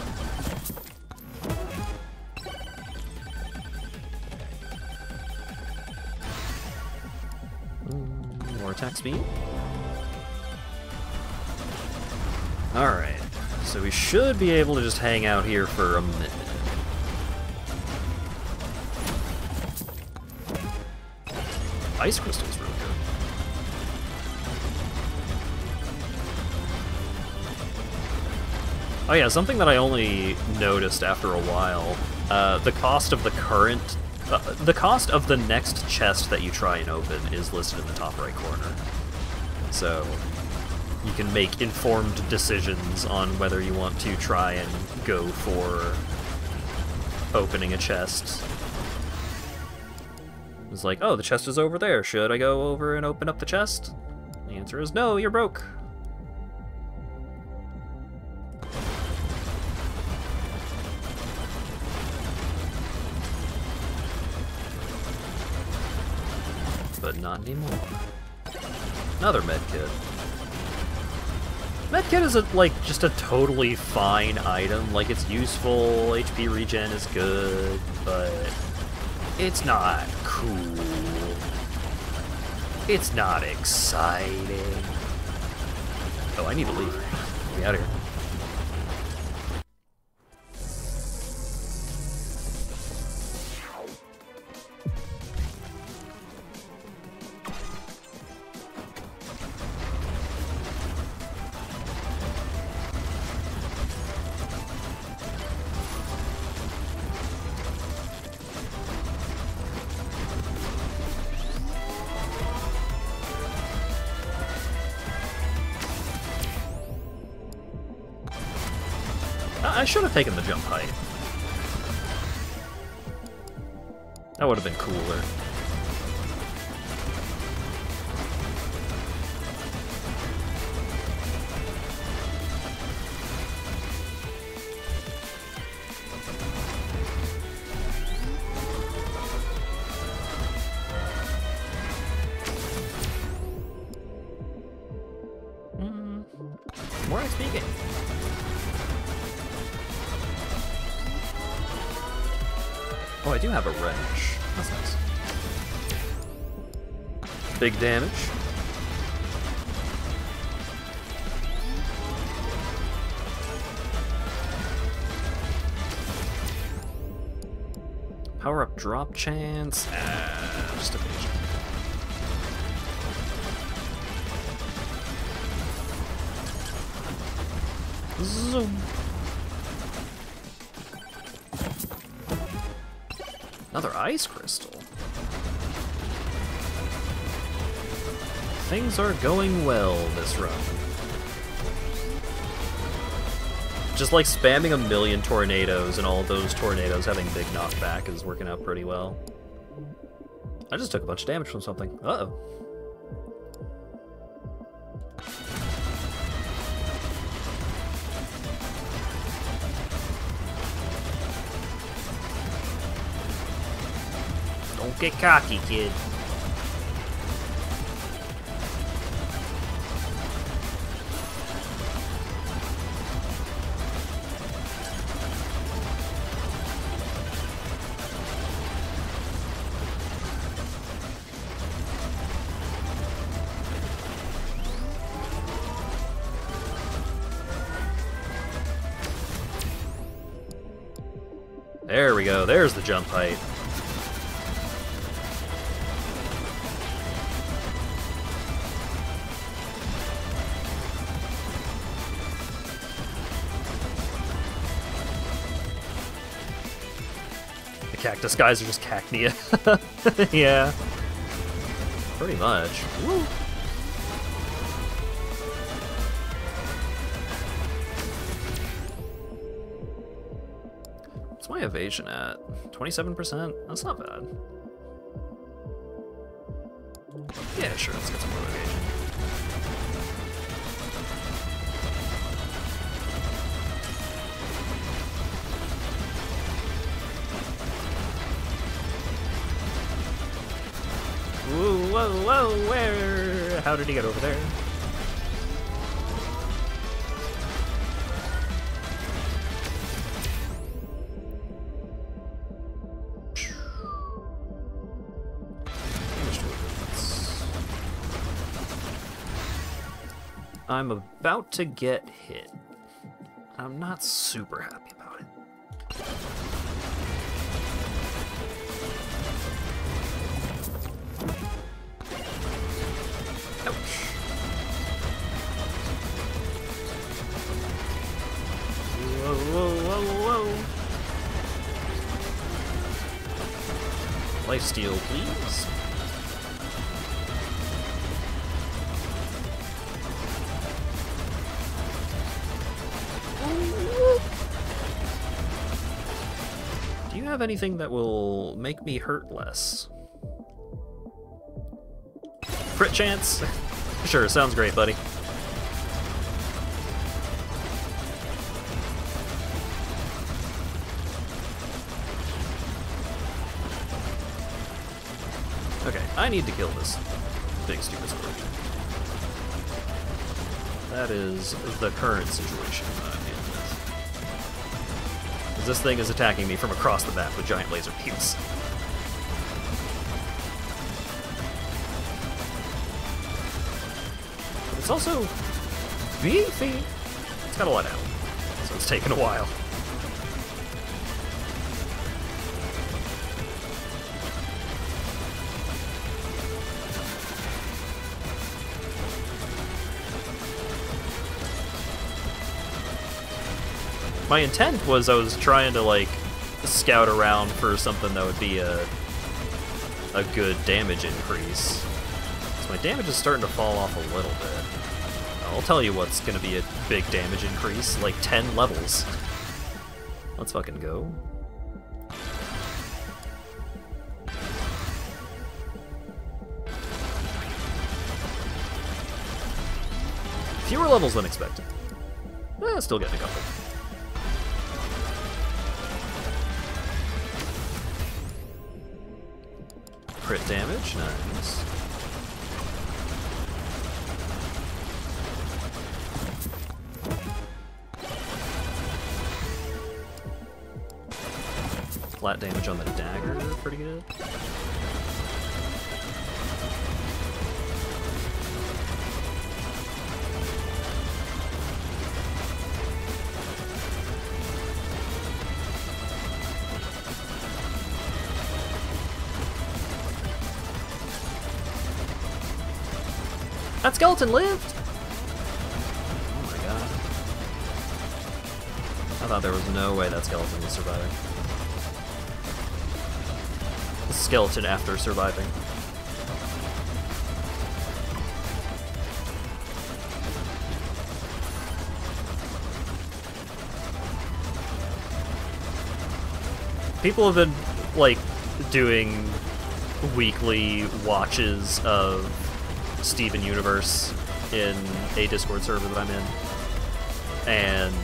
More attack speed. Alright, so we should be able to just hang out here for a minute. Ice crystal's really good. Oh yeah, something that I only noticed after a while. The cost of the current... the cost of the next chest that you try and open is listed in the top right corner. So you can make informed decisions on whether you want to try and go for opening a chest. It's like, oh, the chest is over there. Should I go over and open up the chest? The answer is no, you're broke. But not anymore. Another medkit. Medkit is just a totally fine item. Like, it's useful, HP regen is good, but it's not cool. It's not exciting. Oh, I need to leave. Get me out of here. I should have taken the jump height. That would have been cooler. More XP gain. Oh, I do have a wrench. That's nice. Big damage. Power up drop chance. Just evasion. Zoom. Another ice crystal. Things are going well this run. Just like spamming a million tornadoes and all those tornadoes having big knockback is working out pretty well. I just took a bunch of damage from something. Uh-oh. Don't get cocky, kid. There we go. There's the jump height. The cactus guys are just cacnea. Yeah. Pretty much. Woo. What's my evasion at? 27%? That's not bad. Yeah, sure, let's get some more evasion. Whoa, whoa, whoa, where? How did he get over there? I'm about to get hit. I'm not super happy about it. Ouch. Whoa, whoa, whoa, whoa. Lifesteal, please. Do you have anything that will make me hurt less? Crit chance? Sure, sounds great, buddy. Okay, I need to kill this big stupid scorpion. That is the current situation that I'm dealing with. Because this thing is attacking me from across the map with giant laser beams. But it's also beefy. It's got a lot out, so it's taken a while. My intent was I was trying to, like, scout around for something that would be a good damage increase. So my damage is starting to fall off a little bit. I'll tell you what's going to be a big damage increase, like 10 levels. Let's fucking go. Fewer levels than expected. Still getting a couple. Crit damage, nice. Flat damage on the dagger, pretty good. That skeleton lived! Oh my god. I thought there was no way that skeleton was surviving. The skeleton after surviving. People have been, like, doing weekly watches of Steven Universe in a Discord server that I'm in, and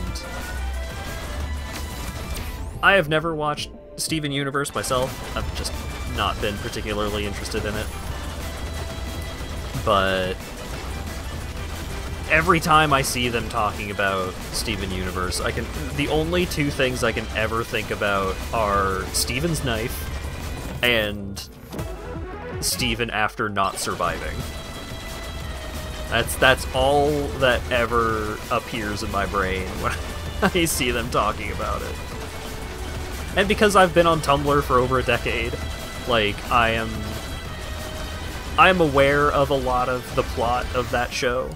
I have never watched Steven Universe myself. I've just not been particularly interested in it, but every time I see them talking about Steven Universe, the only two things I can ever think about are Steven's knife and Steven after not surviving. That's all that ever appears in my brain when I see them talking about it. And because I've been on Tumblr for over a decade, like, I am aware of a lot of the plot of that show.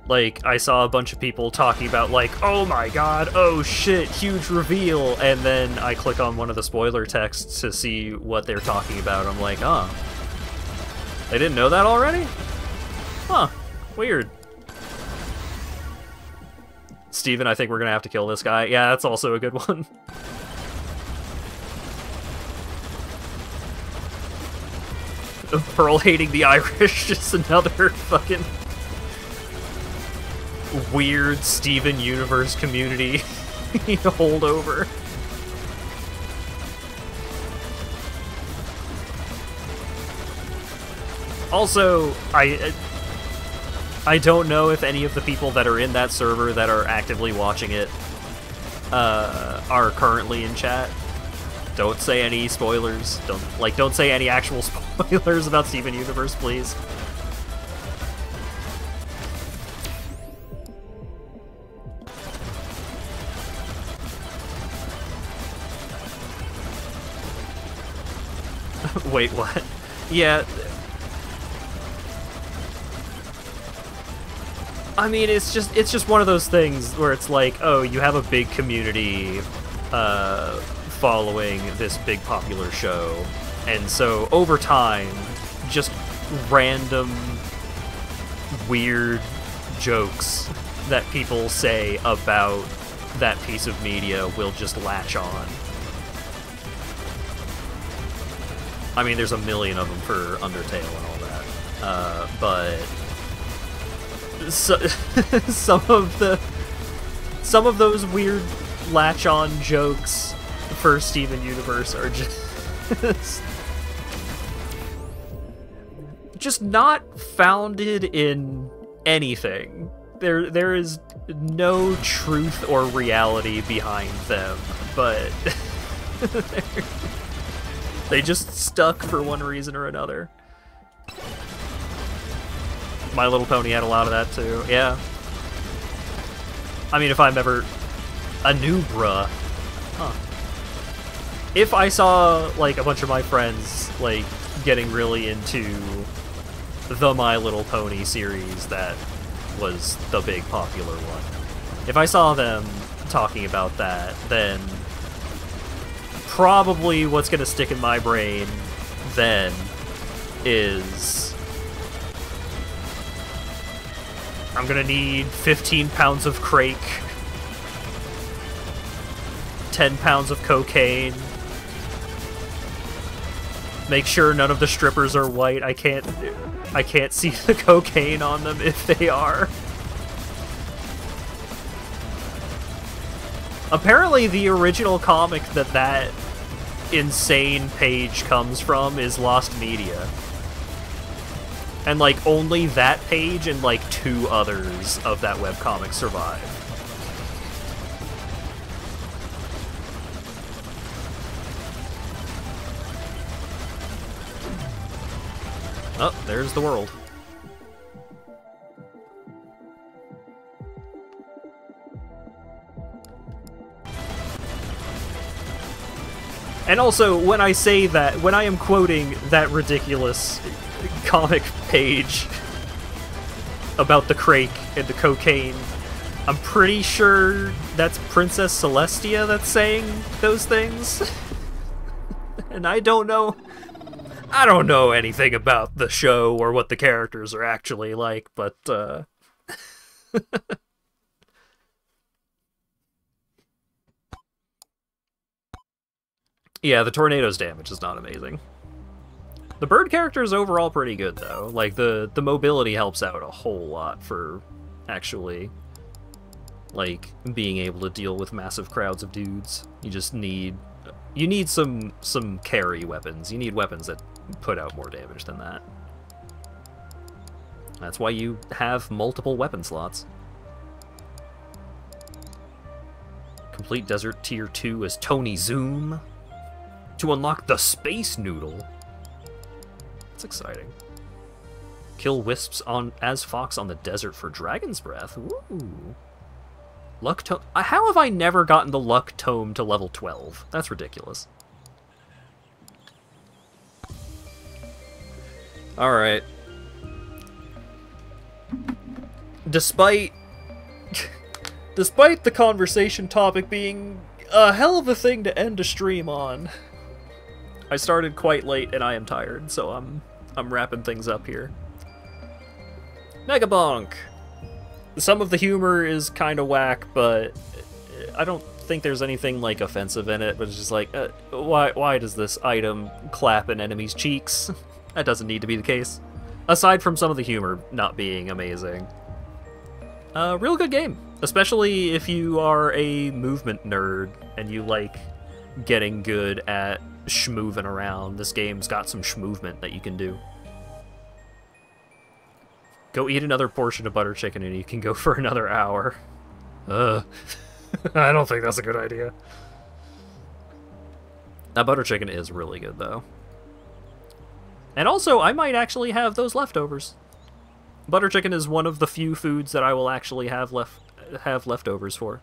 Like, I saw a bunch of people talking about, like, oh my god, oh shit, huge reveal, and then I click on one of the spoiler texts to see what they're talking about. I'm like, oh, they didn't know that already? Huh, weird. Steven, I think we're gonna have to kill this guy. Yeah, that's also a good one. Pearl hating the Irish, just another fucking weird Steven Universe community holdover. Also, I don't know if any of the people that are in that server that are actively watching it are currently in chat. Don't say any spoilers. Don't say any actual spoilers about Steven Universe, please. Wait, what? Yeah. I mean, it's just one of those things where it's like, oh, you have a big community following this big popular show, and so over time, just random weird jokes that people say about that piece of media will just latch on. I mean, there's a million of them for Undertale and all that, but so, some of those weird latch-on jokes for Steven Universe are just not founded in anything. There is no truth or reality behind them, but they just stuck for one reason or another. My Little Pony had a lot of that too, yeah. I mean, if I'm ever a new bruh, huh. If I saw, like, a bunch of my friends, like, getting really into the My Little Pony series that was the big popular one, if I saw them talking about that, then probably what's gonna stick in my brain then is I'm gonna need 15 pounds of crake, 10 pounds of cocaine, make sure none of the strippers are white. I can't see the cocaine on them if they are. Apparently the original comic that insane page comes from is Lost Media. And, like, only that page and, like, 2 others of that webcomic survive. Oh, there's the world. And also, when I say that, when I am quoting that ridiculous comic page about the crake and the cocaine, I'm pretty sure that's Princess Celestia that's saying those things. And I don't know anything about the show or what the characters are actually like, but yeah, the tornado's damage is not amazing. The bird character is overall pretty good, though. Like, the mobility helps out a whole lot for actually, like, being able to deal with massive crowds of dudes. You just need... You need some carry weapons. You need weapons that put out more damage than that. That's why you have multiple weapon slots. Complete Desert Tier 2 as Tony Zoom. To unlock the Space Noodle. That's exciting. Kill wisps as Fox on the desert for Dragon's Breath. Ooh. Luck Tome. How have I never gotten the Luck Tome to level 12? That's ridiculous. Alright. Despite the conversation topic being a hell of a thing to end a stream on, I started quite late and I am tired, so I'm wrapping things up here. Megabonk! Some of the humor is kind of whack, but I don't think there's anything, like, offensive in it, but it's just like, why does this item clap in enemies' cheeks? That doesn't need to be the case. Aside from some of the humor not being amazing. Real good game. Especially if you are a movement nerd and you like getting good at schmooving around. This game's got some schmoovement that you can do. Go eat another portion of butter chicken and you can go for another hour. I don't think that's a good idea. That butter chicken is really good, though. And also, I might actually have those leftovers. Butter chicken is one of the few foods that I will actually have leftovers for.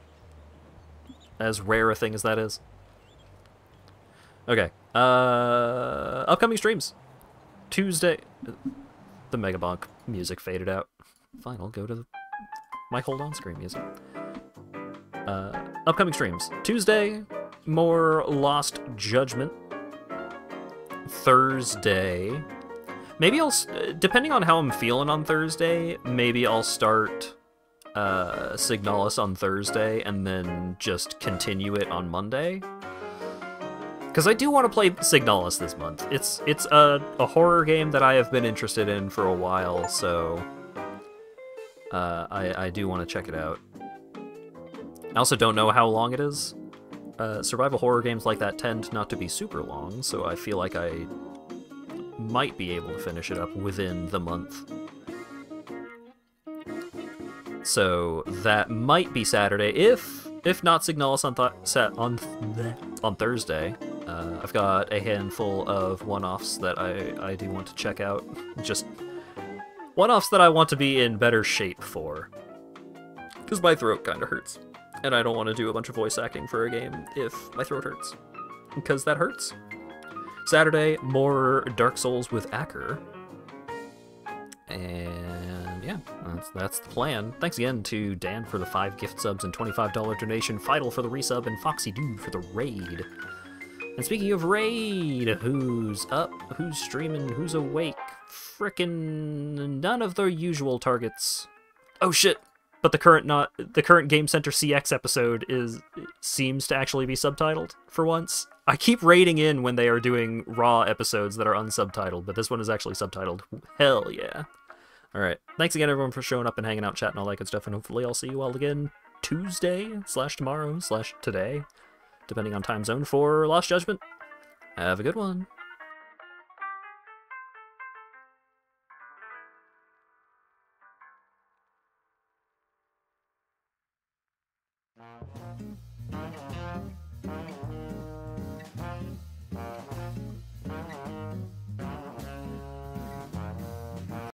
As rare a thing as that is. Okay. Upcoming streams. Tuesday... The Megabonk music faded out. Fine, I'll go to my hold on screen music. Upcoming streams. Tuesday, more Lost Judgment. Thursday... Maybe I'll... Depending on how I'm feeling on Thursday, maybe I'll start Signalis on Thursday and then just continue it on Monday. Because I do want to play Signalis this month. It's a horror game that I have been interested in for a while, so I do want to check it out. I also don't know how long it is. Survival horror games like that tend not to be super long, so I feel like I might be able to finish it up within the month. So that might be Saturday, if not Signalis on Thursday. I've got a handful of one-offs that I do want to check out. Just one-offs that I want to be in better shape for. Because my throat kind of hurts. And I don't want to do a bunch of voice acting for a game if my throat hurts. Because that hurts. Saturday, more Dark Souls with Acker. And yeah, that's the plan. Thanks again to Dan for the 5 gift subs and $25 donation, Fidel for the resub, and Foxy Dude for the raid. And speaking of raid, who's up, who's streaming, who's awake? Frickin' none of the usual targets. Oh shit! But the current Game Center CX episode seems to actually be subtitled for once. I keep raiding in when they are doing raw episodes that are unsubtitled, but this one is actually subtitled. Hell yeah. Alright, thanks again everyone for showing up and hanging out, chatting, all that good stuff, and hopefully I'll see you all again Tuesday/tomorrow/today, depending on time zone, for Lost Judgment. Have a good one.